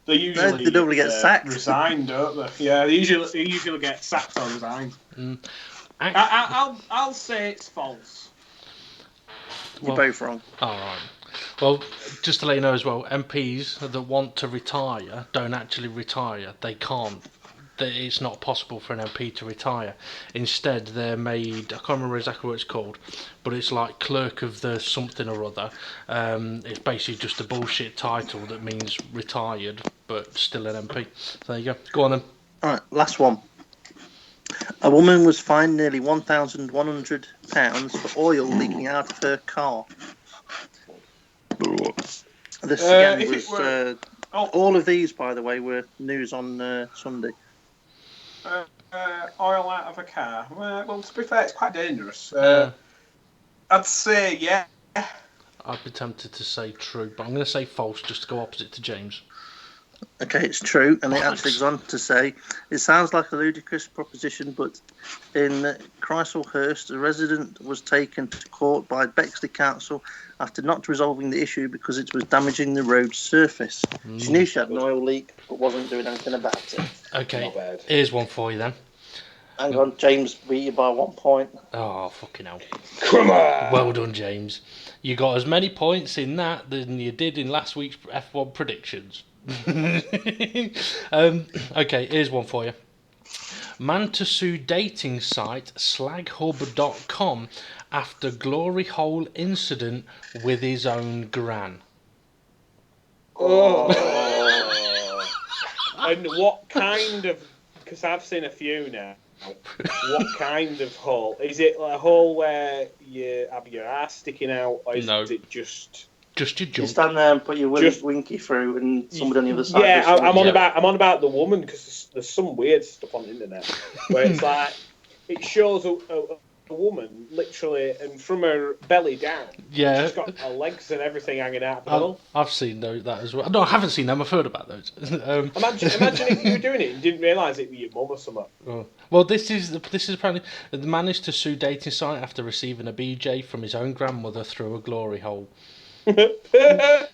They normally get sacked. Resigned, don't they? Yeah, they usually get sacked or resigned. I'll say it's false. You're both wrong. All right. Well, just to let you know as well, MPs that want to retire don't actually retire. They can't. It's not possible for an MP to retire. Instead, they're made, I can't remember exactly what it's called, but it's like clerk of the something or other. It's basically just a bullshit title that means retired, but still an MP. So there you go. Go on then. All right, last one. A woman was fined nearly £1,100 for oil leaking out of her car. This again was... all of these, by the way, were news on Sunday. Oil out of a car. Well, to be fair, it's quite dangerous. I'd say yeah. I'd be tempted to say true, but I'm going to say false just to go opposite to James. Okay, it's true, and it actually goes on to say, it sounds like a ludicrous proposition, but in Chislehurst, a resident was taken to court by Bexley Council after not resolving the issue because it was damaging the road surface. She knew she had an oil leak, but wasn't doing anything about it. Okay, here's one for you then. Hang on, James beat you by 1 point. Oh, fucking hell. Come on! Well done, James. You got as many points in that than you did in last week's F1 predictions. Okay, here's one for you. Man to sue dating site slaghub.com after glory hole incident with his own gran. Oh. And what kind of... Because I've seen a few now. What kind of hole? Is it like a hole where you have your ass sticking out, or is it just your junk? You stand there and put your winky through, and somebody on the other side. Yeah, I'm on about the woman, because there's some weird stuff on the internet where it's like it shows a a woman, literally, and from her belly down, Yeah. she's got her legs and everything hanging out the middle. I've seen that as well. No, I haven't seen them. I've heard about those. Imagine if you were doing it and didn't realise it was your mum or something. Oh. Well, this is apparently the man is to sue dating site after receiving a BJ from his own grandmother through a glory hole. Sue the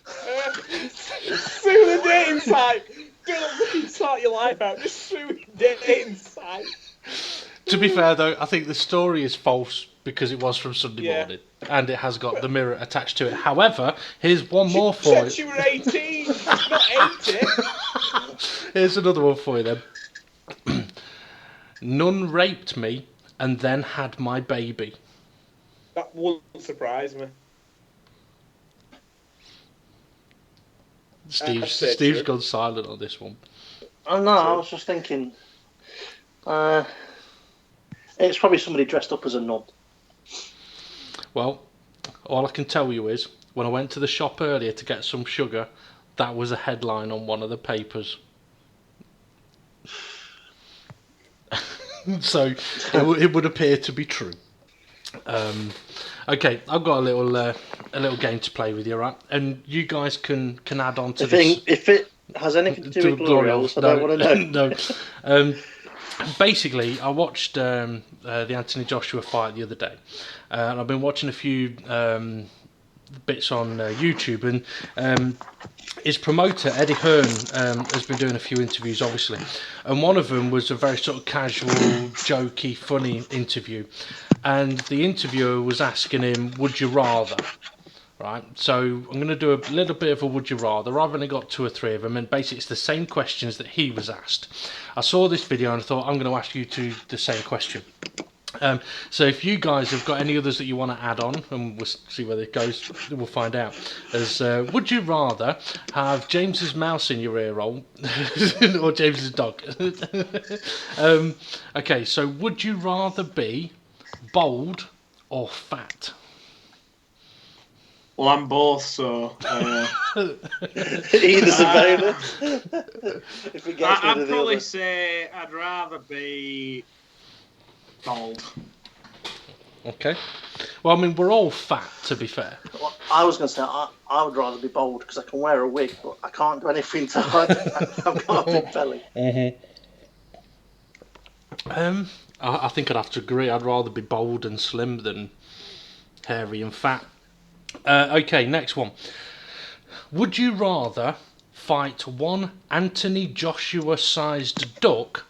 dating site. Don't fucking sort your life out. Just sue the dating site. To be fair, though, I think the story is false because it was from Sunday morning and it has got the mirror attached to it. However, here's one more for you. You were 18, not 80. Here's another one for you then. None raped me and then had my baby. That wouldn't surprise me. Steve's gone silent on this one. Oh no, I was just thinking. It's probably somebody dressed up as a nun. Well, all I can tell you is, when I went to the shop earlier to get some sugar, that was a headline on one of the papers. So it would appear to be true. Okay, I've got a little game to play with you, right? And you guys can add on to this. If it has anything to do with glory holes, I don't want to know. No. Basically, I watched the Anthony Joshua fight the other day, and I've been watching a few bits on YouTube, and his promoter Eddie Hearn has been doing a few interviews, obviously, and one of them was a very sort of casual, jokey, funny interview, and the interviewer was asking him, "Would you rather?" Right, so I'm going to do a little bit of a would you rather. I've only got 2 or 3 of them, and basically it's the same questions that he was asked. I saw this video and I thought I'm going to ask you the same question. So if you guys have got any others that you want to add on, and we'll see where it goes, we'll find out. As would you rather have James's mouse in your ear roll or James's dog? Okay, so would you rather be bald or fat? Well, I'm both, so... Either's available. If it gets I'd probably say I'd rather be bald. Okay. Well, I mean, we're all fat, to be fair. Well, I was going to say I would rather be bald because I can wear a wig, but I can't do anything to hide. I've got a big belly. I think I'd have to agree. I'd rather be bald and slim than hairy and fat. Okay, next one. Would you rather fight one Anthony Joshua-sized duck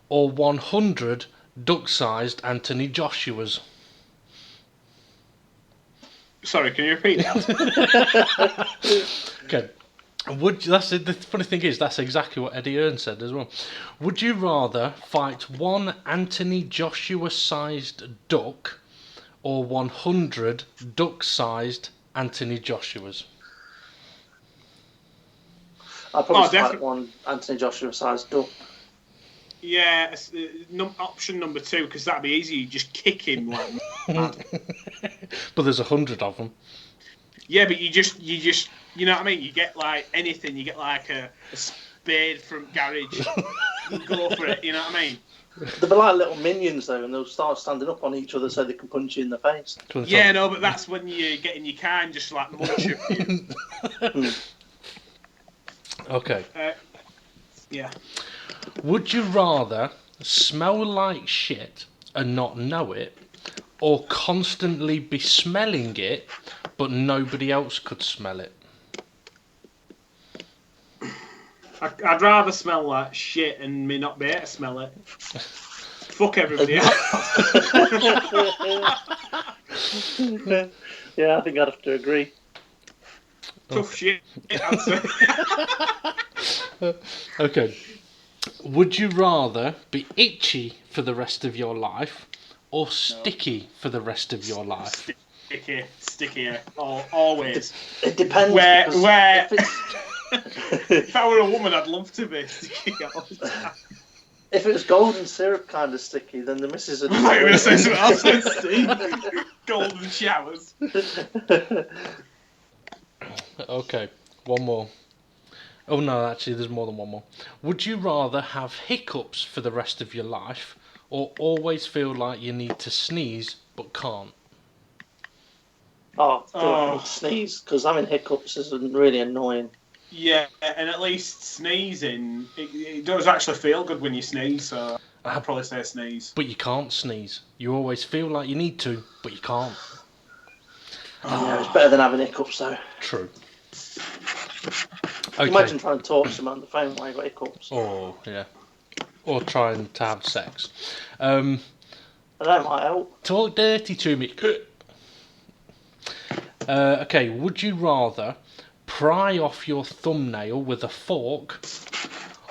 or 100 duck-sized Anthony Joshuas? Sorry, can you repeat that? Okay. The funny thing is, that's exactly what Eddie Hearn said as well. Would you rather fight one Anthony Joshua-sized duck or 100 duck-sized Anthony Joshuas? I'd probably fight one Anthony Joshua-sized duck. Yeah, option number 2, because that'd be easy. You just kick him like mad. But there's 100 of them. Yeah, but you just, you know what I mean? You get like anything. You get like a spade from garage. You go for it. You know what I mean? They'll be like little minions though, and they'll start standing up on each other so they can punch you in the face. Yeah, no, but that's when you get in your car and just like munch you. Okay. Yeah. Would you rather smell like shit and not know it, or constantly be smelling it but nobody else could smell it? I'd rather smell like shit and me not be able to smell it. Fuck everybody else. Yeah, I think I'd have to agree. Tough shit, answer. Okay. Would you rather be itchy for the rest of your life or sticky for the rest of your life? Sticky, always. It depends. Where if I were a woman, I'd love to be sticky all the time. If it was golden syrup kind of sticky, then the missus would... I'm going to say something else then, Steve. Golden showers. Okay, one more. Oh no, actually there's more than one more. Would you rather have hiccups for the rest of your life or always feel like you need to sneeze but can't? Oh, I feel like I need to sneeze because having hiccups isn't really annoying. Yeah, and at least sneezing, it does actually feel good when you sneeze, so I'd probably say sneeze. But you can't sneeze. You always feel like you need to, but you can't. Yeah, it's better than having hiccups, though. True. Okay. Imagine trying to talk to someone on the phone while you've got hiccups. Oh, yeah. Or trying to have sex. That might help. Talk dirty to me. Okay, would you rather pry off your thumbnail with a fork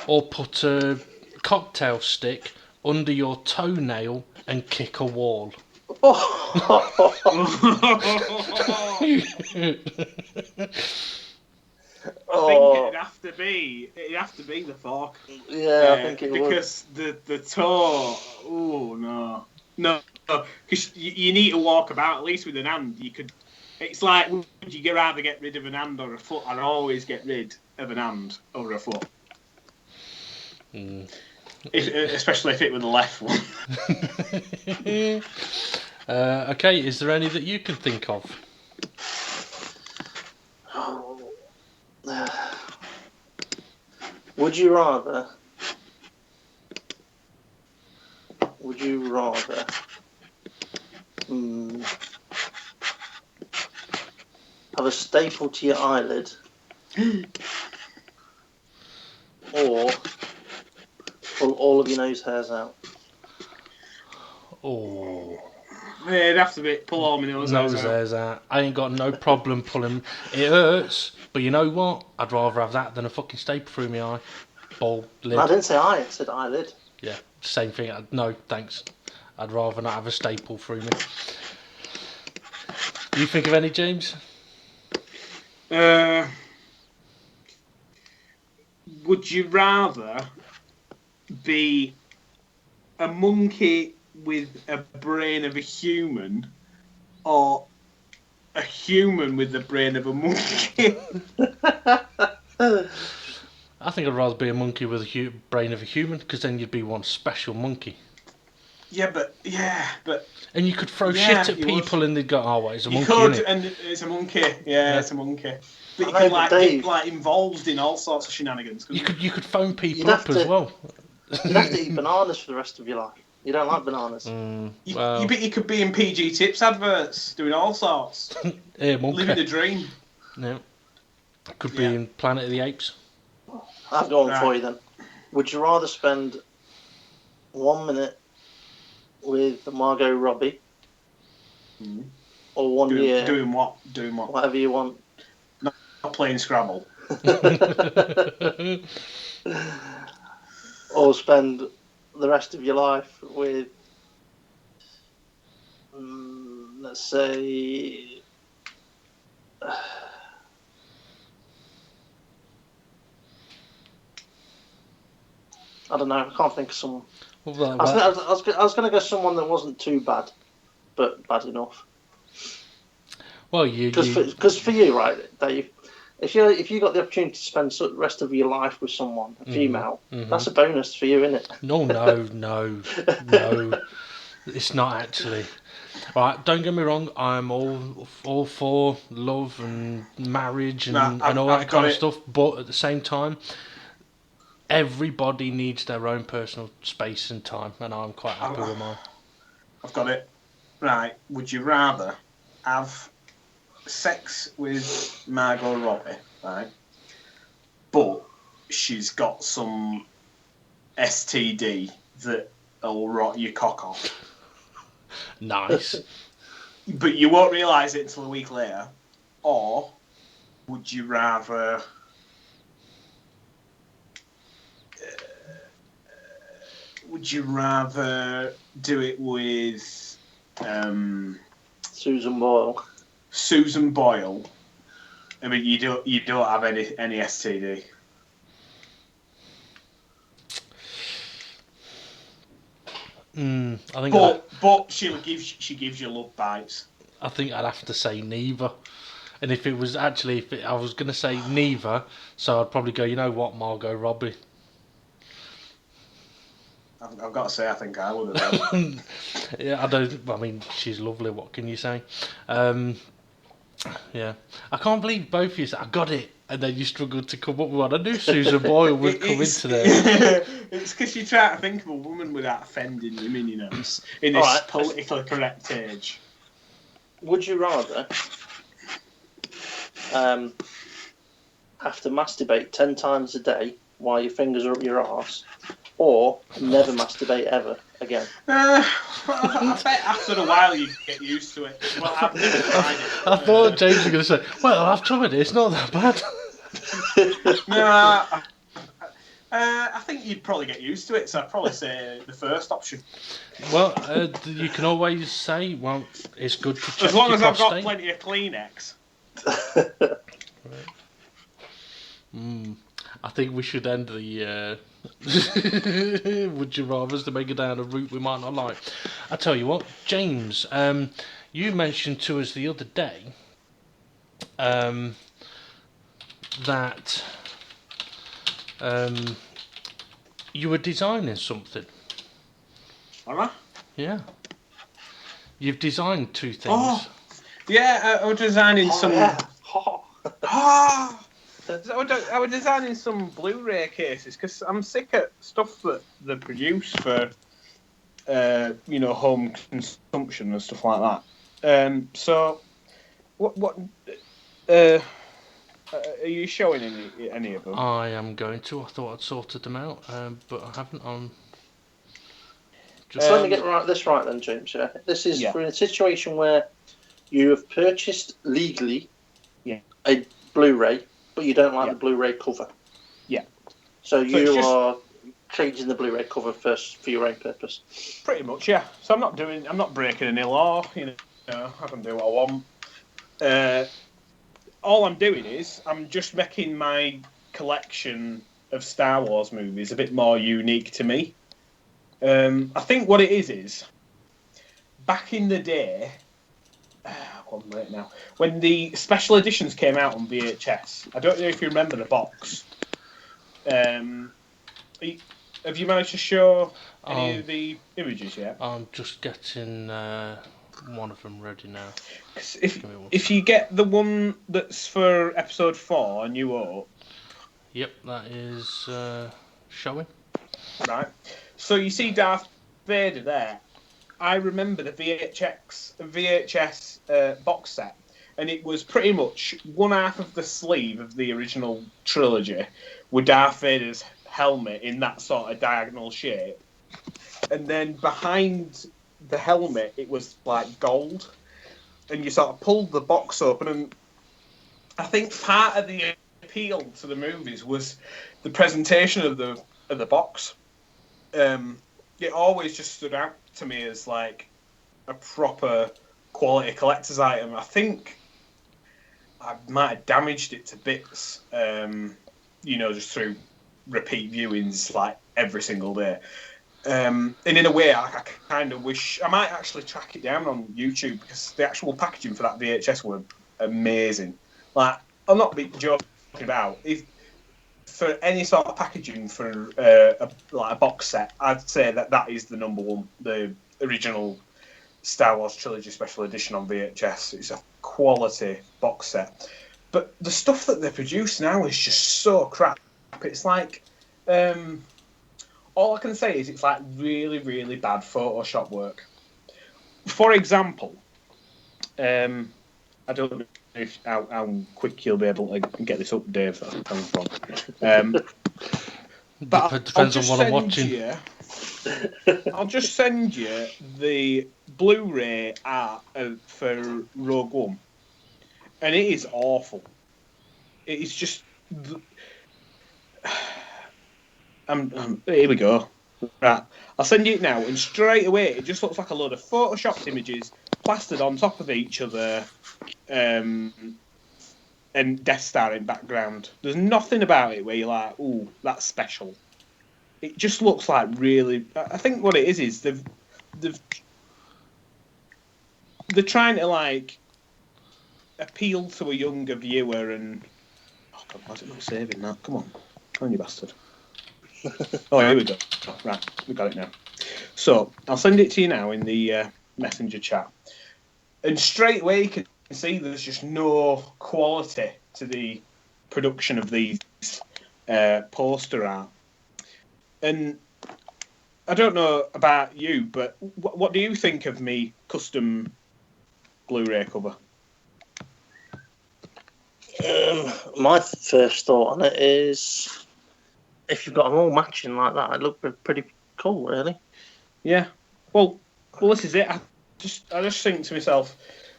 or put a cocktail stick under your toenail and kick a wall? I think it'd have to be the fork. Yeah, I think it would. Because the toe, no, because you need to walk about at least with an hand. You could. It's like, would you rather get rid of an hand or a foot? I'd always get rid of an hand over a foot. Especially if it were the left one. Okay, is there any that you can think of? Would you rather have a staple to your eyelid or pull all of your nose hairs out? Oh, Yeah, it'd have to be pull all my nose hairs out. I ain't got no problem pulling. It hurts, but you know what? I'd rather have that than a fucking staple through my eye. Bald lid. I didn't say eye, I said eyelid. Yeah, same thing. No, thanks. I'd rather not have a staple through me. You think of any, James? Would you rather be a monkey with a brain of a human or a human with the brain of a monkey? I think I'd rather be a monkey with a brain of a human, because then you'd be one special monkey. Yeah, but and you could throw shit at people and they'd go, "Oh, well, it's a monkey." You could, innit? and it's a monkey. Yeah, it's a monkey. But you I know, can Dave, get involved in all sorts of shenanigans. You could phone people up as well. You'd have to eat bananas for the rest of your life. You don't like bananas. You bet you could be in PG Tips adverts doing all sorts. Yeah, monkey. Living the dream. Yeah. Could be in Planet of the Apes. I've got one for you then. Would you rather spend 1 minute with Margot Robbie or 1 year doing what? whatever you want? Not playing Scrabble. Or spend the rest of your life with, let's say, I don't know. I can't think of someone. Well, I was going to go someone that wasn't too bad, but bad enough. Well, because for you, right, Dave, if you got the opportunity to spend the rest of your life with someone, a female, that's a bonus for you, isn't it? No, it's not actually. Right, don't get me wrong. I'm all for love and marriage and all that kind of stuff, but at the same time, everybody needs their own personal space and time, and I'm quite happy with mine. I've got it. Right, would you rather have sex with Margot Robbie, right, but she's got some STD that'll rot your cock off? Nice. But you won't realise it until a week later. Or would you rather do it with Susan Boyle? Susan Boyle. I mean, you don't have any STD. I think. But she gives you love bites. I think I'd have to say neither. And if it was actually, I was going to say neither, so I'd probably go, you know what, Margot Robbie. I've got to say, I think I would have. Yeah, I mean, she's lovely. What can you say? Yeah, I can't believe both of you said I got it, and then you struggled to come up with one. I knew Susan Boyle would come into there. It's because you try to think of a woman without offending women, you know, in this Alright. politically correct age. Would you rather have to masturbate 10 times a day while your fingers are up your arse, or never masturbate ever again? I bet after a while you get used to it. Well, I've never tried it. I thought James was going to say, "Well, I've tried it. It's not that bad." No, I think you'd probably get used to it, so I'd probably say the first option. Well, you can always say, "Well, it's good to check As long your as I've got prostate." plenty of Kleenex. I think we should end the would you rather's to make it down a route we might not like. I tell you what, James, you mentioned to us the other day that you were designing something. Am I? Yeah. You've designed two things. Oh, yeah, I was designing some. I was designing some Blu-ray cases because I'm sick of stuff that they produce for, home consumption and stuff like that. So, what are you showing any of them? I am going to. I thought I'd sorted them out, but I haven't. So let me get this right then, James. Yeah? This is for a situation where you have purchased legally a Blu-ray, but you don't like the Blu-ray cover. Yeah. So you are changing the Blu-ray cover first for your own purpose. Pretty much, yeah. So I'm not breaking any law. You know, I can do what I want. All I'm doing is I'm just making my collection of Star Wars movies a bit more unique to me. I think what it is back in the day, when the special editions came out on VHS, I don't know if you remember the box. Have you managed to show any of the images yet? I'm just getting one of them ready now. If you get the one that's for episode 4, A New Hope. Yep, that is showing. Right. So you see Darth Vader there. I remember the VHS box set, and it was pretty much one half of the sleeve of the original trilogy with Darth Vader's helmet in that sort of diagonal shape. And then behind the helmet, it was like gold. And you sort of pulled the box open, and I think part of the appeal to the movies was the presentation of the box. It always just stood out to me as like a proper quality collector's item. I think I might have damaged it to bits, just through repeat viewings like every single day. And in a way, I kind of wish I might actually track it down on YouTube because the actual packaging for that VHS were amazing. Like, I'm not joking about if for any sort of packaging for a box set, I'd say that is the number one. The original Star Wars Trilogy Special Edition on VHS. It's a quality box set. But the stuff that they produce now is just so crap. It's like, all I can say is it's like really, really bad Photoshop work. For example, I don't know how quick you'll be able to get this up, Dave. But depends on what I'm watching. I'll just send you the Blu-ray art for Rogue One, and it is awful. It is just. Here we go. Right, I'll send you it now, and straight away it just looks like a load of photoshopped images plastered on top of each other, and Death Star in background. There's nothing about it where you're like, "Ooh, that's special." It just looks like really. I think what it is they're trying to like appeal to a younger viewer, and why is it not saving that? Come on, you bastard. Oh, here we go. Right, we got it now. So I'll send it to you now in the messenger chat, and straight away you can see there's just no quality to the production of these poster art. And I don't know about you, but what do you think of me custom Blu-ray cover? My first thought on it is, if you've got them all matching like that, it looked pretty cool, really. Yeah. Well, this is it. I just think to myself,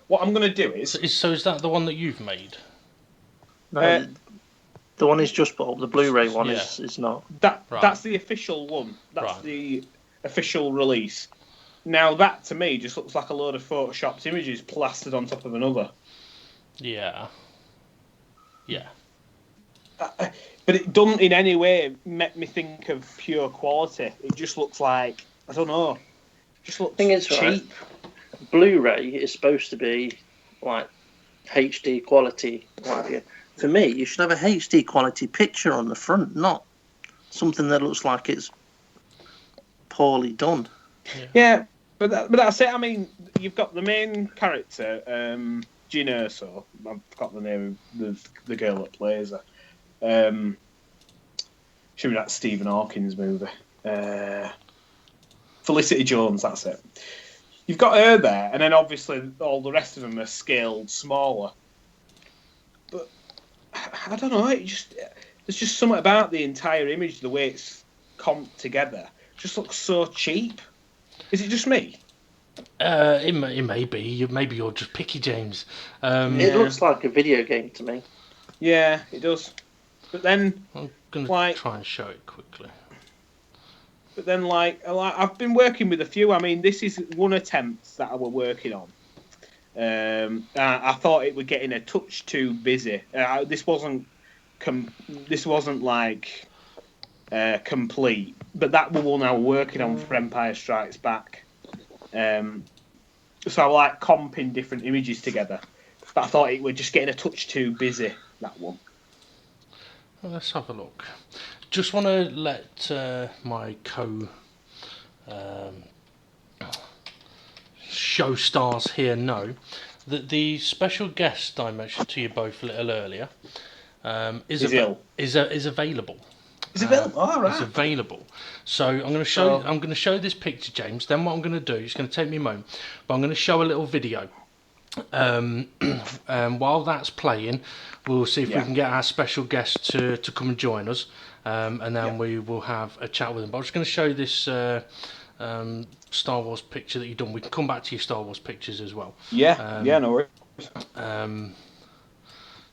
what I'm going to do is. So is that the one that you've made? No, the one he's just put up, the Blu-ray one, Yeah. is not. That's the official one. That's the official release. Now that to me just looks like a load of photoshopped images plastered on top of another. Yeah. Yeah. But it doesn't in any way make me think of pure quality. It just looks like, I don't know, just looks cheap. Right. Blu-ray is supposed to be like HD quality, what have you. For me, you should have a HD quality picture on the front, not something that looks like it's poorly done. Yeah, but that's it. I mean, you've got the main character, Jin Erso. I've got the name of the girl that plays her. Should be that Stephen Hawkins movie. Felicity Jones, that's it. You've got her there, and then obviously all the rest of them are scaled smaller. But I don't know. There's just something about the entire image, the way it's comped together, just looks so cheap. Is it just me? It may be. Maybe you're just picky, James. It looks like a video game to me. Yeah, it does. But then I'm going to try and show it quickly. But then, I've been working with a few. I mean, this is one attempt that I were working on. I thought it were getting a touch too busy. This wasn't like complete, but that was one I was working on for Empire Strikes Back. So I like comping different images together, but I thought it were just getting a touch too busy, that one. Well, let's have a look. Just want to let my show stars here know that the special guest I mentioned to you both a little earlier is available. Is available. All right. It's available. So I'm going to show this picture, James. Then what I'm going to do, it's going to take me a moment, but I'm going to show a little video. While that's playing, we'll see if we can get our special guest to come and join us, and then we will have a chat with him. But I'm just going to show this Star Wars picture that you've done. We can come back to your Star Wars pictures as well. No worries.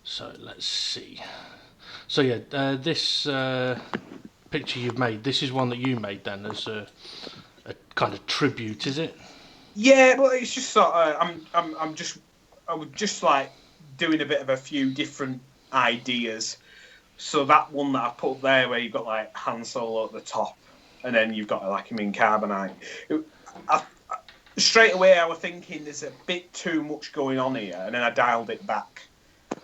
So let's see. So this picture you've made, this is one that you made then as a kind of tribute, is it? Yeah, well, it's just sort of, I was just like doing a bit of a few different ideas. So that one that I put there, where you've got like Han Solo at the top, and then you've got like him in carbonite. Straight away, I was thinking there's a bit too much going on here, and then I dialed it back.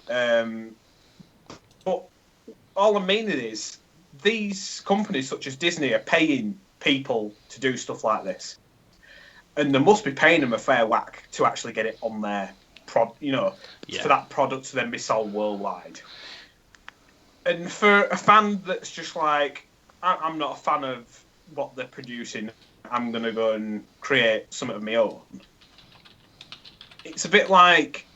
But all I'm meaning is these companies such as Disney are paying people to do stuff like this. And they must be paying them a fair whack to actually get it on their for that product to then be sold worldwide. And for a fan that's just like, I'm not a fan of what they're producing, I'm going to go and create something of my own. It's a bit like...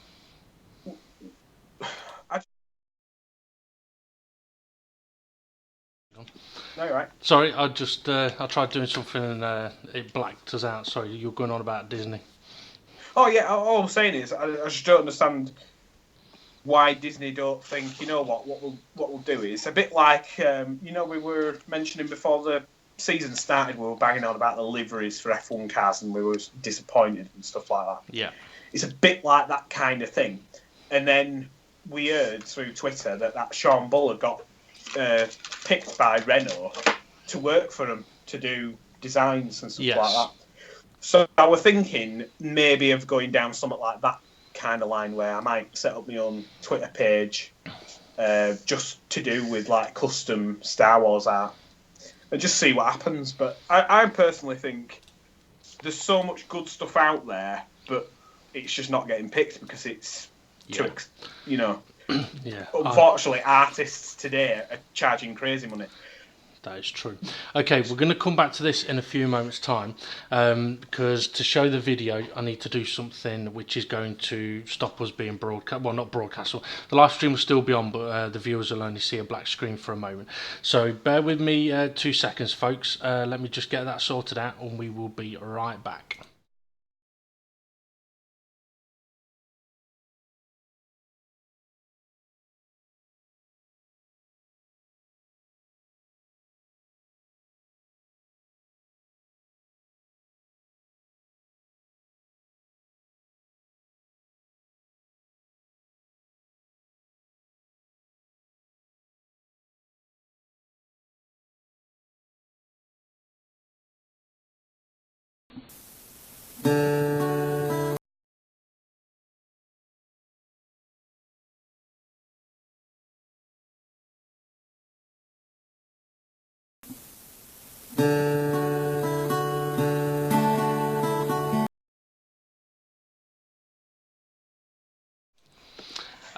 No, right. Sorry, I tried doing something and it blacked us out. Sorry, you were going on about Disney. Oh yeah, all I'm saying is I just don't understand why Disney don't think, you know what we'll do is a bit like we were mentioning before the season started, we were banging on about the liveries for F1 cars and we were disappointed and stuff like that. Yeah. It's a bit like that kind of thing. And then we heard through Twitter that Sean Buller got picked by Renault to work for them to do designs and stuff like that. So I was thinking maybe of going down something like that kind of line where I might set up my own Twitter page just to do with like custom Star Wars art. and just see what happens. But I personally think there's so much good stuff out there, but it's just not getting picked because it's too, Yeah. Unfortunately, artists today are charging crazy money. That is true. Okay, we're going to come back to this in a few moments' time, because to show the video, I need to do something which is going to stop us being broadcast. Well, not broadcast. The live stream will still be on, but the viewers will only see a black screen for a moment. So bear with me 2 seconds, folks. Let me just get that sorted out, and we will be right back.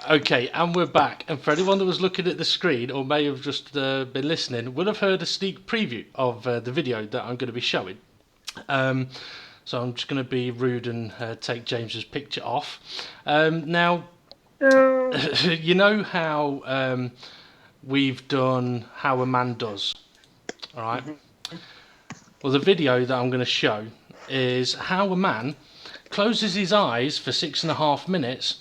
Okay, and we're back. And for anyone that was looking at the screen or may have just been listening, would have heard a sneak preview of the video that I'm going to be showing. So I'm just going to be rude and take James's picture off. Now, you know how we've done How a Man Does, all right? Well, the video that I'm going to show is how a man closes his eyes for 6.5 minutes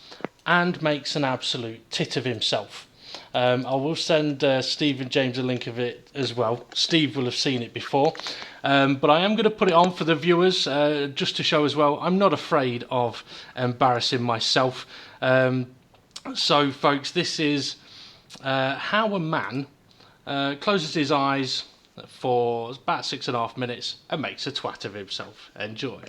and makes an absolute tit of himself. I will send Steve and James a link of it as well. Steve will have seen it before, but I am going to put it on for the viewers just to show as well. I'm not afraid of embarrassing myself. So folks, this is how a man closes his eyes for about 6.5 minutes and makes a twat of himself. Enjoy.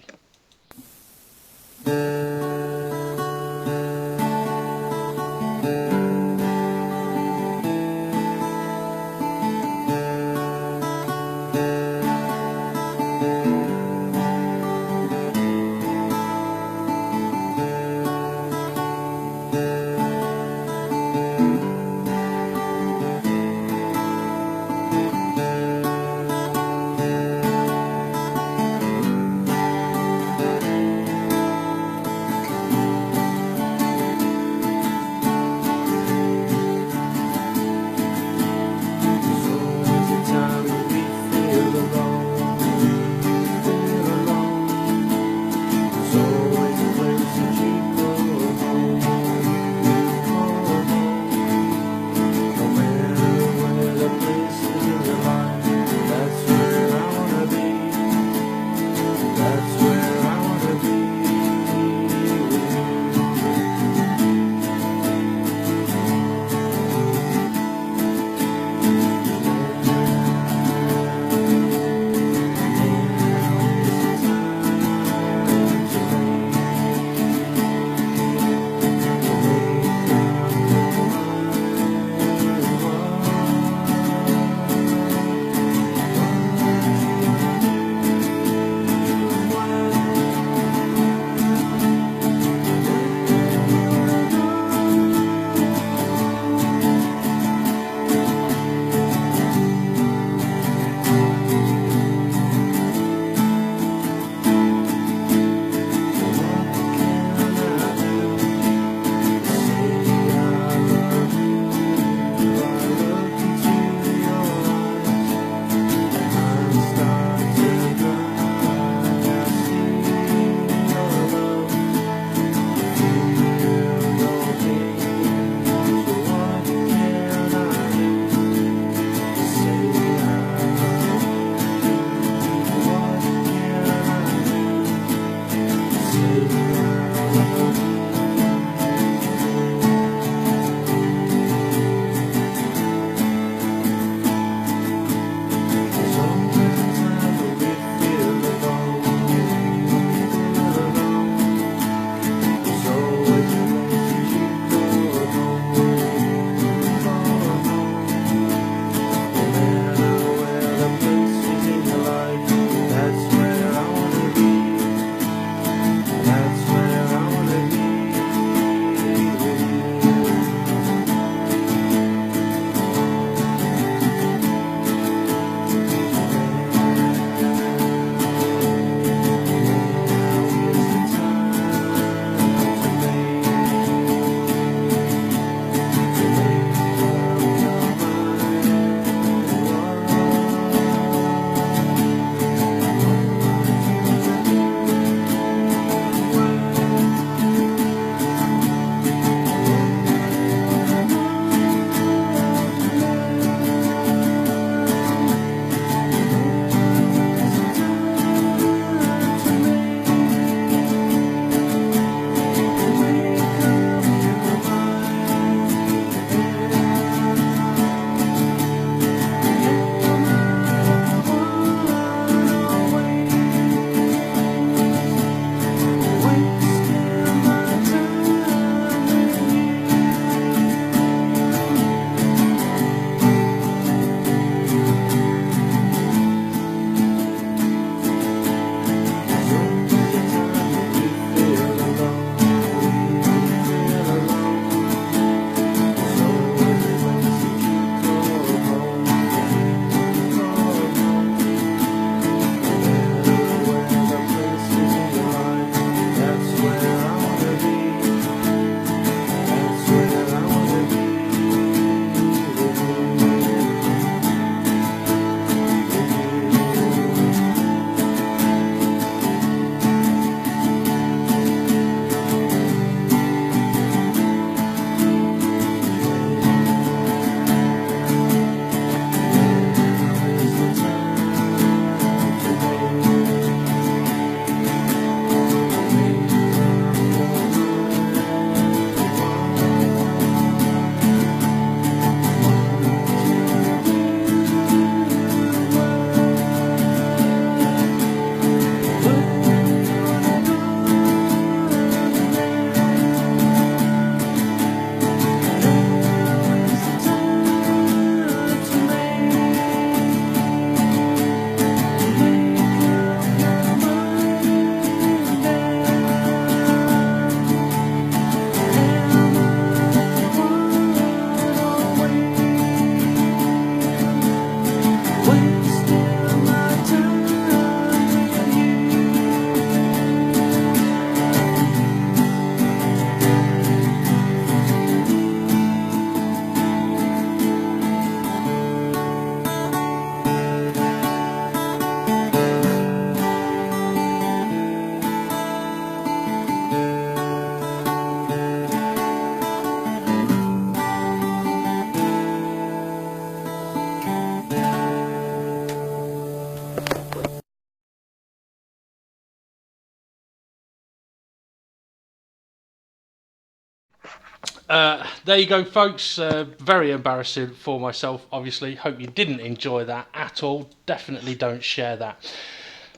There you go, folks. Very embarrassing for myself, obviously. Hope you didn't enjoy that at all. Definitely don't share that.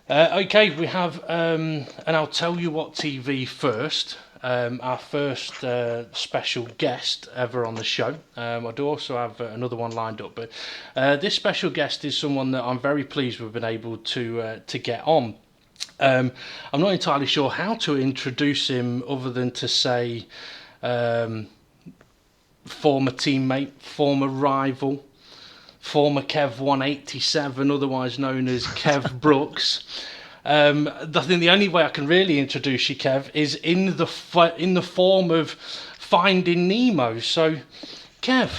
Okay, we have, and I'll tell you what TV first. Our first special guest ever on the show. I do also have another one lined up, but this special guest is someone that I'm very pleased we've been able to get on. I'm not entirely sure how to introduce him other than to say former teammate, former rival, former Kev 187, otherwise known as Kev Brooks. I think the only way I can really introduce you, Kev, is in the form of Finding Nemo. So, Kev,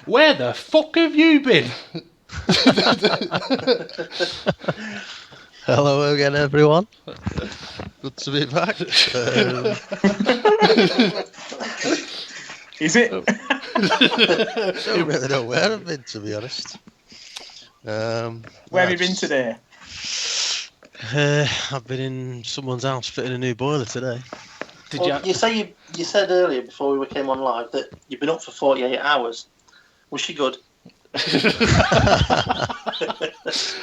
where the fuck have you been? Hello again, everyone. Good to be back. Is it? I don't really know where I've been, to be honest. Where have you been today? I've been in someone's house fitting a new boiler today. You said earlier before we came on live that you've been up for 48 hours. Was she good?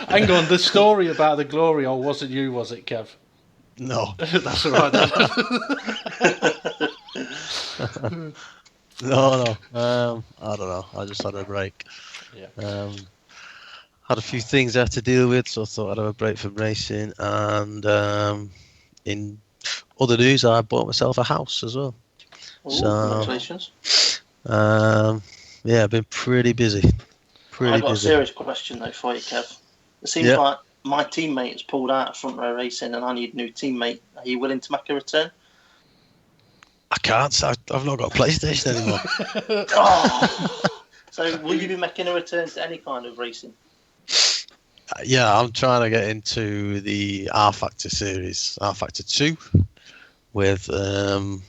Hang on, the story about the glory hole wasn't you, was it, Kev? No. That's all right then. No. I don't know. I just had a break. Yeah. Had a few things I had to deal with, so I thought I'd have a break from racing. And in other news, I bought myself a house as well. Ooh, So, congratulations. Yeah, I've been pretty busy. I've got a serious question though for you, Kev. It seems like my teammate has pulled out of front row racing and I need a new teammate. Are you willing to make a return? I can't. I've not got a PlayStation anymore. So will you be making a return to any kind of racing? Yeah, I'm trying to get into the R Factor series, R Factor 2, with the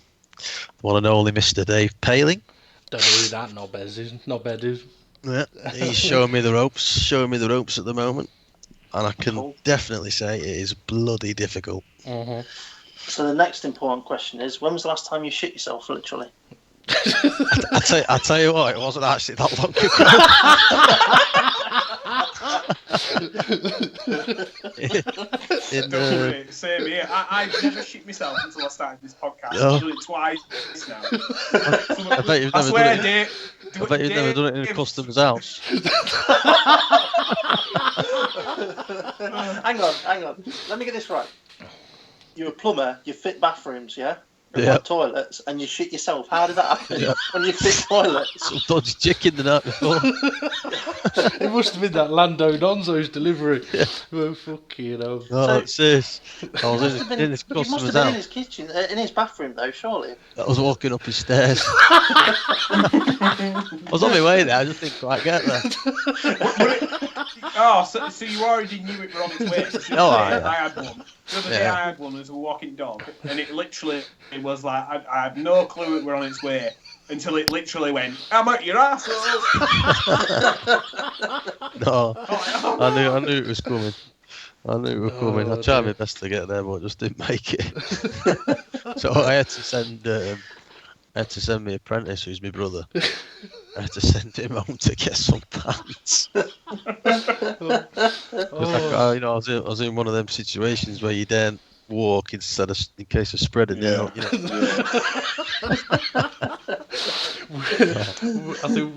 one and only Mr. Dave Paling. Don't know who that knobhead is. Knobhead is. Yeah, he's showing me the ropes at the moment, and I can definitely say it is bloody difficult. Mm-hmm. So the next important question is, when was the last time you shit yourself, literally? I tell you what, it wasn't actually that long ago. Same here. I've never shit myself until I started this podcast. I've done it twice now. I bet you've never done it. I bet you've never done it in a customer's house. Hang on. Let me get this right. You're a plumber, you fit bathrooms, yeah? Yeah. Toilets, and you shit yourself. How did that happen when you fit toilets? Some dodgy chicken the night before. It must have been that Lando Donzo's delivery. Yeah. Oh, fucking hell. No, it's this. I was in his customer's house. You must have been in his kitchen, in his bathroom though, surely. I was walking up his stairs. I was on my way there, I just didn't quite get there. So you already knew it were on its way. I had one. The other day I had one as a walking dog, and it was like, I had no clue it were on its way until it literally went, I'm at your arsehole. No, I knew it was coming. I tried my best to get there, but just didn't make it. So I had to send my apprentice, who's my brother. I had to send him home to get some pants. I was in one of them situations where you daren't walk in case of spreading it out. I think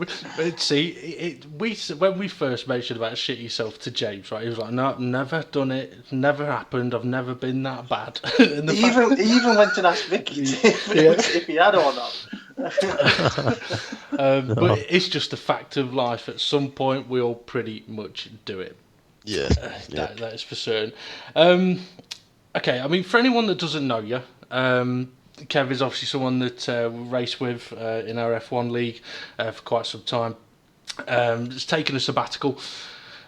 when we first mentioned about shit yourself to James, right? He was like, "No, I've never done it. It's never happened. I've never been that bad." He even went and asked Vicky if he had or not. But it's just a fact of life. At some point, we all pretty much do it. Yeah, that is for certain. Okay, I mean, for anyone that doesn't know you, Kev is obviously someone that we race with in our F1 league for quite some time. Has taken a sabbatical,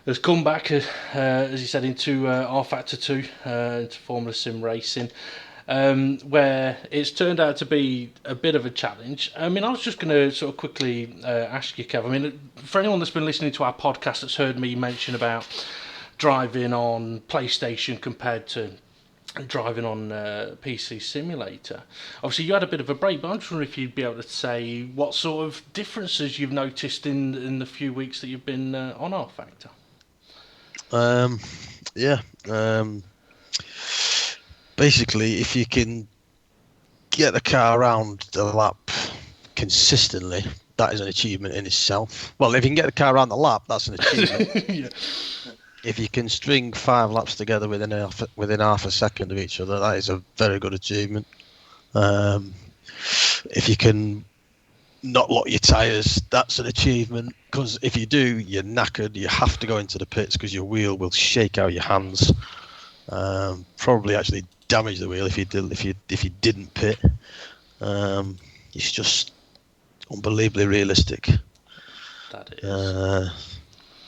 has come back, as he said, into R Factor 2, into Formula Sim racing, where it's turned out to be a bit of a challenge. I mean, I was just going to sort of quickly ask you, Kev, I mean, for anyone that's been listening to our podcast that's heard me mention about driving on PlayStation compared to driving on PC Simulator. Obviously, you had a bit of a break, but I'm just wondering if you'd be able to say what sort of differences you've noticed in the few weeks that you've been on R Factor. Yeah. Basically, if you can get the car around the lap consistently, that is an achievement in itself. Well, if you can get the car around the lap, that's an achievement. Yeah. If you can string 5 laps together within half a second of each other, that is a very good achievement. If you can not lock your tyres, that's an achievement. Because if you do, you're knackered. You have to go into the pits because your wheel will shake out your hands. Probably actually damage the wheel if you didn't pit. It's just unbelievably realistic. That is.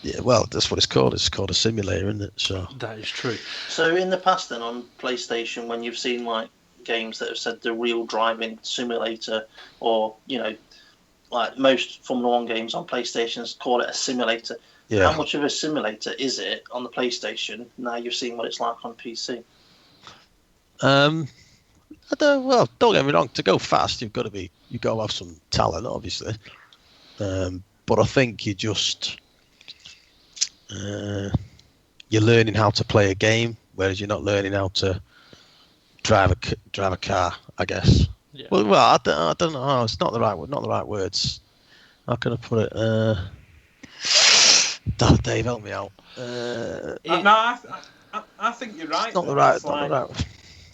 Yeah, well, that's what it's called. It's called a simulator, isn't it? So that is true. So in the past, then on PlayStation, when you've seen like games that have said the real driving simulator, or like most Formula One games on PlayStations call it a simulator. yeah. How much of a simulator is it on the PlayStation? Now you've seen what it's like on PC. Don't get me wrong. To go fast, you've got to have some talent, obviously. But I think you're learning how to play a game, whereas you're not learning how to drive a car, I guess. Yeah. Well, I don't know. It's not the right words. How can I put it? Dave, help me out. No, I think you're right. Not the right.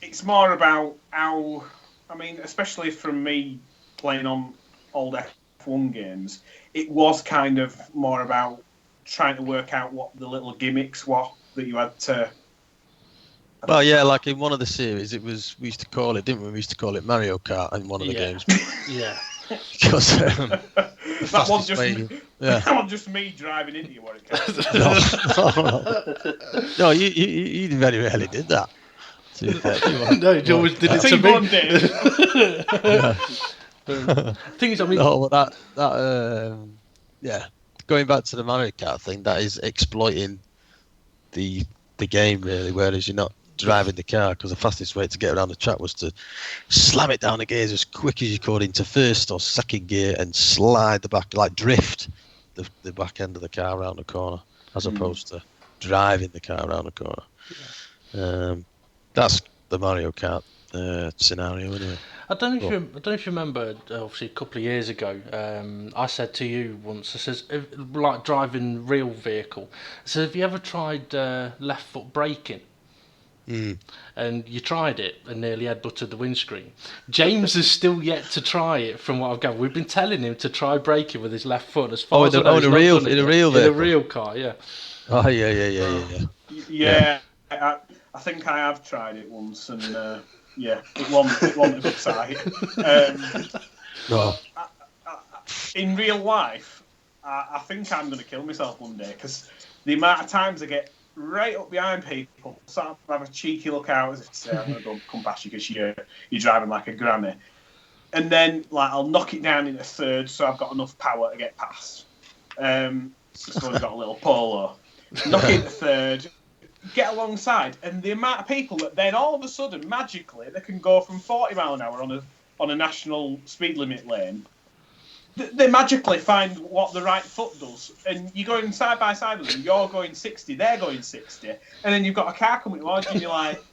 It's more about how, I mean, especially from me playing on old F1 games, it was kind of more about trying to work out what the little gimmicks were that you had to. Well, yeah, like in one of the series, we used to call it, didn't we? We used to call it Mario Kart in one of the games. Yeah. Because that wasn't just me. Yeah. That wasn't just me driving into you. What it counts. No, you very rarely did that. No, you always did it to me. One day. Thing is, I mean, no, but yeah. Going back to the Mario Kart thing, that is exploiting the game really, whereas you're not driving the car, because the fastest way to get around the track was to slam it down the gears as quick as you could into first or second gear and slide the back, like drift the back end of the car around the corner, as opposed to driving the car around the corner. Yeah. That's the Mario Kart scenario anyway. I don't know if you remember. Obviously, a couple of years ago, I said to you once. I says, like driving real vehicle. So, have you ever tried left foot braking? And you tried it and nearly headbutted the windscreen. James has still yet to try it. From what I've gathered, we've been telling him to try braking with his left foot. As far as I know, in a real car, yeah. Oh yeah. Yeah. I think I have tried it once, and it wasn't a good sight. No. In real life, I think I'm going to kill myself one day, because the amount of times I get right up behind people, sort of have a cheeky look out as if to say, I'm going to come past you because you're driving like a granny. And then I'll knock it down in a third so I've got enough power to get past. So I've got a little polo. Knock it in a third, get alongside, and the amount of people that then all of a sudden, magically, they can go from 40 mile an hour on a national speed limit lane. They magically find what the right foot does, and you're going side by side with them. You're going 60, they're going 60, and then you've got a car coming towards you, and you're like,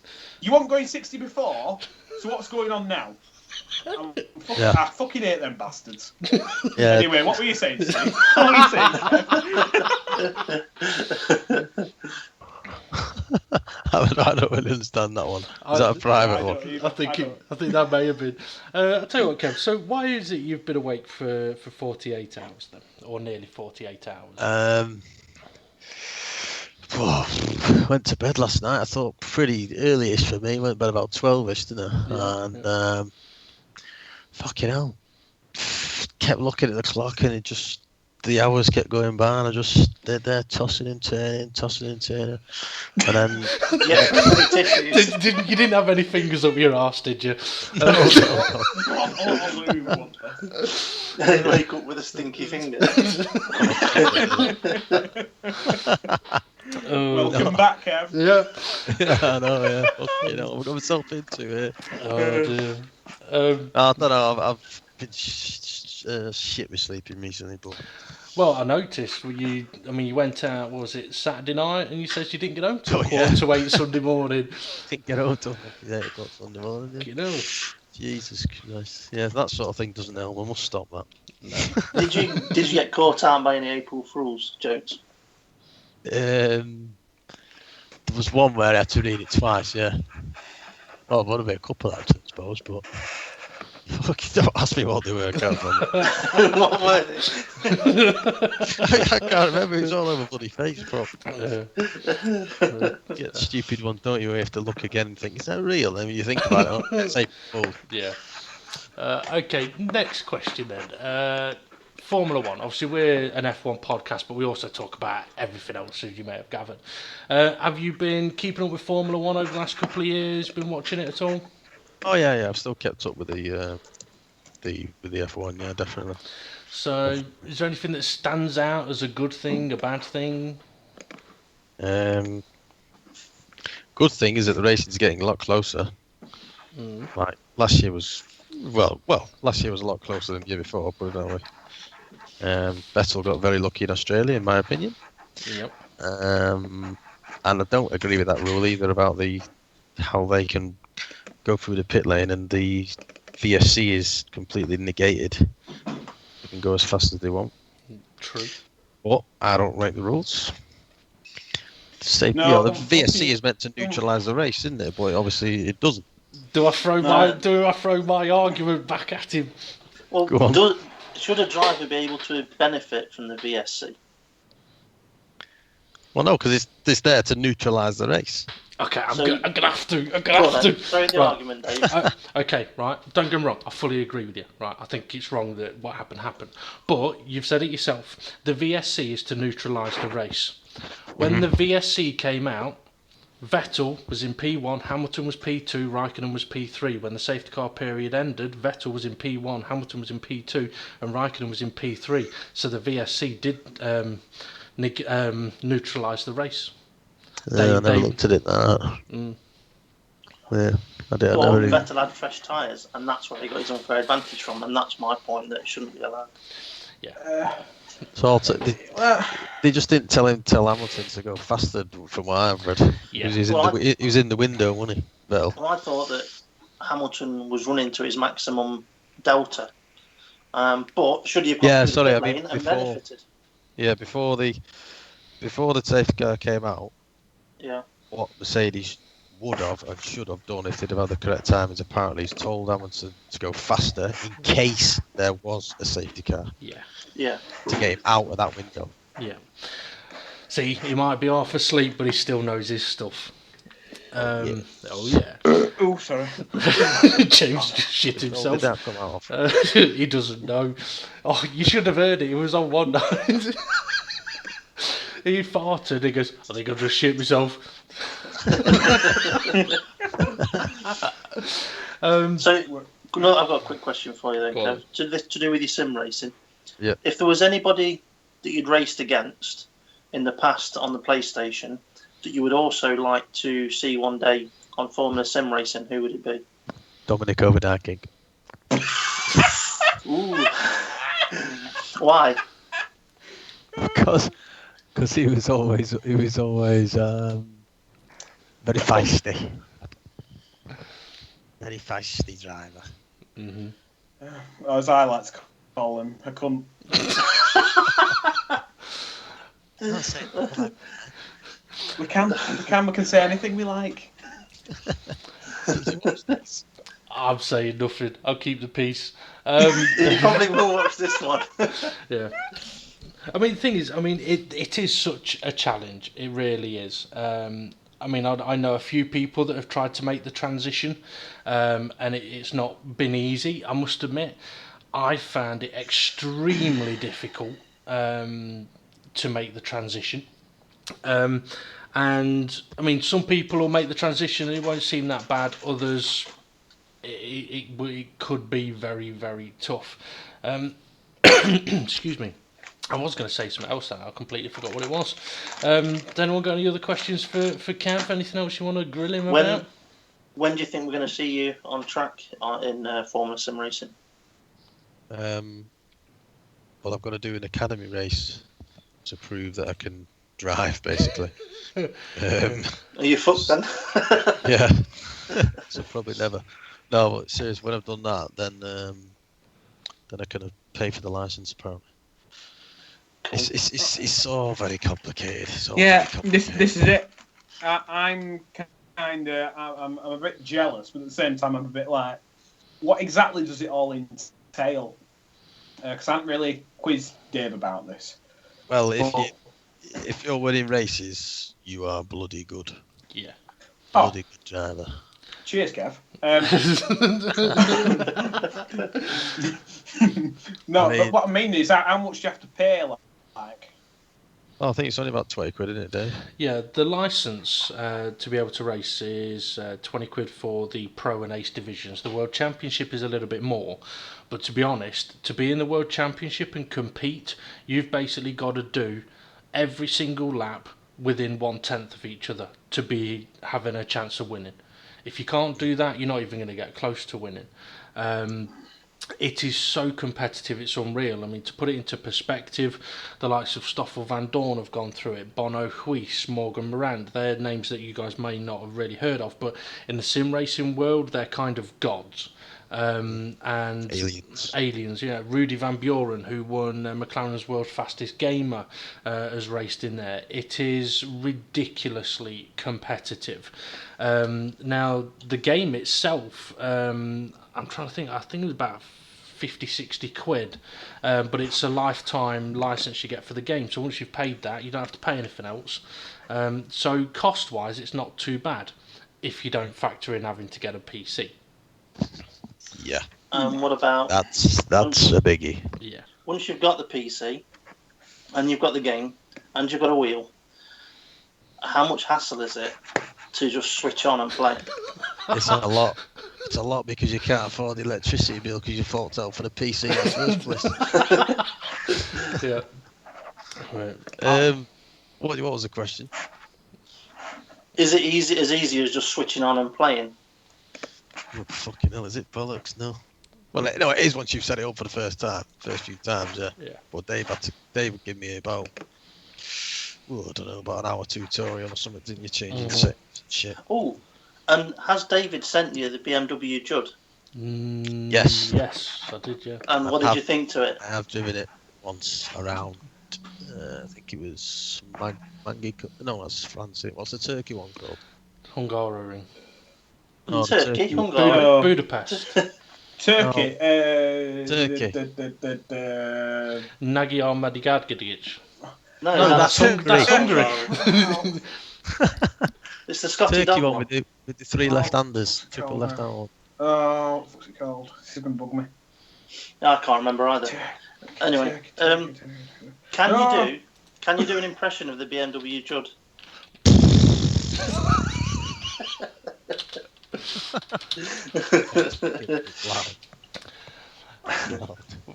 you weren't going 60 before, so what's going on now? I fucking hate them bastards. Yeah. Anyway, what were you saying, Steve? What were you saying, Steve? I don't really understand that one. Is that a private one? I think that may have been. I'll tell you what, Kev. So why is it you've been awake for 48 hours then, or nearly 48 hours? Went to bed last night. I thought pretty early-ish for me. Went to bed about 12-ish, didn't I? Yeah, and fucking hell, kept looking at the clock, and the hours kept going by, and I just stood there tossing and turning, and then you didn't have any fingers up your arse, did you? You wake up with a stinky finger. Oh, Welcome back, Kev. yeah. Yeah, I know, yeah. Fucking hell, I've got myself into it. Oh dear. I don't know, I've been shit with sleeping recently, but Well, I noticed you went out. What was it Saturday night? And you said you didn't get home till Oh, yeah. 7:45 Sunday morning. didn't get home till 8 o'clock Sunday morning. Yeah. You know. Jesus Christ. Yeah, that sort of thing doesn't help. I must stop that. No. Did you get caught out by any April Fools, Jones? There was one where I had to read it twice, yeah. Well, there would have been a couple actually, I suppose, but fucking don't ask me what they were, I can't remember. What were they? I can't remember, it was all over bloody Facebook. You get a stupid one, don't you? You have to look again and think, is that real? And when you think about it, it's April. Yeah. Okay, next question then. Formula One. Obviously, we're an F1 podcast, but we also talk about everything else, as you may have gathered. Have you been keeping up with Formula One over the last couple of years? Been watching it at all? Oh yeah, I've still kept up with the F1, yeah, definitely. So, is there anything that stands out as a good thing, a bad thing? Good thing is that the racing's getting a lot closer. Like last year was, last year was a lot closer than the year before. Put it that way. Vettel got very lucky in Australia, in my opinion. Yep. And I don't agree with that rule either about how they can go through the pit lane and the VSC is completely negated. They can go as fast as they want. True. But I don't break the rules. Say, No, the VSC is meant to neutralise the race, isn't it? But obviously it doesn't. Do I throw my argument back at him? Well, Go on. should a driver be able to benefit from the VSC? Well, no, because it's there to neutralise the race. Okay, I'm So- gonna have to. Throw the Right. argument, Dave. Okay, right. Don't get me wrong. I fully agree with you. Right. I think it's wrong that what happened. But you've said it yourself. The VSC is to neutralise the race. When the VSC came out, Vettel was in P1, Hamilton was P2, Raikkonen was P3. When the safety car period ended, Vettel was in P1, Hamilton was in P2, and Raikkonen was in P3. So the VSC did neutralise the race. I never looked at it that. Yeah, I did. Well, I never. Vettel had fresh tyres, and that's where he got his unfair advantage from, and that's my point, that it shouldn't be allowed. So they just didn't tell Hamilton to go faster, from what I've read. Yeah. He was in the window, wasn't he? Vettel. Well, I thought that Hamilton was running to his maximum delta, but should he have gone through the pit lane and benefited? Yeah, before the safety car came out, Yeah. what Mercedes would have and should have done if they'd have had the correct time is apparently he's told Hamilton to go faster in case there was a safety car Yeah. to get him out of that window. Yeah. See, he might be half asleep, but he still knows his stuff. Oh yeah. Oh, sorry. James just shit When himself. did that come out of? He doesn't know. Oh, you should have heard it. It was on one night. He farted. He goes, I think I've just shit myself. So, no, I've got a quick question for you then, Go on. Kev. To do with your sim racing. Yeah. If there was anybody that you'd raced against in the past on the PlayStation that you would also like to see one day on Formula Sim Racing, who would it be? Dominic Overdyking. Ooh. Why? Because he was always very feisty. Very feisty driver. Mm-hmm. Or as I like to call him, a cunt. We can say anything we like. I'm saying nothing. I'll keep the peace. You probably will watch this one. Yeah. I mean, the thing is, it is such a challenge. It really is. I know a few people that have tried to make the transition, and it's not been easy, I must admit. I found it extremely difficult to make the transition. And, some people will make the transition and it won't seem that bad. Others, it could be very, very tough. Excuse me. I was going to say something else then. I completely forgot what it was. Then anyone got any other questions for Kev? Anything else you want to grill him about? When do you think we're going to see you on track in Formula Sim racing? Well, I've got to do an academy race to prove that I can drive, basically. Are you fucked then? Yeah. So probably never. No, but seriously, when I've done that, then I can pay for the license. Apparently, Cool. it's all very complicated. It's all Yeah, very complicated. this is it. I'm I'm a bit jealous, but at the same time, I'm a bit like, what exactly does it all entail? Because I haven't really quizzed Dave about this. Well, if you're winning races, you are bloody good. Yeah. Bloody good driver. Cheers, Kev. No, but what I mean is, how much do you have to pay? Like, Oh, I think it's only about 20 quid, isn't it, Dave? Yeah, the license to be able to race is 20 quid for the Pro and Ace divisions. The World Championship is a little bit more. But to be honest, to be in the World Championship and compete, you've basically got to do every single lap within 1/10 of each other to be having a chance of winning. If you can't do that, you're not even going to get close to winning. It is so competitive, it's unreal. I mean, to put it into perspective, the likes of Stoffel Van Dorn have gone through it, Bono Huis, Morgan Morand, they're names that you guys may not have really heard of, but in the sim racing world, they're kind of gods. And aliens, yeah. Rudy Van Buren, who won McLaren's World's Fastest Gamer, has raced in there. It is ridiculously competitive. Now, the game itself, I'm trying to think, I think it was about 50, 60 quid, but it's a lifetime license you get for the game, so once you've paid that, you don't have to pay anything else. So cost-wise, it's not too bad if you don't factor in having to get a PC. Yeah. What about... That's a biggie. Yeah. Once you've got the PC, and you've got the game, and you've got a wheel, how much hassle is it to just switch on and play? It's a lot. It's a lot because you can't afford the electricity bill because you forked out for the PC in the first place. Yeah. Right. What was the question? Is it as easy as just switching on and playing? Oh, fucking hell, is it bollocks? No. Well, no, it is once you've set it up for the first few times, yeah. Yeah. But Dave would give me about, I don't know, about an hour tutorial or something, didn't you, changing settings and shit. Oh, and has David sent you the BMW Judd? Yes. Yes, I did, yeah. And what did you think to it? I have driven it once around, I think it was no, that's France. What's the Turkey one called? Hungaroring. Oh, Turkey? No. Hungary? Budapest. Turkey. Turkey. Magyar Madigadgadic. No, that's Hungary. It's the Scotty Turkey dog one one. with the three left-handers, triple left-hand. Oh, what's it called? It's going to bug me. I can't remember either. Anyway, can you do an impression of the BMW Judd? Wow.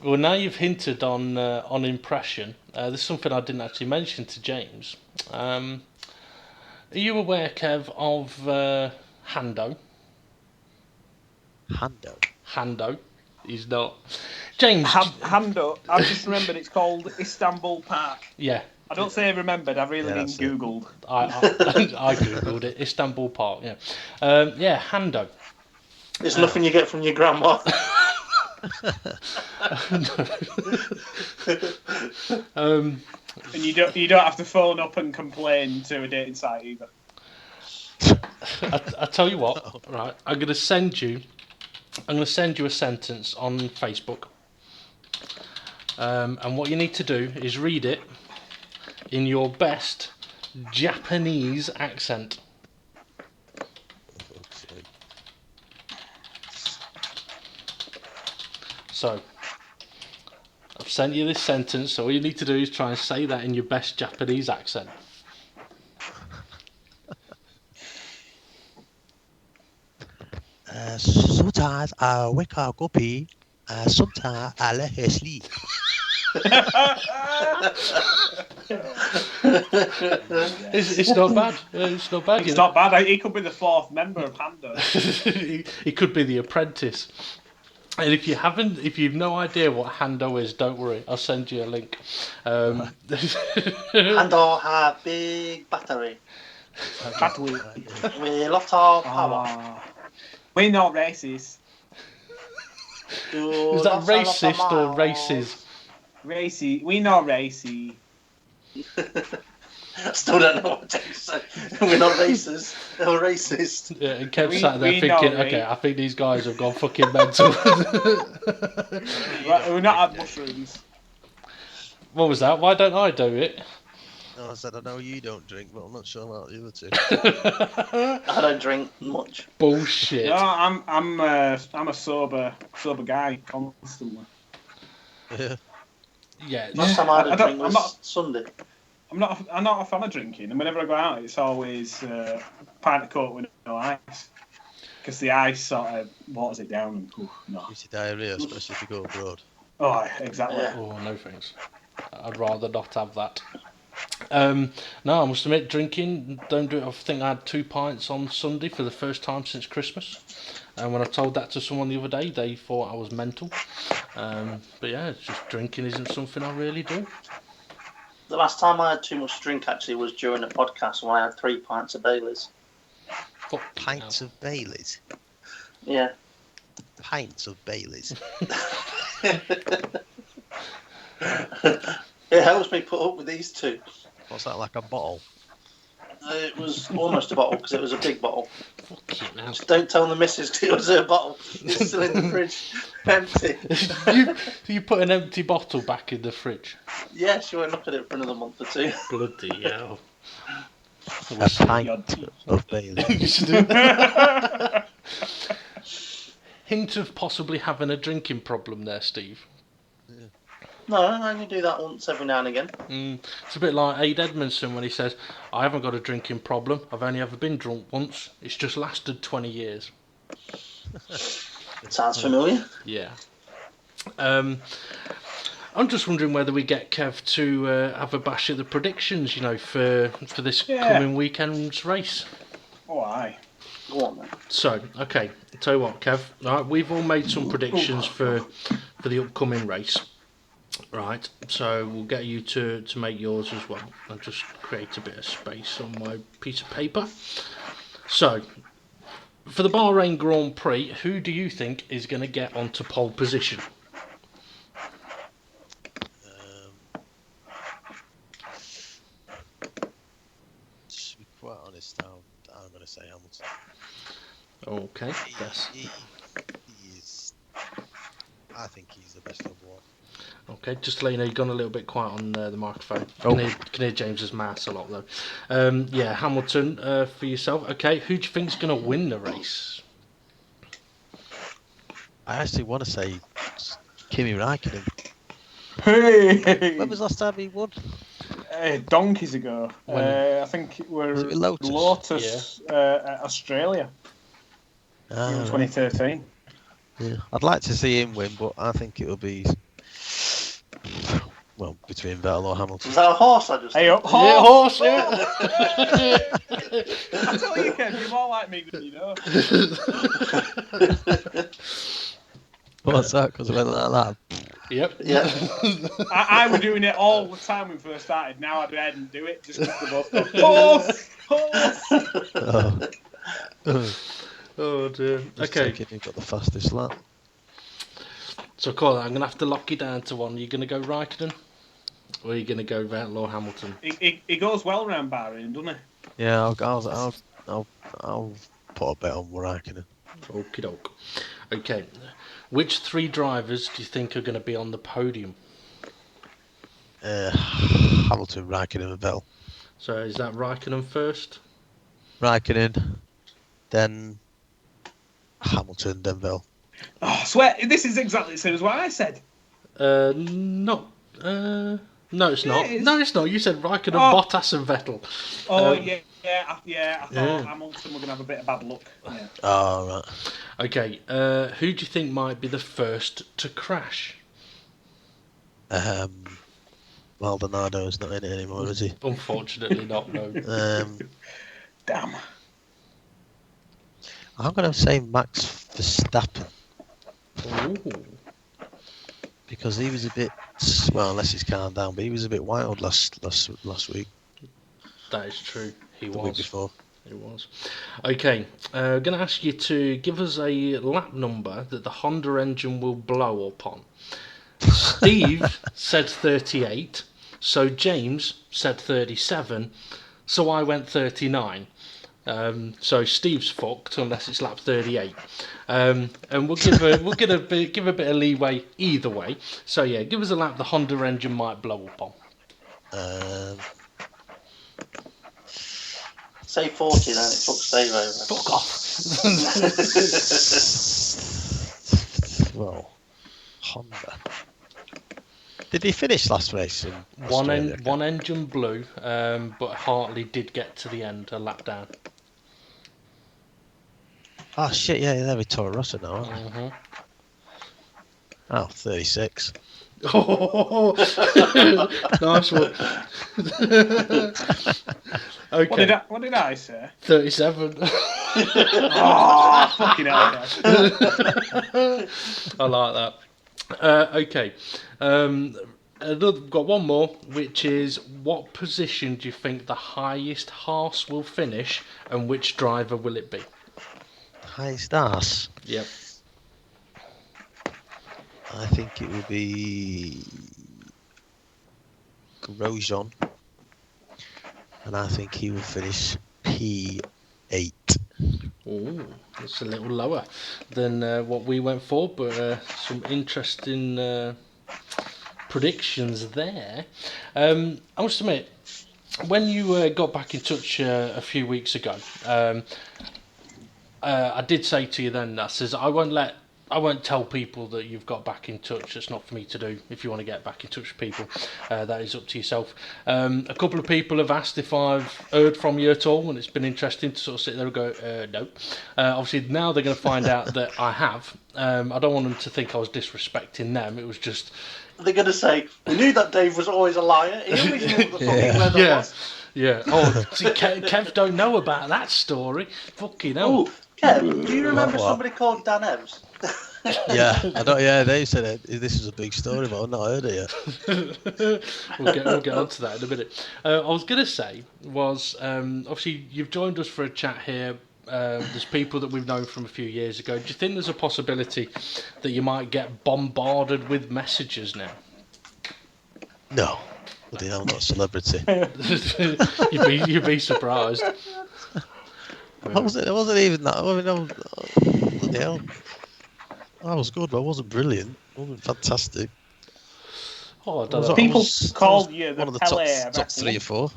Well, now you've hinted on impression. This is something I didn't actually mention to James. Are you aware, Kev, of Hando? Hando. He's not. James. Hando. I've just remembered it's called Istanbul Park. Yeah. I don't say I remembered. I've really been that's googled. I googled it. Istanbul Park. Yeah. Yeah. Hando. It's nothing you get from your grandma. And you don't have to phone up and complain to a dating site either. I tell you what, right? I'm gonna send you a sentence on Facebook, and what you need to do is read it in your best Japanese accent. So, I've sent you this sentence, so all you need to do is try and say that in your best Japanese accent. Sometimes I wake up grumpy, sometimes I let her sleep. It's not bad. It's not bad. It's not bad. He could be the fourth member of Hando. He could be the apprentice. And if you've no idea what Hando is, don't worry. I'll send you a link. Hando have big battery. Battery. With a lot of power. We're not racist. Is that racist or races? Racy. We not racy. I still don't know what to say. We're not racist. We're racist. Yeah, and Kev sat there thinking, okay, I think these guys have gone fucking mental. We're not had mushrooms. What was that? Why don't I do it? No, I said I know you don't drink, but I'm not sure about the other two. I don't drink much. Bullshit. No, I'm a sober guy constantly. Yeah. Yeah. Last time I had a drink I'm was not- Sunday. I'm not a fan of drinking, and whenever I go out, it's always pint of Coke with no ice, because the ice sort of waters it down. And, no. Gives you diarrhea, especially if you go abroad. Oh, exactly. Yeah. Oh, no thanks. I'd rather not have that. No, I must admit, drinking, don't do it. I think I had 2 pints on Sunday for the first time since Christmas. And when I told that to someone the other day, they thought I was mental. But yeah, it's just drinking isn't something I really do. The last time I had too much to drink actually was during a podcast when I had 3 pints of Baileys. Pints of Baileys? Yeah. Pints of Baileys? It helps me put up with these two. What's that, like a bottle? It was almost a bottle because it was a big bottle. Fucking hell. Just don't tell the missus because it was a bottle. It's still in the fridge, empty. you put an empty bottle back in the fridge? Yeah, she won't look at it for another month or 2. Bloody hell. A pint of Baileys. Hint of possibly having a drinking problem there, Steve. No, I only do that once every now and again. It's a bit like Aid Edmondson when he says, I haven't got a drinking problem, I've only ever been drunk once, it's just lasted 20 years. Sounds familiar. Yeah. I'm just wondering whether we get Kev to have a bash at the predictions, for this coming weekend's race. Oh, aye. Go on then. So, okay, I'll tell you what, Kev. Right, we've all made some predictions for the upcoming race. Right, so we'll get you to make yours as well. I'll just create a bit of space on my piece of paper. So, for the Bahrain Grand Prix, who do you think is going to get onto pole position? To be quite honest, I'm going to say Hamilton. Okay, yes. I think he's the best of one. Okay, just to let you know, you've gone a little bit quiet on the microphone. Oh. Can hear James's mass a lot though. Yeah, Hamilton for yourself. Okay, who do you think's going to win the race? I actually want to say Kimi Räikkönen. Hey! When was the last time he won? Donkeys ago. When? I think it was Was it with Lotus? Lotus at Australia in 2013. Yeah. I'd like to see him win, but I think it'll be between Vettel or Hamilton. Was that a horse I just Hey did? up, horse! Yeah, I tell you, Kev, you're more like me than you know. What's that? Because I went like that. Yep. Yeah. I were doing it all the time when we first started. Now I don't do it just because they both go, horse! Oh dear. Okay. You've got the fastest lap. So, Colin, I'm going to have to lock you down to one. Are you going to go Raikkonen? Or are you going to go Vettel or Hamilton? He goes well around Bahrain, doesn't he? Yeah, I'll put a bet on Räikkönen. Okie doke. Okay. Which 3 drivers do you think are going to be on the podium? Hamilton, Räikkönen, and Vettel. So, is that Raikkonen first? Räikkönen, then Hamilton, then Vettel. Oh, I swear, this is exactly the same as what I said. No, it's not. it is. No, it's not. You said Raikkonen, Oh. Bottas, and Vettel. Oh, Um, I thought Hamilton were going to have a bit of bad luck. Yeah. Oh, right. Okay, who do you think might be the first to crash? Maldonado's not in it anymore, is he? Unfortunately not, no. Damn. I'm going to say Max Verstappen Ooh. because he was a bit, well, unless he's calmed down, but he was a bit wild last week, That is true. He the was. week before. It was. Okay, going to ask you to give us a lap number that the Honda engine will blow upon. Steve said 38, so James said 37, so I went 39. So Steve's fucked unless it's lap 38, and we'll give a bit of leeway either way. So yeah, give us a lap the Honda engine might blow upon. Say 40 then, it fucks Dave over. Fuck off. Well, Honda. Did he finish last race in Australia? One engine blew, but Hartley did get to the end, a lap down. Oh shit, yeah, they're with Toro Rosso now, aren't they? Mm-hmm. Oh, 36. Oh, nice one. Okay. What did I say? 37. Oh, fucking hell. I like that. Okay. Got one more, which is what position do you think the highest horse will finish, and which driver will it be? Highest arse. Yep. I think it will be Grosjean, and I think he will finish P8. Oh, it's a little lower than what we went for, but some interesting predictions there. I must admit, when you got back in touch a few weeks ago, I did say to you then, I says I won't tell people that you've got back in touch. It's not for me to do. If you want to get back in touch with people, that is up to yourself. A couple of people have asked if I've heard from you at all, and it's been interesting to sort of sit there and go, no. Obviously, now they're going to find out that I have. I don't want them to think I was disrespecting them. It was just... They're going to say, we knew that Dave was always a liar. He always knew what the fucking weather was. Yeah. Oh, see, Kev don't know about that story. Fucking hell. Oh, Kev, do you remember What? somebody called Dan Evans? Yeah, I don't. Yeah, they said it. This is a big story, but I've not heard it yet. We'll get on to that in a minute. I was going to say was, obviously you've joined us for a chat here. There's people that we've known from a few years ago. Do you think there's a possibility that you might get bombarded with messages now? No, bloody hell, not a celebrity. You'd be surprised. It wasn't even that. I mean, bloody hell. I was good, but I wasn't brilliant. I wasn't fantastic. Oh, I don't know. People called you one the of the Pele. top 3 or 4.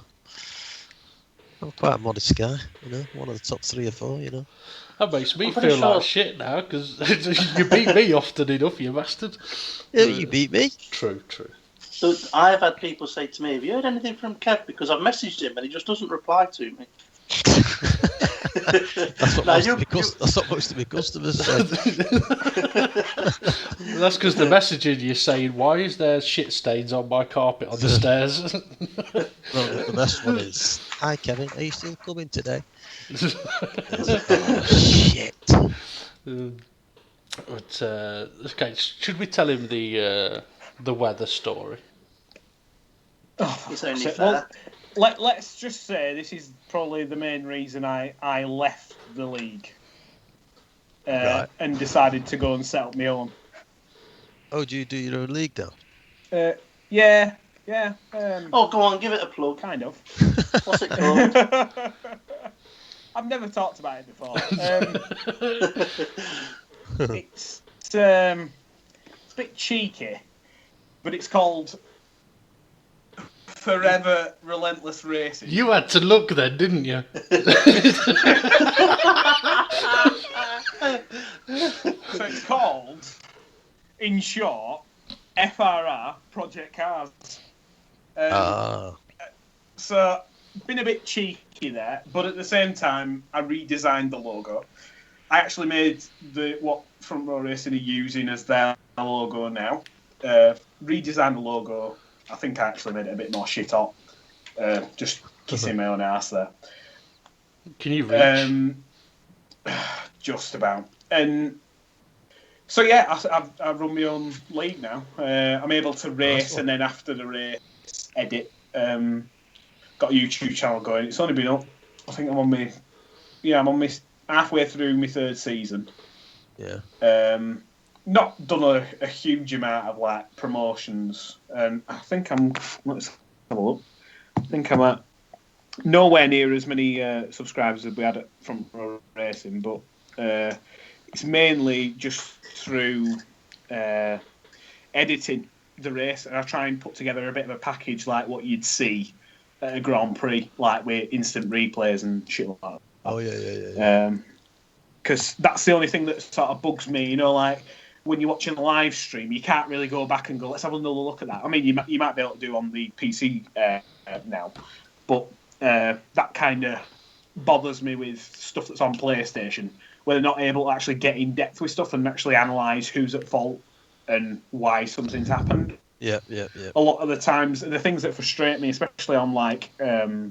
I'm quite a modest guy, you know. One of the top 3 or 4, you know. That makes me I'm pretty feel like sure- shit now, because you beat me often enough, you bastard. Yeah, you beat me. True. So I've had people say to me, have you heard anything from Kev? Because I've messaged him and he just doesn't reply to me. That's what most of my customers say. That's because the messaging you're saying, why is there shit stains on my carpet on the stairs? Well, the best one is, hi Kevin, are you still coming today? Oh, shit. But, okay, should we tell him the weather story? It's only So, fair. Let's just say this is probably the main reason I left the league Right. and decided to go and set up my own. Oh, do you do your own league now? Yeah. Oh, go on, give it a plug. Kind of. What's it called? I've never talked about it before. It's a bit cheeky, but it's called Forever Relentless Racing. You had to look then, didn't you? So it's called, in short, FRR, Project Cars. So, been a bit cheeky there, but at the same time, I redesigned the logo. I actually made what Front Row Racing are using as their logo now. redesigned the logo. I think I actually made it a bit more shit hot. Just kissing my own ass there. Can you reach? Just about. And so yeah, I run my own league now. I'm able to race, and then after the race, edit. Got a YouTube channel going. It's only been up. I think I'm on my halfway through my third season. Yeah. Not done a huge amount of like promotions, and I think let's have a look. I think I'm at nowhere near as many subscribers as we had at Front Row Racing, but it's mainly just through editing the race, and I try and put together a bit of a package like what you'd see at a Grand Prix, like with instant replays and shit like that. Oh yeah. Because that's the only thing that sort of bugs me, like when you're watching a live stream, you can't really go back and go, let's have another look at that. I mean, you might be able to do on the PC now, but that kind of bothers me with stuff that's on PlayStation, where they're not able to actually get in depth with stuff and actually analyse who's at fault and why something's happened. Yeah. A lot of the times, the things that frustrate me, especially on like a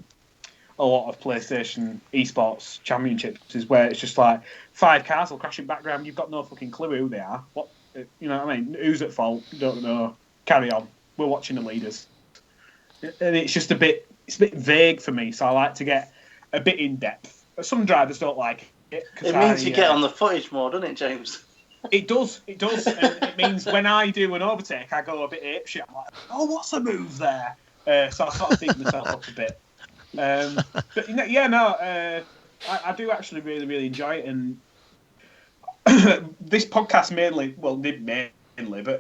lot of PlayStation esports championships, is where it's just like 5 cars will crash in background. You've got no fucking clue who they are. What, you know what I mean? Who's at fault? Don't know. Carry on. We're watching the leaders, and it's just a bit vague for me. So I like to get a bit in depth. Some drivers don't like it. It means you get on the footage more, doesn't it, James? It does. And it means when I do an overtake, I go a bit apeshit. I'm like, oh, what's the move there? So I sort of think myself up a bit. But I do actually really, really enjoy it. And this podcast mainly, but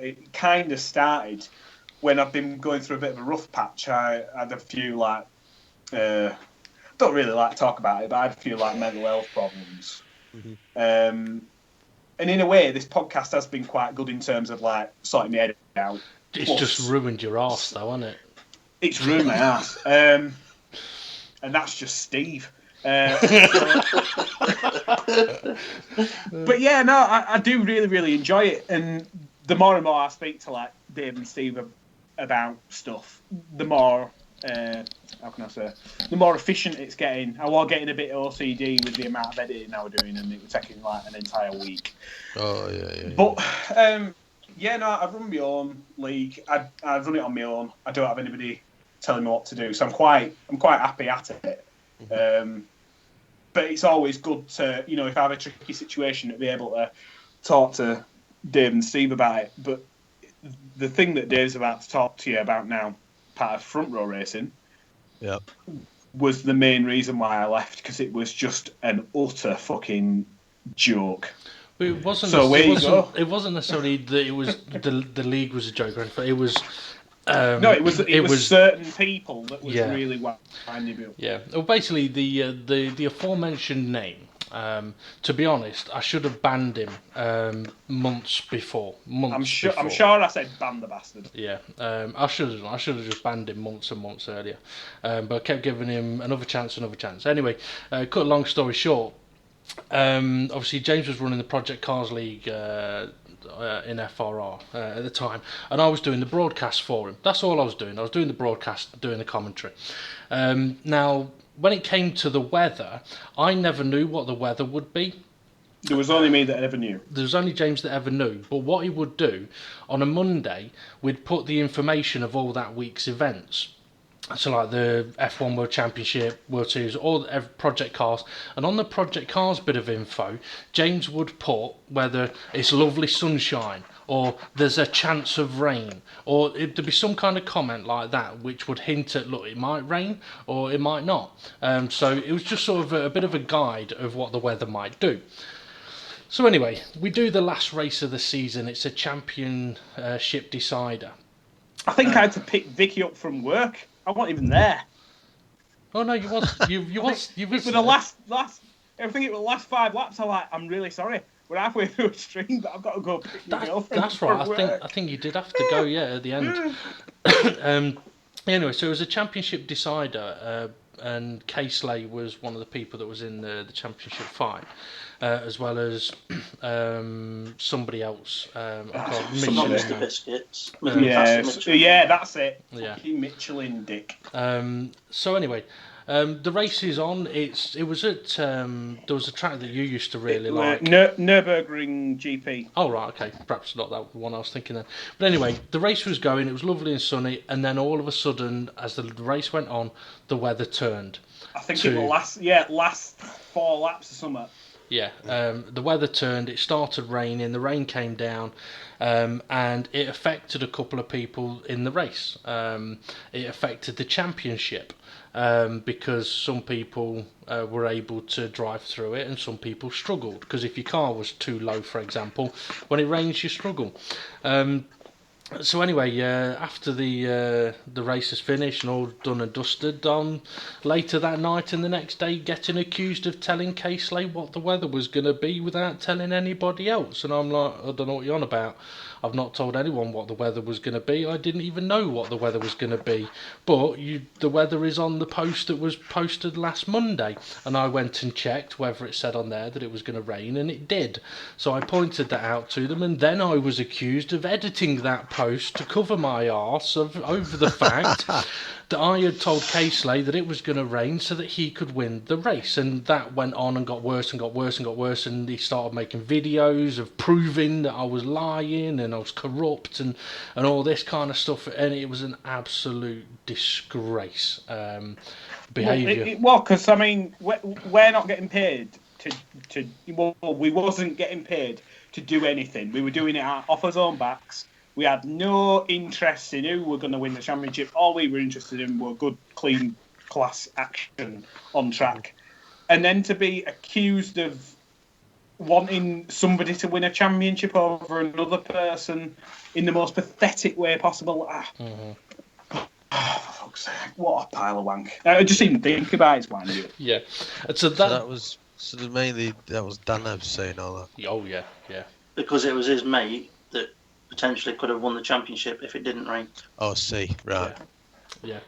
it kind of started when I've been going through a bit of a rough patch. I had a few like, don't really like to talk about it, but I had a few like mental health problems. Mm-hmm. And in a way, this podcast has been quite good in terms of like sorting my head out. It's just ruined your arse, though, hasn't it? It's ruined my ass. And that's just Steve. But yeah, no, I do really, really enjoy it. And the more and more I speak to like Dave and Steve about stuff, the more how can I say? The more efficient it's getting. I was getting a bit OCD with the amount of editing I was doing, and it was taking like an entire week. Oh yeah. But I've run my own league. I've run it on my own. I don't have anybody telling me what to do, so I'm quite happy at it. But it's always good to, if I have a tricky situation, to be able to talk to Dave and Steve about it. But the thing that Dave's about to talk to you about now, part of Front Row Racing, was the main reason why I left, because it was just an utter fucking joke. But it wasn't. So it wasn't necessarily that it was the league was a joke or anything. It was. It was certain people that was really winding me up. Yeah. Well, basically, the aforementioned name. To be honest, I should have banned him months before. I'm sure I said ban the bastard. Yeah. I should have done. I should have just banned him months and months earlier. But I kept giving him another chance. Anyway, cut a long story short. Obviously, James was running the Project Cars League in FRR at the time, and I was doing the broadcast for him. That's all I was doing. I was doing the broadcast, doing the commentary. Now, when it came to the weather, I never knew what the weather would be. There was only me that ever knew. There was only James that ever knew. But what he would do, on a Monday, we'd put the information of all that week's events. So like the F1 World Championship, World Series, all Project Cars. And on the Project Cars bit of info, James would put whether it's lovely sunshine or there's a chance of rain, or there'd be some kind of comment like that which would hint at, look, it might rain or it might not. So it was just sort of a bit of a guide of what the weather might do. So anyway, we do the last race of the season. It's a championship decider. I think I had to pick Vicky up from work. I wasn't even there. Oh no, you was. You was. For the last. I think it was the last 5 laps. I'm really sorry. We're halfway through a stream, but I've got to go pick my girlfriend. That's right. I think you did have to go. Yeah, at the end. Anyway, so it was a championship decider, and Kay Slay was one of the people that was in the championship fight. as well as somebody else. I can't, It's not Michelin. Mr. Biscuits. Yeah, Michelin. yeah, that's it. Yeah. Fucking Michelin dick. So anyway, the race is on. It was at there was a track that you used to really like. Nürburgring GP. Oh right, okay, perhaps not that one I was thinking then. But anyway, the race was going. It was lovely and sunny, and then all of a sudden, as the race went on, the weather turned. I think it will last 4 laps of summer. Yeah, the weather turned. It started raining. The rain came down, and it affected a couple of people in the race. It affected the championship because some people were able to drive through it, and some people struggled. Because if your car was too low, for example, when it rains, you struggle. So anyway, after the race is finished and all done and dusted, later that night and the next day, getting accused of telling Casely what the weather was going to be without telling anybody else. And I'm like, I don't know what you're on about. I've not told anyone what the weather was going to be. I didn't even know what the weather was going to be. But the weather is on the post that was posted last Monday. And I went and checked whether it said on there that it was going to rain, and it did. So I pointed that out to them, and then I was accused of editing that post to cover my arse over the fact that I had told Casely that it was going to rain so that he could win the race. And that went on and got worse and got worse and got worse, and he started making videos of proving that I was lying and I was corrupt and all this kind of stuff, and it was an absolute disgrace behaviour. Well, because I mean, we're not getting paid we wasn't getting paid to do anything. We were doing it off our own backs. We had no interest in who were going to win the championship. All we were interested in were good, clean, class action on track. And then to be accused of wanting somebody to win a championship over another person in the most pathetic way possible. Fuck's sake, what a pile of wank. I just even think about it, man. Yeah. So that was mainly Dano saying all that. Oh, yeah. Because it was his mate that potentially could have won the championship if it didn't rain. Oh, see, right. Yeah.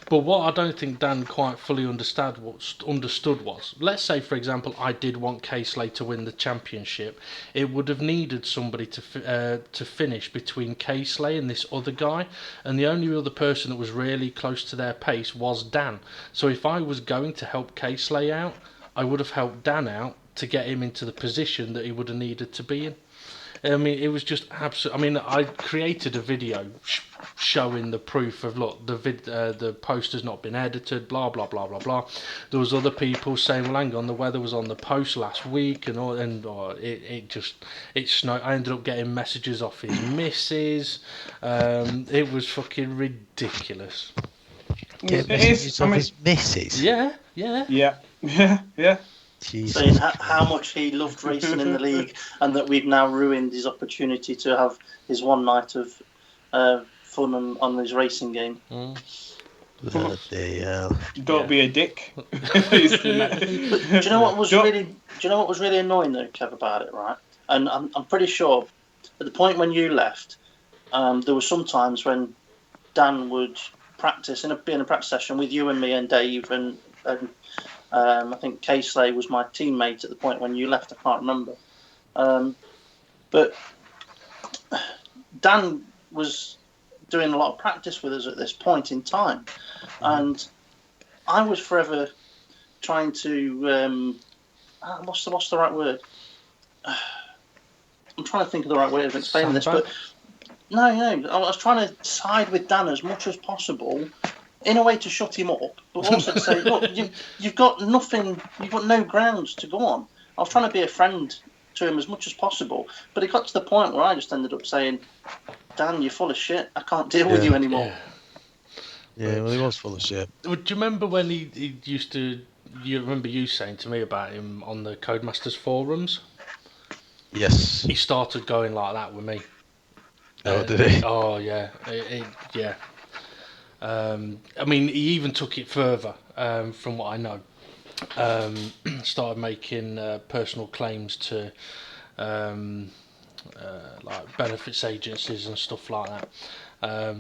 But what I don't think Dan quite fully understood was, let's say, for example, I did want Casely to win the championship. It would have needed somebody to finish between Casely and this other guy, and the only other person that was really close to their pace was Dan. So if I was going to help Casely out, I would have helped Dan out to get him into the position that he would have needed to be in. I mean, it was just absolute. I mean, I created a video showing the proof of, look, the post has not been edited, blah blah blah blah blah. There was other people saying, well, hang on, the weather was on the post last week, and it snowed. I ended up getting messages off his missus. It was fucking ridiculous. Get messages off his missus? Yeah. Jesus. Saying how much he loved racing in the league, and that we've now ruined his opportunity to have his one night of fun on his racing game. Bloody hell. Don't be a dick. Do you know what was really annoying though, Kev, about it, right? And I'm pretty sure at the point when you left, there were some times when Dan would practice be in a practice session with you and me and Dave and I think Casely was my teammate at the point when you left. I can't remember. But Dan was doing a lot of practice with us at this point in time. And I was forever trying to... what's the right word? I'm trying to think of the right way of explaining this. But no. I was trying to side with Dan as much as possible in a way to shut him up, but also to say, look, you've got nothing, you've got no grounds to go on. I was trying to be a friend to him as much as possible, but it got to the point where I just ended up saying, Dan, you're full of shit. I can't deal with you anymore. Yeah, well, he was full of shit. Do you remember when he used to... You remember you saying to me about him on the Codemasters forums? Yes. He started going like that with me. Oh, did he? Oh, yeah. Yeah. I mean, he even took it further, from what I know. Started making personal claims to like benefits agencies and stuff like that.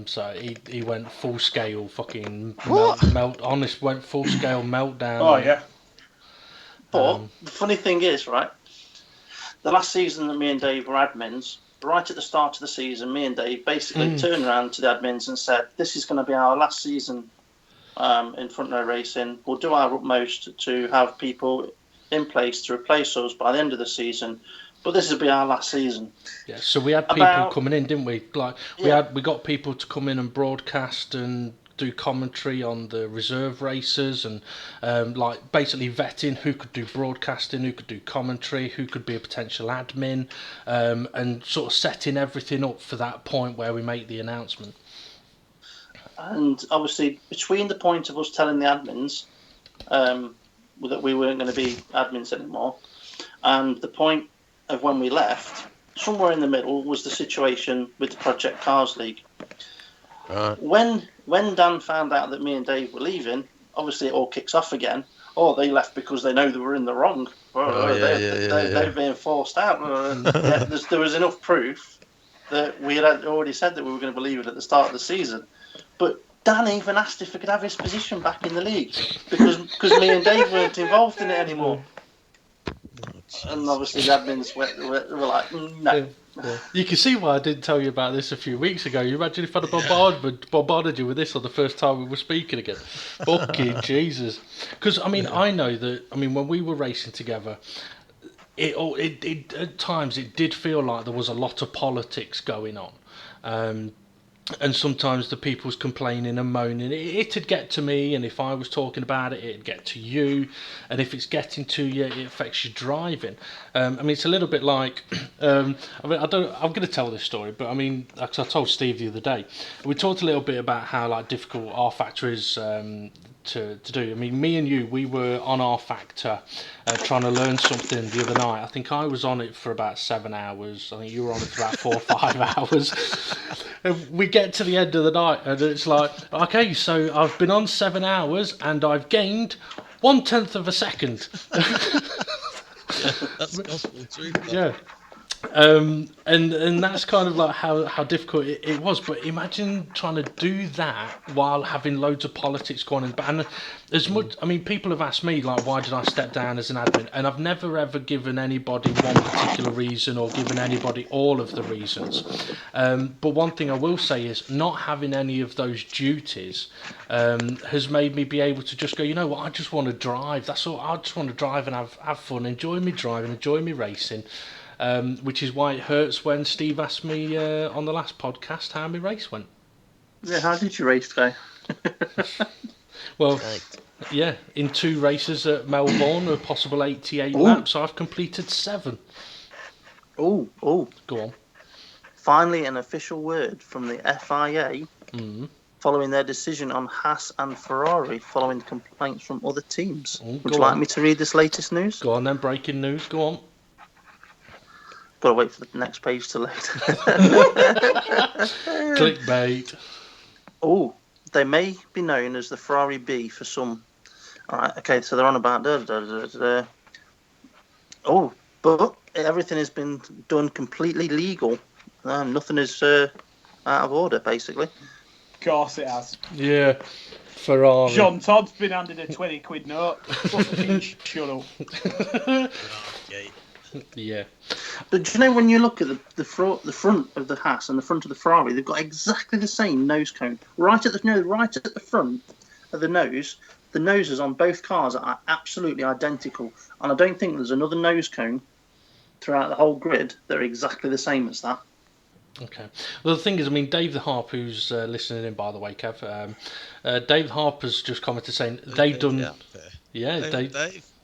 So he went full scale fucking went full scale meltdown. Oh yeah. But the funny thing is, right? the last season that me and Dave were admins, right at the start of the season, me and Dave basically turned around to the admins and said, this is going to be our last season in front row racing. We'll do our utmost to have people in place to replace us by the end of the season, but this will be our last season. Yeah, so we had people coming in, didn't we? Like we got people to come in and broadcast and do commentary on the reserve races, and like basically vetting who could do broadcasting, who could do commentary, who could be a potential admin, and sort of setting everything up for that point where we make the announcement. And obviously, between the point of us telling the admins that we weren't going to be admins anymore, and the point of when we left, somewhere in the middle was the situation with the Project Cars League. When Dan found out that me and Dave were leaving, obviously it all kicks off again. Oh, they left because they know they were in the wrong. They're being forced out. There was enough proof that we had already said that we were going to be leaving at the start of the season. But Dan even asked if he could have his position back in the league because me and Dave weren't involved in it anymore. And obviously the admins were like, no. Yeah. You can see why I didn't tell you about this a few weeks ago. You imagine if I'd have bombarded you with this on the first time we were speaking again. Fucking Jesus. Because, I mean, I know that, I mean, when we were racing together, it at times it did feel like there was a lot of politics going on. And sometimes the people was complaining and moaning. It'd get to me, and if I was talking about it, it'd get to you. And if it's getting to you, it affects your driving. I mean, it's a little bit like. I mean, I'm going to tell this story, but I mean, like I told Steve the other day, we talked a little bit about how like difficult R Factor is to do. I mean, me and you, we were on R Factor trying to learn something the other night. I think I was on it for about 7 hours. I think you were on it for about 4 or 5 hours. And we get to the end of the night and it's like, okay, so I've been on 7 hours and I've gained 1/10 of a second. Yeah, that's gospel truth. Yeah. And that's kind of like how difficult it was. But imagine trying to do that while having loads of politics going on. And as much, I mean, people have asked me like, why did I step down as an admin? And I've never ever given anybody one particular reason or given anybody all of the reasons. But one thing I will say is not having any of those duties has made me be able to just go, you know what, I just want to drive. That's all. I just want to drive and have fun, enjoy me driving, enjoy me racing. Which is why it hurts when Steve asked me on the last podcast how my race went. Yeah, how did your race go? Well, yeah, in 2 races at Melbourne, a possible 88 laps, I've completed 7. Oh. Go on. Finally, an official word from the FIA following their decision on Haas and Ferrari following complaints from other teams. Would you like me to read this latest news? Go on then, breaking news, go on. Got to wait for the next page to load. Clickbait. Oh, they may be known as the Ferrari B for some. All right, okay, so they're on about Oh, but everything has been done completely legal. Nothing is out of order, basically. Of course it has. Yeah, Ferrari. John Todd's been handed a 20 quid note. Fucking shut up. Yeah. But do you know when you look at the front of the Haas and the front of the Ferrari, they've got exactly the same nose cone. Right at the front of the nose, the noses on both cars are absolutely identical. And I don't think there's another nose cone throughout the whole grid that are exactly the same as that. Okay. Well, the thing is, I mean, Dave the Harp, who's listening in, by the way, Kev, Dave Harper's just commented saying they've done. Yeah, Dave.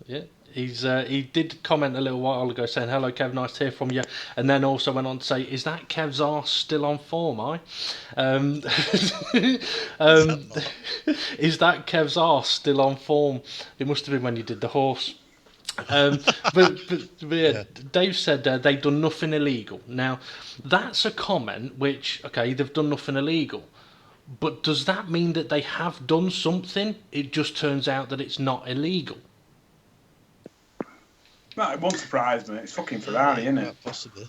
Yeah. He did comment a little while ago saying, hello Kev, nice to hear from you, and then also went on to say, is that Kev's arse still on form, is that Kev's arse still on form? It must have been when you did the horse. But yeah, Dave said they've done nothing illegal. Now, that's a comment which, okay, they've done nothing illegal, but does that mean that they have done something? It just turns out that it's not illegal. No, it won't surprise me. It's fucking Ferrari, isn't it? Possibly.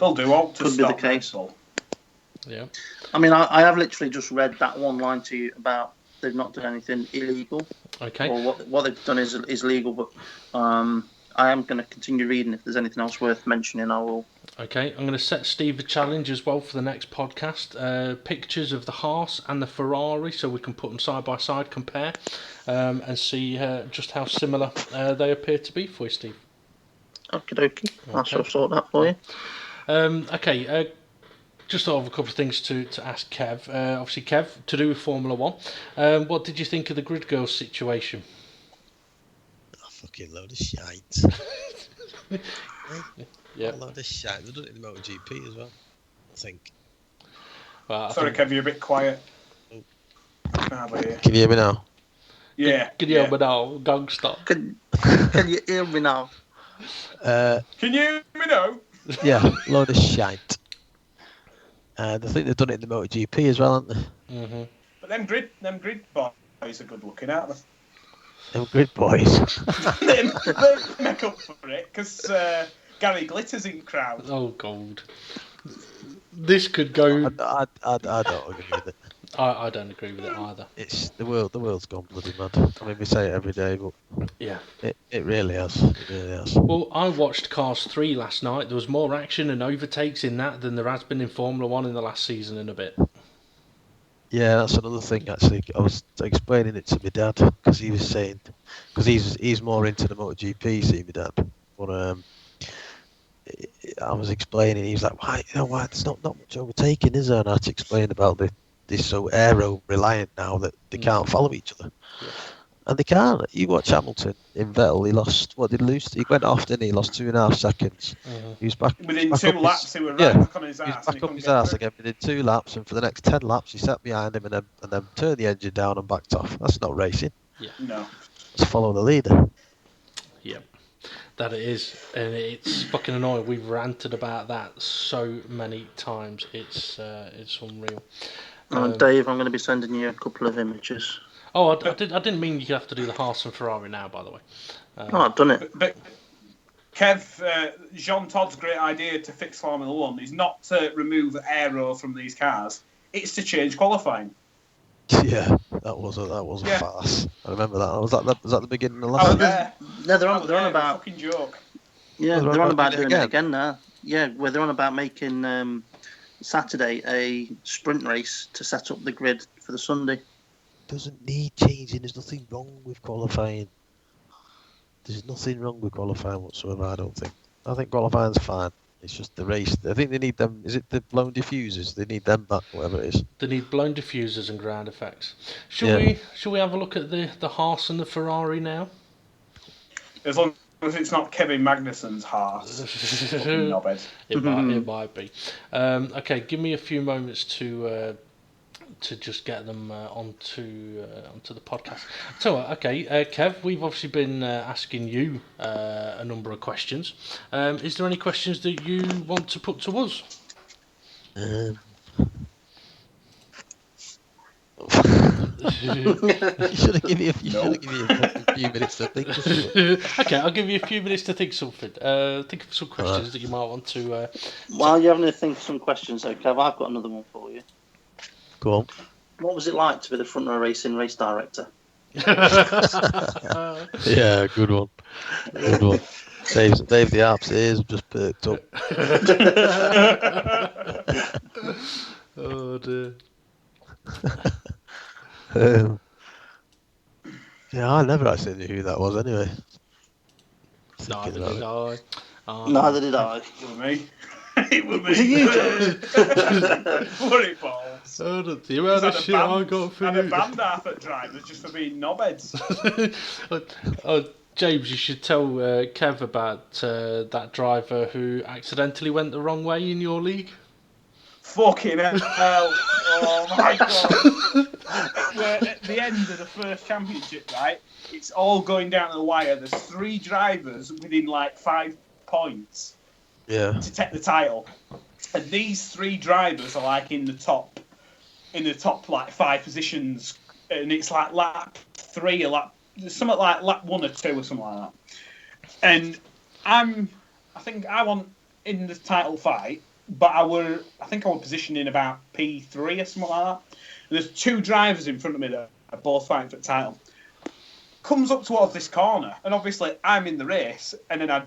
They'll do all to Could be stop the case. Yeah. I mean, I have literally just read that one line to you about they've not done anything illegal. Okay. Or what they've done is legal, but I am going to continue reading. If there's anything else worth mentioning, I will. Okay, I'm going to set Steve a challenge as well for the next podcast. Pictures of the Haas and the Ferrari, so we can put them side by side, compare, and see just how similar they appear to be for you, Steve. Okie dokie. I shall sort that for you. Okay, just thought of a couple of things to ask Kev. Obviously, Kev, to do with Formula One. What did you think of the grid girls situation? Fucking load of shite. Yeah. A load of shite. They've done it in the MotoGP as well, I think. Well, Sorry, Kev, you're a bit quiet. Can you hear me now? Yeah. Can you hear me now, gangster? Can you hear me now? Can you hear me now? Yeah, load of shite. I think they've done it in the MotoGP as well, haven't they? Mm-hmm. But them grid boys are good looking, aren't they? Them grid boys. they make up for it because Gary Glitter's in crowd. Oh, God. This could go... I don't agree with it. I don't agree with it either. It's the world's gone bloody mad. I mean, we say it every day, but Yeah. It really has. It really has. Well, I watched Cars 3 last night. There was more action and overtakes in that than there has been in Formula 1 in the last season and a bit. Yeah, that's another thing actually. I was explaining it to my dad because he was saying, because he's more into the MotoGP, see my dad. But I was explaining, he was like, why there's not much overtaking, is there? And I had to explain about this so aero reliant now that they can't follow each other. Yeah. And they can't. You watch Hamilton in Vettel, he lost, what did he lose? He went off, didn't he? He lost 2.5 seconds. Mm-hmm. He was back. Within back 2 laps, he was right back on his ass. He was back up his ass again within 2 laps, and for the next 10 laps, he sat behind him and then turned the engine down and backed off. That's not racing. Yeah. No. Let's follow the leader. Yep. That it is, and it's fucking annoying. We've ranted about that so many times. It's unreal. Dave, I'm going to be sending you a couple of images. Oh, I didn't mean you have to do the Haas and Ferrari now, by the way. I've done it. But Kev, Jean Todd's great idea to fix Formula 1 is not to remove aero from these cars. It's to change qualifying. Yeah, that was a farce. I remember that. Was that the beginning of last season? No, they're on about fucking joke. Yeah, they're on about doing it again now. Yeah, where they're on about making Saturday a sprint race to set up the grid for the Sunday. Doesn't need changing. There's nothing wrong with qualifying. There's nothing wrong with qualifying whatsoever, I don't think. I think qualifying's fine. It's just the race. I think they need them. Is it the blown diffusers? They need them back, whatever it is. They need blown diffusers and ground effects. Shall we have a look at the Haas and the Ferrari now? As long as it's not Kevin Magnussen's Haas. It might be. Okay, give me a few moments to just get them onto the podcast. So, okay, Kev, we've obviously been asking you a number of questions. Is there any questions that you want to put to us? You should have given me a few minutes to think of something. Okay, I'll give you a few minutes to think something. Think of some questions that you might want to... While you're having to think of some questions, though, Kev, I've got another one for you. Go on. What was it like to be the front row racing race director? Yeah, good one. Good one. Dave the Alps ears have just perked up. Oh dear. Yeah, I never actually knew who that was anyway. Neither did I. Neither did I. It was me. It was me. Was it you, James? What it balls. Oh, the amount of shit I got for and you. a band half at drivers just for being knobheads. James, you should tell Kev about that driver who accidentally went the wrong way in your league. Fucking hell. Oh my god. We're at the end of the first championship, right? It's all going down the wire. There's 3 drivers within like 5 points to take the title. And these 3 drivers are like in the top like 5 positions. And it's like lap 3 or something like lap 1 or 2 or something like that. And I think I won in the title fight, but I think I was positioned in about P3 or something like that. And there's 2 drivers in front of me that are both fighting for the title. comes up towards this corner, and obviously I'm in the race, and then I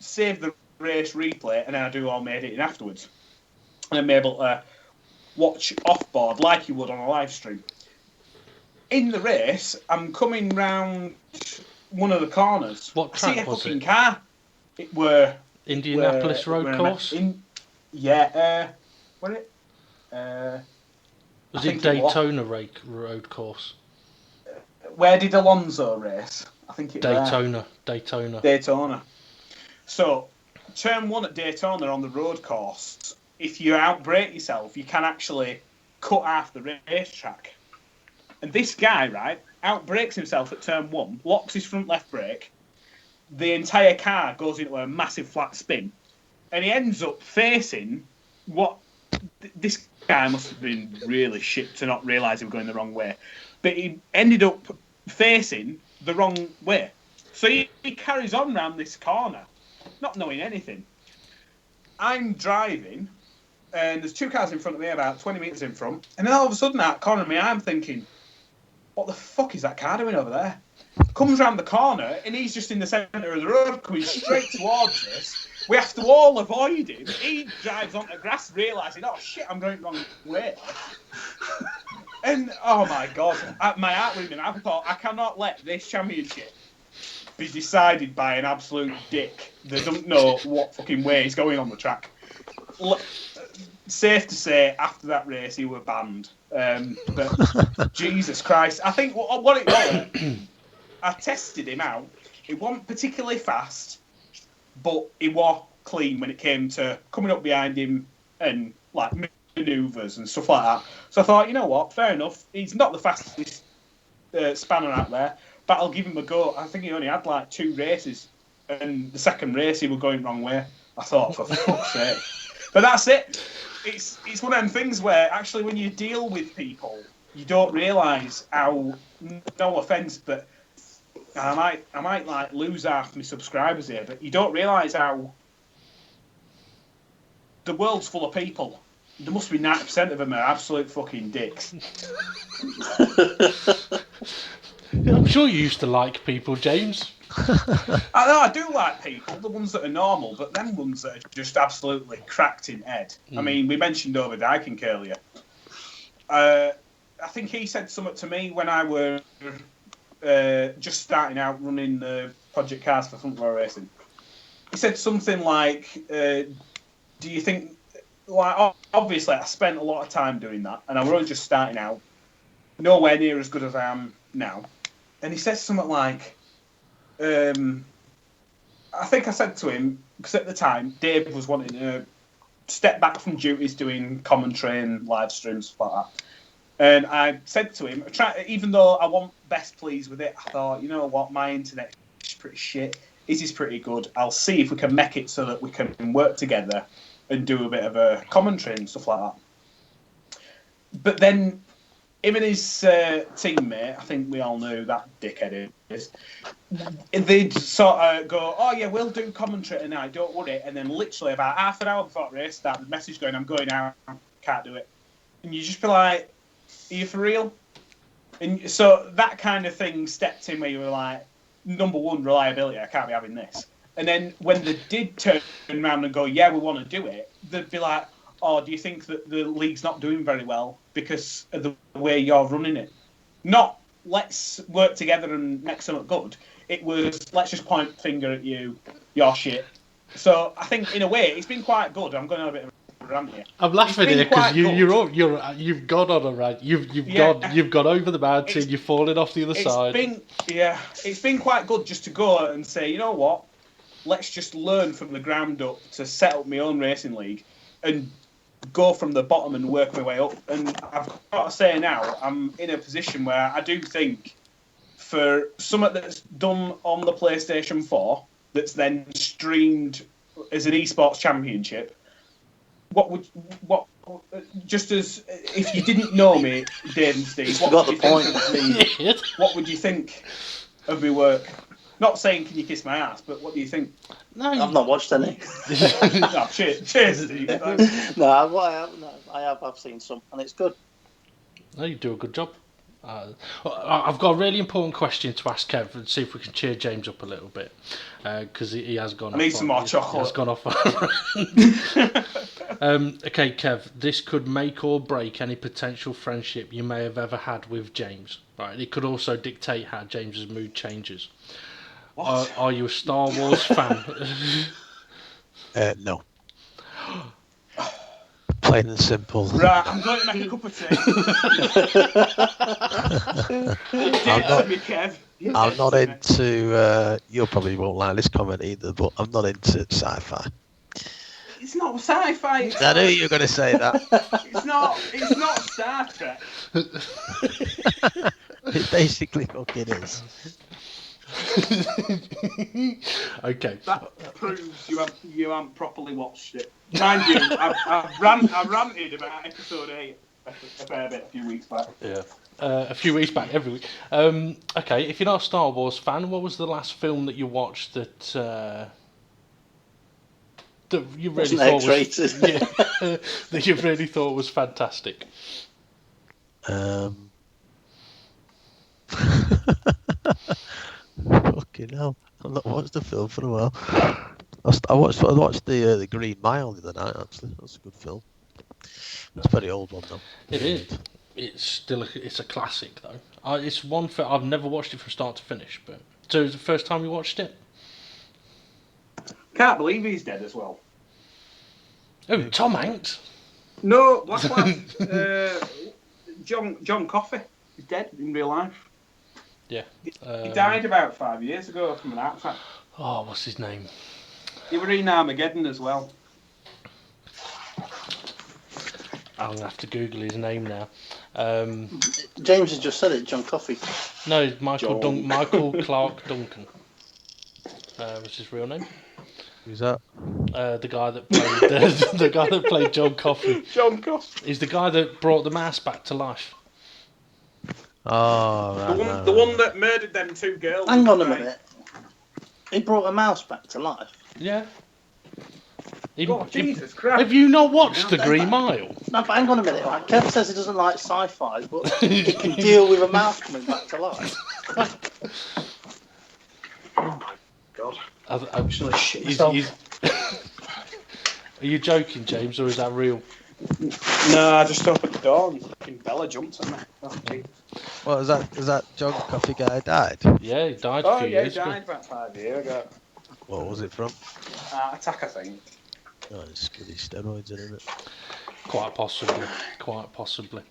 save the race replay, and then I do all my editing afterwards. And I'm able to watch off-board like you would on a live stream. In the race, I'm coming round one of the corners. What I see track a was fucking it? car. It were... Indianapolis road course? Yeah, what it? Was it Daytona road course? Where did Alonso race? I think it was Daytona. So, turn 1 at Daytona on the road course, if you outbrake yourself, you can actually cut half the racetrack. And this guy, right, outbrakes himself at turn 1, locks his front left brake, the entire car goes into a massive flat spin, and he ends up facing what... This guy must have been really shit to not realise he was going the wrong way. But he ended up facing the wrong way. So he carries on round this corner, not knowing anything. I'm driving, and there's 2 cars in front of me, about 20 metres in front, and then all of a sudden, out corner of me, I'm thinking, what the fuck is that car doing over there? Comes round the corner, and he's just in the centre of the road, coming straight towards us. We have to all avoid him. He drives onto grass, realising, oh shit, I'm going the wrong way. And, oh my God, my heart rhything. I thought, I cannot let this championship be decided by an absolute dick that doesn't know what fucking way he's going on the track. Safe to say, after that race, he were banned. But Jesus Christ, I think what it was, I tested him out. He wasn't particularly fast, but he was clean when it came to coming up behind him and like manoeuvres and stuff like that. So I thought, you know what, fair enough. He's not the fastest spanner out there, but I'll give him a go. I think he only had like 2 races, and the second race he was going the wrong way. I thought, for fuck's sake. But that's it. It's one of them things where actually when you deal with people, you don't realise how, no offence, but I might like lose half my subscribers here, but you don't realise how the world's full of people. There must be 90% of them are absolute fucking dicks. I'm sure you used to like people, James. I know, I do like people, the ones that are normal, but them ones that are just absolutely cracked in head. I mean, we mentioned over Dyking earlier. I think he said something to me when I were just starting out running Project Cars for Front Row Racing. He said something like, do you think... Like, obviously, I spent a lot of time doing that, and I was only just starting out, nowhere near as good as I am now. And he says something like, I think I said to him, because at the time, Dave was wanting to step back from duties doing commentary and live streams, stuff like that. And I said to him, even though I wasn't best pleased with it, I thought, you know what, my internet is pretty shit. His is pretty good. I'll see if we can make it so that we can work together and do a bit of a commentary and stuff like that. But then him and his teammate, I think we all knew that dickhead is, they'd sort of go, oh yeah, we'll do commentary tonight, don't worry. And then literally about half an hour before the race started, the message going, I'm going out, can't do it. And you just be like, are you for real? And so that kind of thing stepped in where you were like, number one, reliability, I can't be having this. And then when they did turn around and go, yeah, we want to do it, they'd be like, oh, do you think that the league's not doing very well because of the way you're running it? Not, let's work together and make something good. It was, let's just point the finger at you, you're shit. So I think, in a way, it's been quite good. I'm going on a bit of a rant here. I'm laughing here because you've gone on a rant. You've gone over the mountain. You've fallen off the other side. It's been quite good just to go and say, you know what? Let's just learn from the ground up to set up my own racing league and go from the bottom and work my way up. And I've got to say now, I'm in a position where I do think for something that's done on the PlayStation 4, that's then streamed as an esports championship, just as if you didn't know me, Dave and Steve, what would you think of my work? Not saying can you kiss my ass, but what do you think? No, I've not watched any. No, cheers, Steve. No, I have seen some, and it's good. No, you do a good job. I've got a really important question to ask Kev and see if we can cheer James up a little bit because he has gone. I need some more chocolate. He has gone off. Okay, Kev. This could make or break any potential friendship you may have ever had with James. Right. It could also dictate how James's mood changes. Are you a Star Wars fan? No. Plain and simple. Right, I'm going to make a cup of tea. I'm not into. You probably won't like this comment either, but I'm not into sci-fi. It's not sci-fi. I knew you were going to say that. It's not Star Trek. It basically fucking is. Okay. That proves you haven't properly watched it. Mind you, I've ranted about episode 8 a fair bit a few weeks back. Yeah. A few weeks back, every week. Okay, if you're not a Star Wars fan, what was the last film that you watched that you really thought was that you really thought was fantastic? Fucking hell! I've not watched the film for a while. I watched the Green Mile the other night. Actually, that's a good film. It's a very old one though. It is. It's still it's a classic though. It's one for I've never watched it from start to finish. But so it was the first time you watched it? Can't believe he's dead as well. Oh, Tom Hanks. No, Black Lad. John Coffey is dead in real life. Yeah. He died about 5 years ago from an heart attack. Oh, what's his name? He were in Armageddon as well. I'm going to have to Google his name now. James has just said it, John Coffey. No, it's Michael Clark Duncan. What's his real name? Who's that? The guy that played the guy that played John Coffey. John Coffey. He's the guy that brought the mouse back to life. Oh, right, the one that murdered them 2 girls. Hang on a minute. He brought a mouse back to life. Yeah. Jesus Christ. Have you not watched The Green Mile? No, but hang on a minute. Right? Kev says he doesn't like sci-fi, but he can deal with a mouse coming back to life. Oh my God. I'm just gonna shit myself. Are you joking, James, or is that real? No, I just opened the door and fucking Bella jumped on me. Oh, geez. What is that John Coffey guy died? Yeah, he died a few years ago. He died about 5 years ago. What was it from? Heart attack, I think. Oh, it's got these steroids in it. Quite possibly.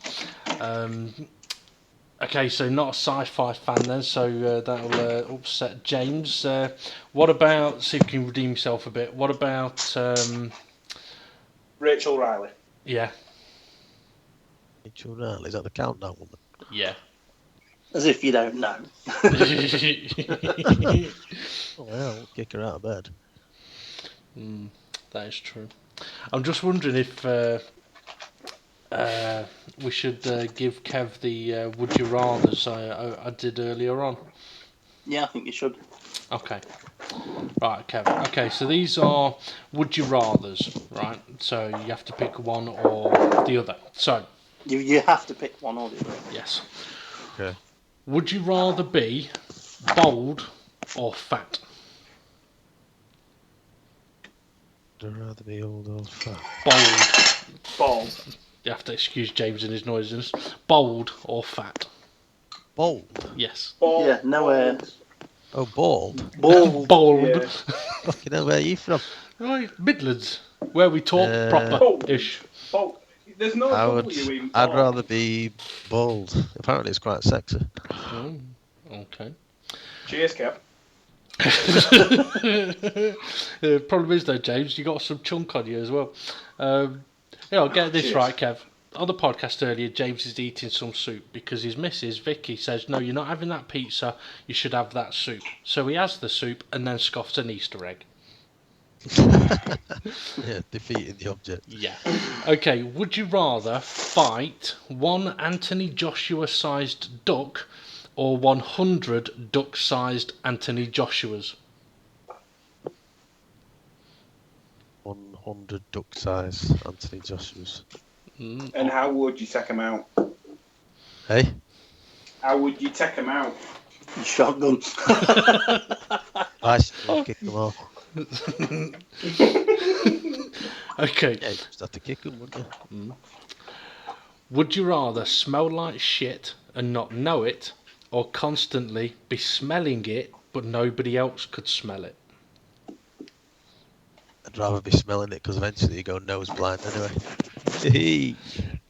Okay, so not a sci-fi fan then, so that'll upset James. What about, see if you can redeem yourself a bit, what about... Rachel Riley. Yeah. Rachel Riley, is that the Countdown woman? Yeah. As if you don't know. Oh, yeah, I'll kick her out of bed. That is true. I'm just wondering if we should give Kev the Would You Rathers I did earlier on. Yeah, I think you should. Okay. Right, Kev. Okay, so these are Would You Rathers, right? So you have to pick one or the other. So You have to pick one or the other. yes. Okay. Would you rather be bald or fat? I'd rather be old or fat. Bald. You have to excuse James and his noises. Bald or fat? Bald? Yes. Bald. Yeah, no air. Oh, bald? Bald. Bald. Yeah. Fucking hell, where are you from? Right, Midlands, where we talk proper-ish. Bald. There's no W in I'd bald. rather be bald. Apparently it's quite sexy. Okay. Cheers, Kev. The problem is though, James, you got some chunk on you as well. I'll get this Cheers. right, Kev. On the podcast earlier, James is eating some soup because his missus, Vicky, says, no, you're not having that pizza, you should have that soup. So he has the soup and then scoffs an Easter egg. Yeah, defeating the object. Yeah. Okay, would you rather fight one Anthony Joshua-sized duck or 100 duck-sized Anthony Joshuas? 100 duck size Anthony Joshua's. And how would you take him out? Hey? How would you take them out? Shotgun. I still kick them off. Okay. Yeah, you just have to kick them, wouldn't you? Would you rather smell like shit and not know it, or constantly be smelling it but nobody else could smell it? I'd rather be smelling it because eventually you go nose blind anyway.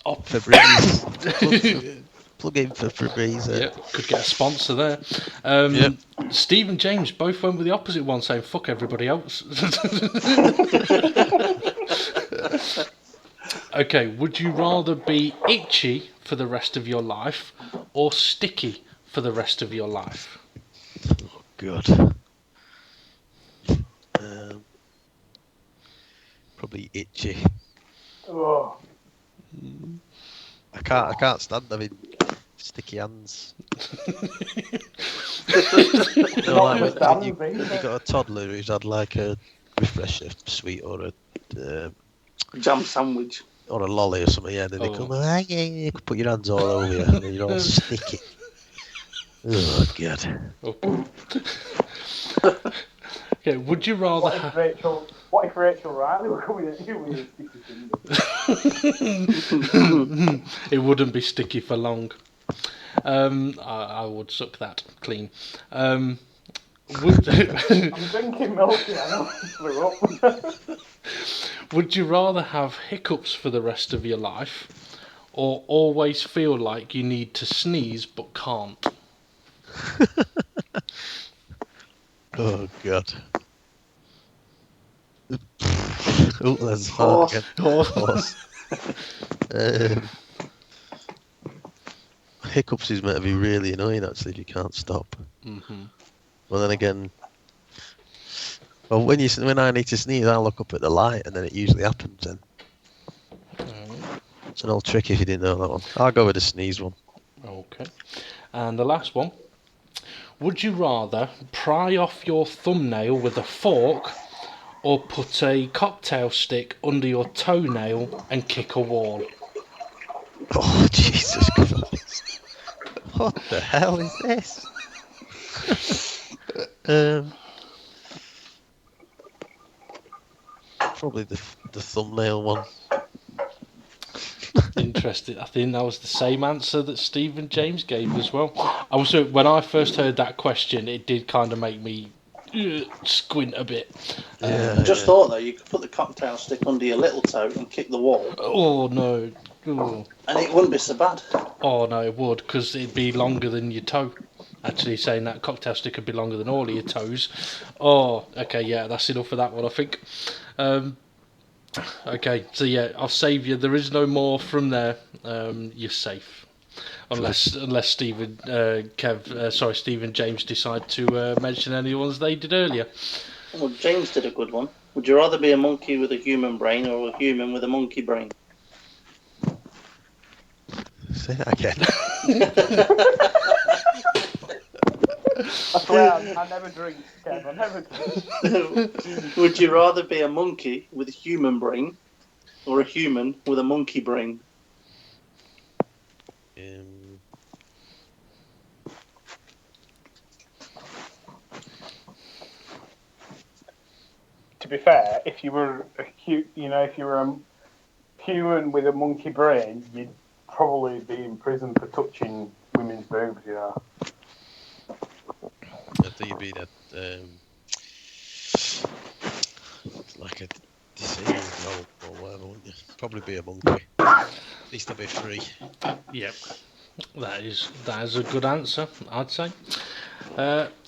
Oh. Febreze. Plug in for Febreze. Yep, could get a sponsor there. Yep. Steve and James both went with the opposite one, saying fuck everybody else. Okay, would you rather be itchy for the rest of your life or sticky for the rest of your life? God. Probably itchy. Oh. I can't stand having sticky hands. Like when you got a toddler who's had like a refresher sweet or a Jam sandwich. or a lolly or something, yeah, then they come, you can put your hands all over you and then you're all sticky. Oh God. Okay, would you rather have... What if Rachel Riley were coming at you with a sticky finger? It wouldn't be sticky for long. I would suck that clean. I'm drinking milk here, I know I flew up. Would you rather have hiccups for the rest of your life, or always feel like you need to sneeze but can't? Oh God. Oh, that's hard again. Horse. Hiccups is meant to be really annoying actually if you can't stop. Mm-hmm. Well then again, when I need to sneeze, I look up at the light and then it usually happens then. It's an old trick if you didn't know that one. I'll go with the sneeze one. Okay. And the last one. Would you rather pry off your thumbnail with a fork or put a cocktail stick under your toenail and kick a wall? Oh, Jesus Christ. What the hell is this? Probably the thumbnail one. Interesting. I think that was the same answer that Steve and James gave as well. Also, when I first heard that question, it did kind of make me squint a bit. Yeah, I just thought though, you could put the cocktail stick under your little toe and kick the wall, Oh no. Oh. and it wouldn't be so bad. Oh no, it would, because it'd be longer than your toe. Actually, saying that cocktail stick would be longer than all of your toes. Oh, okay, yeah, that's enough for that one, I think. Okay, so yeah, I'll save you. There is no more from there. You're safe, unless Steve and James decide to mention any ones they did earlier. Well, James did a good one. Would you rather be a monkey with a human brain or a human with a monkey brain? say that again. I swear, I never drink, Kev. I never drink. Would you rather be a monkey with a human brain or a human with a monkey brain? To be fair, if you were a human with a monkey brain, you'd probably be in prison for touching women's boobs. You know. I think you'd be that like a disabled or whatever, wouldn't you? Probably be a monkey. At least I'd be free. Yep, that is a good answer, I'd say.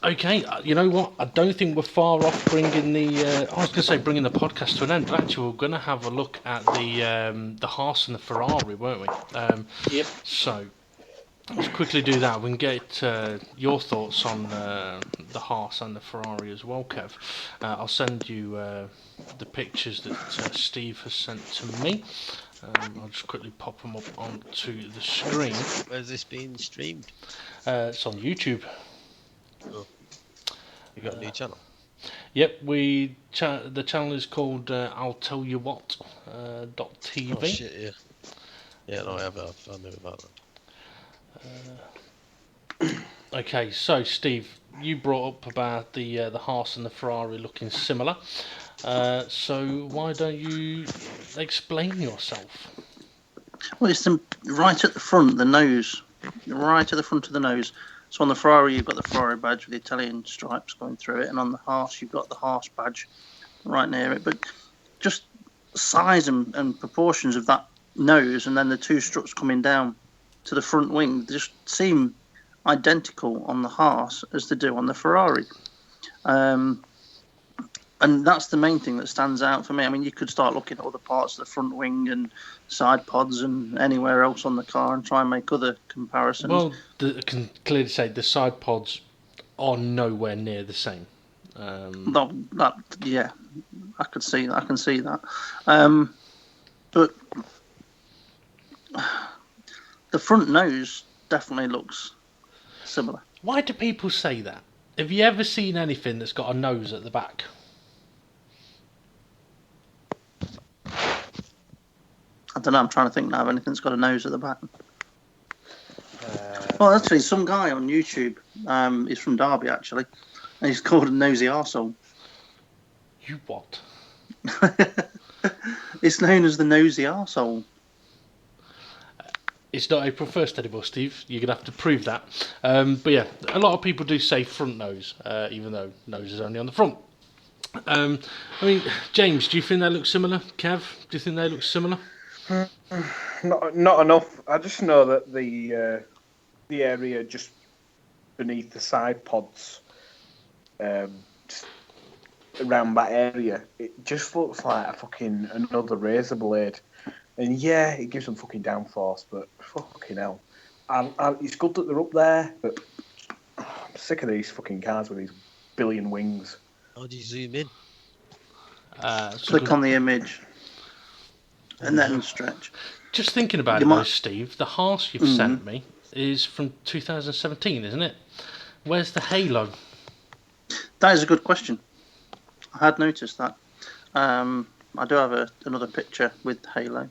Okay, you know what? I don't think we're far off bringing the. I was going to say bringing the podcast to an end, but actually we're going to have a look at the Haas and the Ferrari, weren't we? Yep. So let's quickly do that. We can get your thoughts on the Haas and the Ferrari as well, Kev. I'll send you the pictures that Steve has sent to me. I'll just quickly pop them up onto the screen. Where's this being streamed? It's on YouTube. Oh. You got a new channel? Yep, the channel is called illtellyouwhat.TV. Oh shit, yeah. Yeah, no, I knew about that. Okay, so Steve, you brought up about the Haas and the Ferrari looking similar. So why don't you explain yourself? Well, it's right at the front, the nose, right at the front of the nose. So on the Ferrari, you've got the Ferrari badge with the Italian stripes going through it, and on the Haas, you've got the Haas badge right near it. But just size and proportions of that nose, and then the two struts coming down to the front wing, just seem identical on the Haas as they do on the Ferrari. And that's the main thing that stands out for me. I mean, you could start looking at other parts of the front wing and side pods and anywhere else on the car and try and make other comparisons. Well, I can clearly say the side pods are nowhere near the same. Yeah, I could see that. I can see that. But the front nose definitely looks similar. Why do people say that? Have you ever seen anything that's got a nose at the back? I don't know. I'm trying to think now of anything that's got a nose at the back. Well, actually, some guy on YouTube, he's from Derby actually, and he's called a nosy arsehole. You what? It's known as the nosy arsehole. It's not April 1st anymore, Steve. You're going to have to prove that. But yeah, a lot of people do say front nose, even though nose is only on the front. I mean, James, do you think they look similar? Kev, do you think they look similar? Not enough. I just know that the area just beneath the side pods, just around that area, it just looks like a fucking another razor blade. And yeah, it gives them fucking downforce, but fucking hell, it's good that they're up there, but I'm sick of these fucking cars with these billion wings. How do you zoom in? Click on the image. And then stretch. Just thinking about it, though, Steve, the Haas you've sent me is from 2017, isn't it? Where's the halo? That is a good question. I had noticed that. I do have another picture with halo.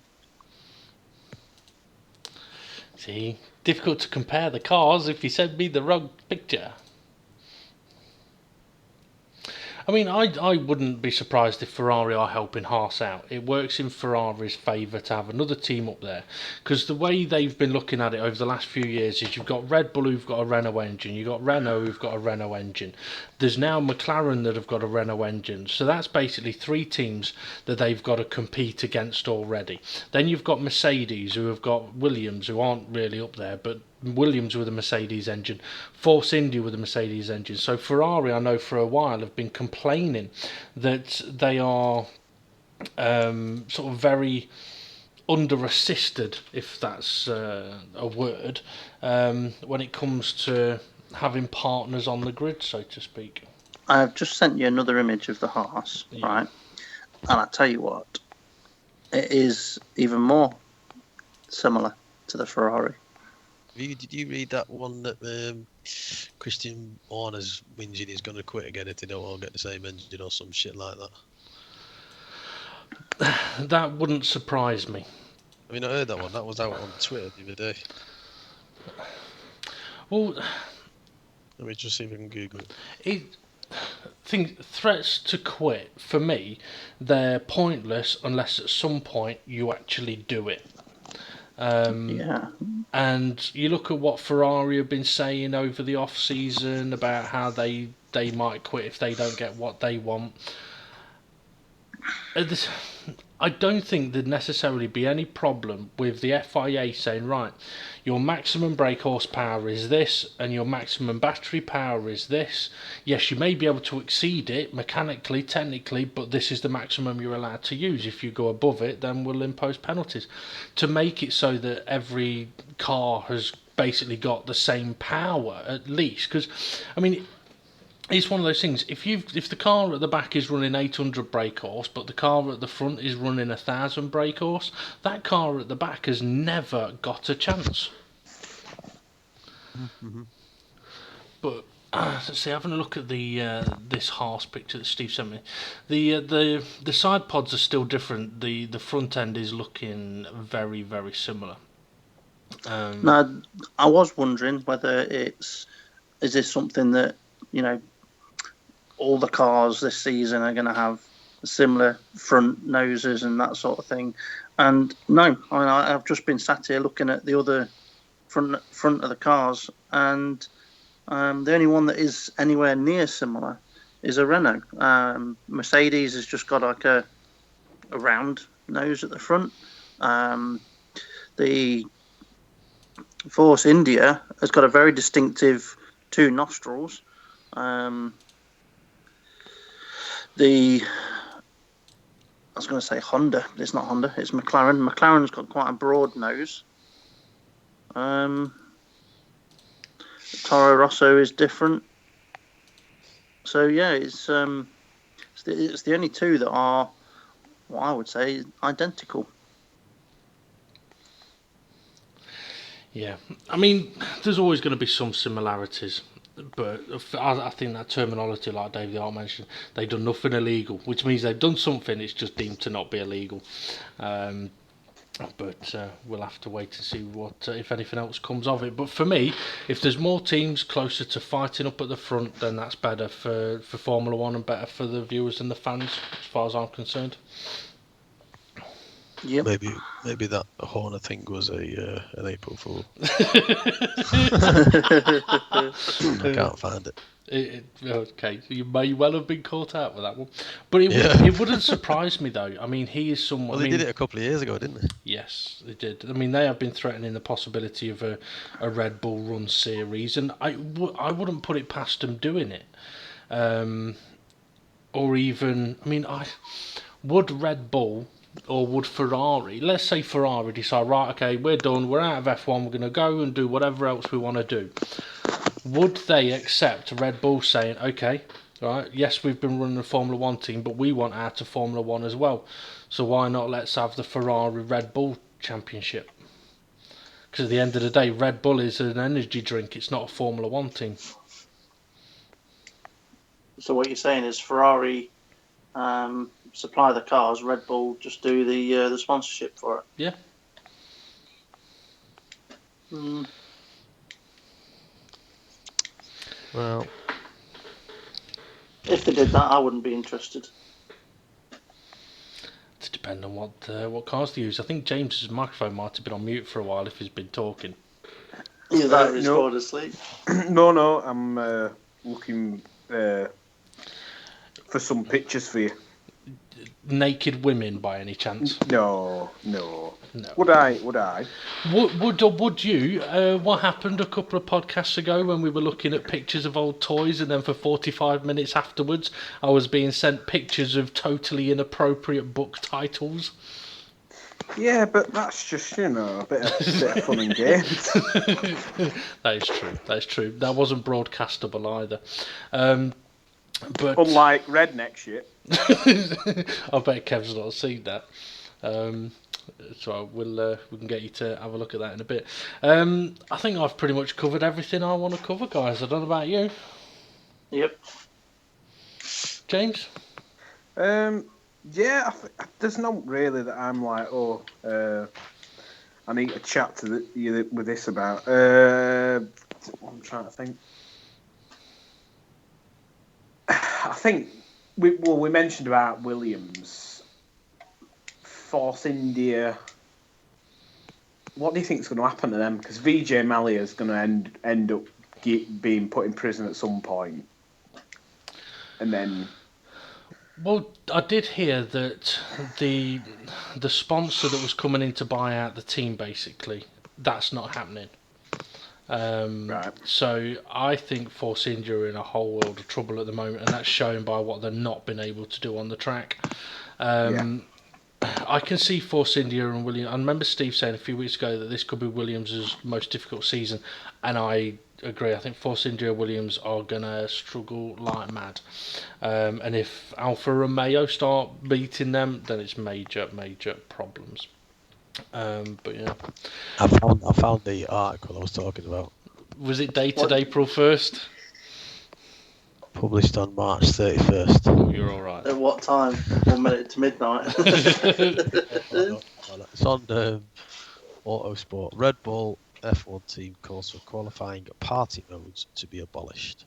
See, difficult to compare the cars if you send me the wrong picture. I mean, I wouldn't be surprised if Ferrari are helping Haas out. It works in Ferrari's favour to have another team up there, because the way they've been looking at it over the last few years is you've got Red Bull who've got a Renault engine, you've got Renault who've got a Renault engine, there's now McLaren that have got a Renault engine, so that's basically three teams that they've got to compete against already. Then you've got Mercedes who have got Williams who aren't really up there, but Williams with a Mercedes engine, Force India with a Mercedes engine. So Ferrari, I know for a while, have been complaining that they are sort of very under-assisted, if that's a word, when it comes to having partners on the grid, so to speak. I've just sent you another image of the Haas, right? And I tell you what, it is even more similar to the Ferrari. Did you read that one that Christian Horner's whinging he's going to quit again if they don't all get the same engine or some shit like that? That wouldn't surprise me. I mean, I heard that one. That was out on Twitter the other day. Well, let me just see if I can Google it. Threats to quit, for me, they're pointless unless at some point you actually do it. And you look at what Ferrari have been saying over the off-season about how they might quit if they don't get what they want. I don't think there'd necessarily be any problem with the FIA saying, right, your maximum brake horsepower is this and your maximum battery power is this. Yes, you may be able to exceed it mechanically, technically, but this is the maximum you're allowed to use. If you go above it, then we'll impose penalties. To make it so that every car has basically got the same power, at least. Because, I mean, it's one of those things. If the car at the back is running 800 brake horse, but the car at the front is running 1,000 brake horse, that car at the back has never got a chance. Mm-hmm. But let's see, having a look at the this Haas picture that Steve sent me, the side pods are still different. The front end is looking very, very similar. Now, I was wondering whether is this something that, all the cars this season are going to have similar front noses and that sort of thing. And no, I've just been sat here looking at the other front of the cars, and the only one that is anywhere near similar is a Renault. Mercedes has just got like a round nose at the front. The Force India has got a very distinctive 2 nostrils. I was going to say Honda. It's not Honda. It's McLaren. McLaren's got quite a broad nose. Toro Rosso is different. So yeah, it's the only 2 that are, what I would say, identical. Yeah, I mean, there's always going to be some similarities, but I think that terminology, like David Hart mentioned, they've done nothing illegal, which means they've done something, it's just deemed to not be illegal. But we'll have to wait and see what, if anything else comes of it. But for me, if there's more teams closer to fighting up at the front, then that's better for Formula One and better for the viewers and the fans, as far as I'm concerned. Yep. Maybe that Horner thing was an April Fool. I can't find it. Okay, you may well have been caught out with that one, but it wouldn't surprise me though. I mean, he is someone. Well, they did it a couple of years ago, didn't they? Yes, they did. I mean, they have been threatening the possibility of a Red Bull run series, and I wouldn't put it past them doing it. Or even, I mean, would Red Bull or would Ferrari, let's say Ferrari decide, right, okay, we're done, we're out of F1, we're going to go and do whatever else we want to do. Would they accept Red Bull saying, okay, right, yes, we've been running a Formula 1 team, but we want out of Formula 1 as well. So why not let's have the Ferrari Red Bull championship? Because at the end of the day, Red Bull is an energy drink, it's not a Formula 1 team. So what you're saying is Ferrari supply the cars, Red Bull just do the sponsorship for it. Yeah. Well, if they did that, I wouldn't be interested. It depends on what cars they use. I think James's microphone might have been on mute for a while if he's been talking. Either that or he's fallen asleep. No, I'm looking for some pictures for you. Naked women, by any chance? No. Would I? Would you? What happened a couple of podcasts ago when we were looking at pictures of old toys, and then for 45 minutes afterwards, I was being sent pictures of totally inappropriate book titles? Yeah, but that's just, a bit of fun and games. That is true. That wasn't broadcastable either. But unlike redneck shit. I bet Kev's not seen that. So we can get you to have a look at that in a bit. I think I've pretty much covered everything I want to cover, guys. I don't know about you. Yep. James? Yeah, there's not really that I'm like, I need to chat to you with this about. I'm trying to think. I think we mentioned about Williams, Force India. What do you think is going to happen to them? Because Vijay Mallya is going to end up being put in prison at some point, and then. Well, I did hear that the sponsor that was coming in to buy out the team, basically, that's not happening. Right. So I think Force India are in a whole world of trouble at the moment, and that's shown by what they've not been able to do on the track. I can see Force India and Williams. I remember Steve saying a few weeks ago that this could be Williams' most difficult season, and I agree. I think Force India and Williams are going to struggle like mad. And if Alfa Romeo start beating them, then it's major problems. But yeah, I found the article I was talking about. Was it dated April 1st? Published on March 31st. Oh, you're all right. At what time? 1 minute to midnight. It's on Autosport. Red Bull F1 team calls for qualifying party modes to be abolished.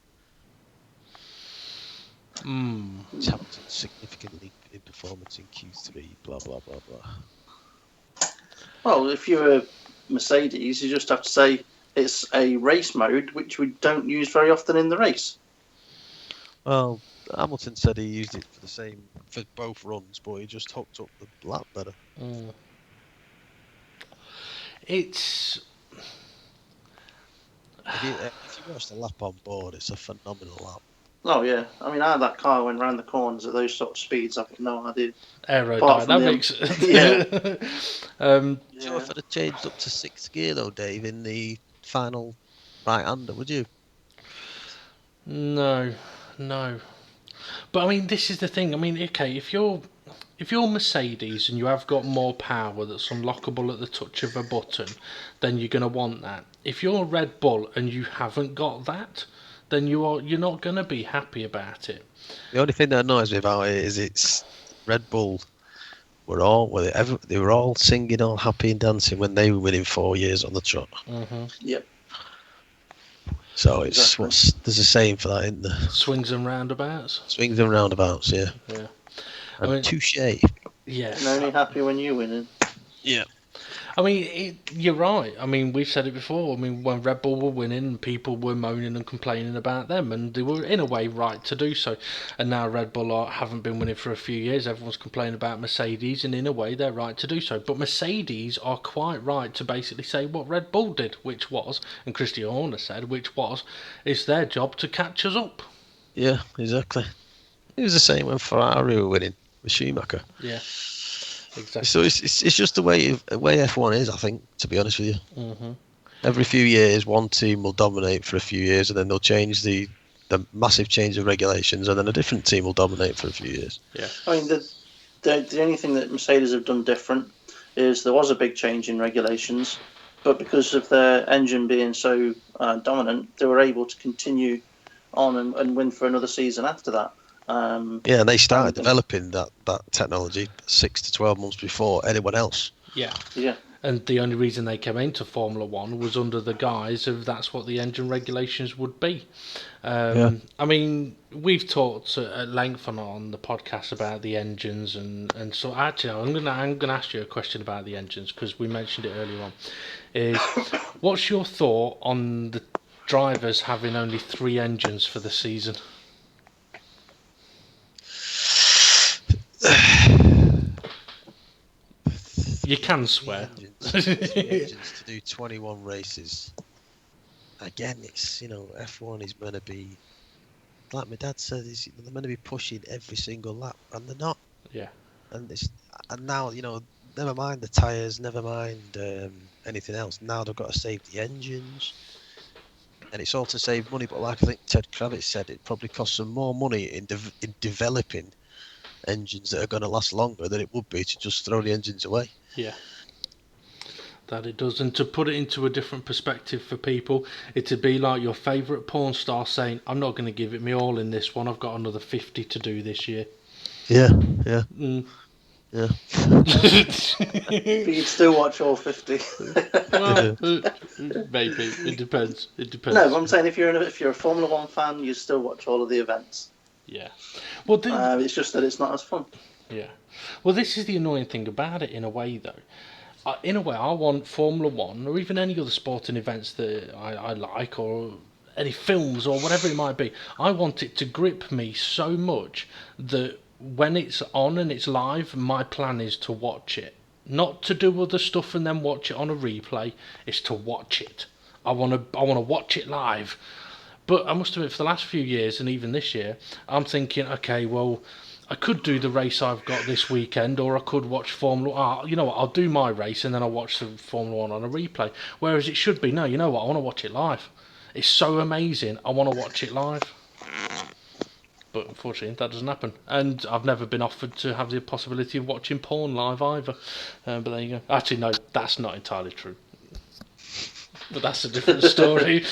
Hamilton significantly in performance in Q3, blah, blah, blah, blah. Well, if you're a Mercedes, you just have to say it's a race mode, which we don't use very often in the race. Well, Hamilton said he used it for both runs, but he just hooked up the lap better. It's If you watch the lap on board, it's a phenomenal lap. Oh, yeah. I mean, how that car went round the corners at those sort of speeds, I've got no idea. aerodynamics. So if I'd have changed up to 6th gear, though, Dave, in the final right-hander, would you? No. But I mean, this is the thing. I mean, okay, if you're Mercedes and you have got more power that's unlockable at the touch of a button, then you're going to want that. If you're Red Bull and you haven't got that, then you're not going to be happy about it. The only thing that annoys me about it is it's Red Bull. They were all singing, all happy and dancing when they were winning 4 years on the trot. Yep. So there's a saying for that, isn't there? Swings and roundabouts. Swings and roundabouts, yeah. Yeah. And touche. Yeah. And only happy when you're winning. Yeah. I mean, you're right. I mean, we've said it before. I mean, when Red Bull were winning, people were moaning and complaining about them, and they were, in a way, right to do so. And now Red Bull haven't been winning for a few years. Everyone's complaining about Mercedes, and in a way, they're right to do so. But Mercedes are quite right to basically say what Red Bull did, which was, and Christian Horner said, which was, it's their job to catch us up. Yeah, exactly. It was the same when Ferrari were winning with Schumacher. Yeah. Exactly. So it's just the way F1 is, I think, to be honest with you. Every few years, one team will dominate for a few years, and then they'll change the massive change of regulations, and then a different team will dominate for a few years. Yeah. I mean, the only thing that Mercedes have done different is there was a big change in regulations, but because of their engine being so dominant, they were able to continue on and win for another season after that. And they started developing that technology 6 to 12 months before anyone else. Yeah. Yeah. And the only reason they came into Formula One was under the guise of that's what the engine regulations would be. I mean, we've talked at length on the podcast about the engines, and so actually, I'm gonna ask you a question about the engines because we mentioned it earlier on. Is what's your thought on the drivers having only 3 engines for the season? You can swear. Engines to do 21 races. Again, it's F1 is meant to be, like my dad said, they're meant to be pushing every single lap, and they're not. Yeah. And now never mind the tyres, never mind anything else. Now they've got to save the engines, and it's all to save money. But like I think Ted Kravitz said, it probably costs them more money in developing engines that are going to last longer than it would be to just throw the engines away. Yeah, that it does. And to put it into a different perspective for people, it'd be like your favourite porn star saying, I'm not going to give it me all in this one, I've got another 50 to do this year. Yeah. But you'd still watch all 50. Well, maybe. It depends. No, but I'm saying if you're a Formula One fan, you still watch all of the events. Yeah. Well, it's just that it's not as fun. Yeah. Well, this is the annoying thing about it, in a way, though. In a way, I want Formula One, or even any other sporting events that I like, or any films, or whatever it might be. I want it to grip me so much that when it's on and it's live, my plan is to watch it. Not to do other stuff and then watch it on a replay. It's to watch it. I want to watch it live. But I must admit, for the last few years, and even this year, I'm thinking, okay, well, I could do the race I've got this weekend, or I could watch Formula One. You know what, I'll do my race, and then I'll watch the Formula One on a replay. Whereas it should be, no, you know what, I want to watch it live. It's so amazing, I want to watch it live. But unfortunately, that doesn't happen. And I've never been offered to have the possibility of watching porn live either. But there you go. Actually, no, that's not entirely true. But that's a different story.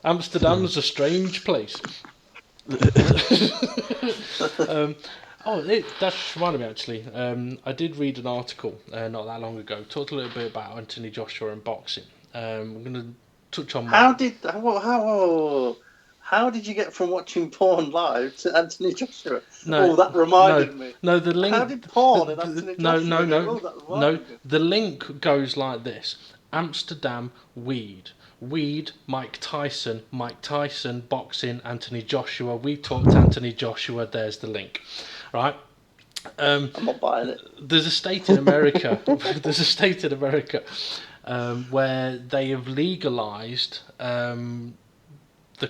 Amsterdam's a strange place. That just reminded me, actually. I did read an article not that long ago. Talked a little bit about Anthony Joshua and boxing. I'm going to touch on How did you get from watching porn live to Anthony Joshua? No, that reminded me. No, the link. How did porn and Anthony Joshua go? That reminded me. The link goes like this: Amsterdam, weed. Weed, Mike Tyson, boxing, Anthony Joshua. We talked Anthony Joshua, there's the link. Right? I'm not buying it. There's a state in America where they have legalized the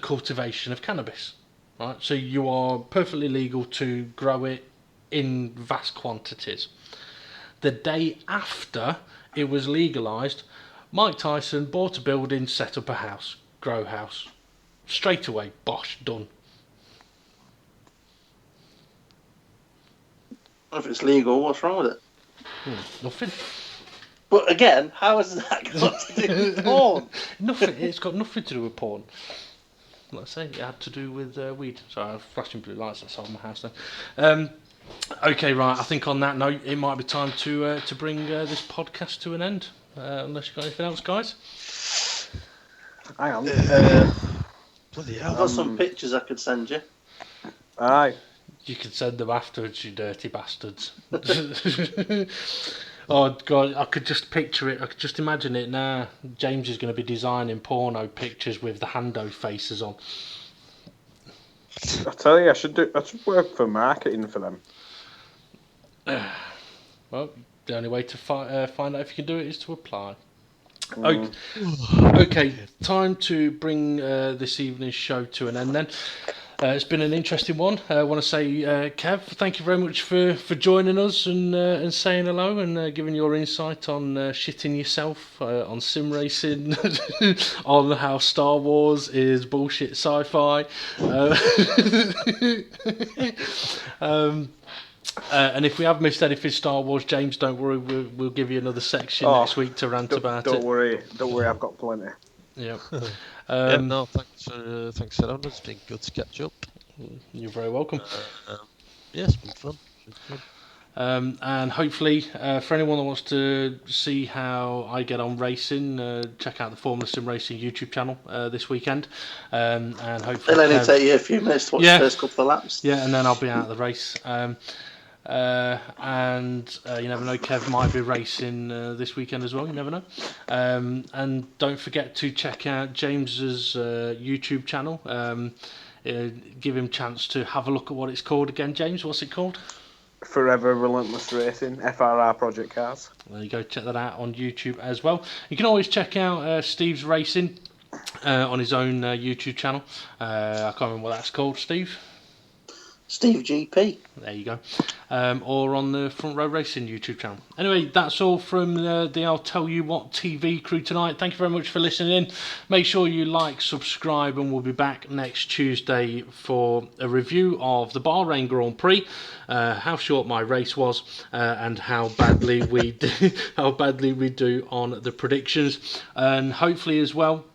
cultivation of cannabis. Right? So you are perfectly legal to grow it in vast quantities. The day after it was legalized, Mike Tyson bought a building, set up a house, grow house. Straight away, bosh, done. If it's legal, what's wrong with it? Nothing. But again, how has that got to do with porn? Nothing. It's got nothing to do with porn. Like I say, it had to do with weed. Sorry, I'm flashing blue lights outside my house then. Okay, right. I think on that note, it might be time to bring this podcast to an end. Unless you've got anything else, guys. Hang on. Bloody I've hell. got some pictures I could send you. Aye. You can send them afterwards, you dirty bastards. Oh God, I could just picture it. I could just imagine it now. James is going to be designing porno pictures with the Hando faces on. I tell you, I should work for marketing for them. Well, the only way to find out if you can do it is to apply. Okay, time to bring this evening's show to an end then. It's been an interesting one. I want to say, Kev, thank you very much for joining us and saying hello and giving your insight on shitting yourself, on sim racing, on how Star Wars is bullshit sci-fi. And if we have missed anything Star Wars, James, don't worry, we'll give you another section next week to rant about it. Don't worry, I've got plenty. Yeah. No, thanks for having us. It's been good to catch up. You're very welcome. Yeah, it's been fun. And hopefully, for anyone that wants to see how I get on racing, check out the Formula Sim Racing YouTube channel this weekend. And hopefully, It'll only take you a few minutes to watch the first couple of laps. Yeah, and then I'll be out of the race. And you never know, Kev might be racing this weekend as well, you never know. And don't forget to check out James's YouTube channel. Give him a chance to have a look at what it's called again. James, what's it called? Forever Relentless Racing, FRR Project Cars. There you go, check that out on YouTube as well. You can always check out Steve's Racing on his own YouTube channel. I can't remember what that's called, Steve. Steve GP. There you go. Or on the Front Row Racing YouTube channel. Anyway, that's all from the I'll Tell You What TV crew tonight. Thank you very much for listening in. Make sure you like, subscribe, and we'll be back next Tuesday for a review of the Bahrain Grand Prix, how short my race was, and how badly we do on the predictions, and hopefully as well.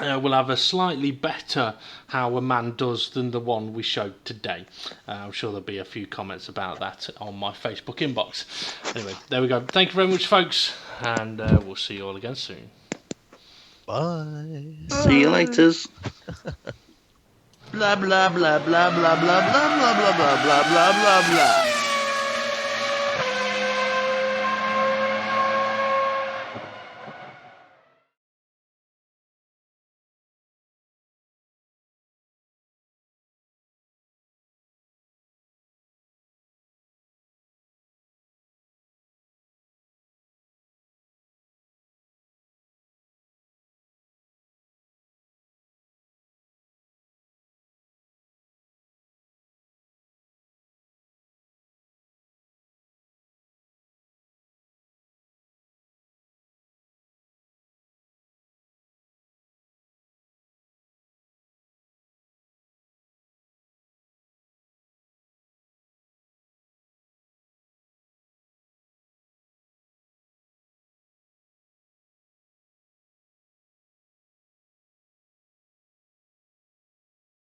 We'll have a slightly better How a Man Does than the one we showed today. I'm sure there'll be a few comments about that on my Facebook inbox. Anyway, there we go. Thank you very much, folks, and we'll see you all again soon. Bye. See you later. Blah blah blah blah blah blah blah blah blah blah blah blah blah blah.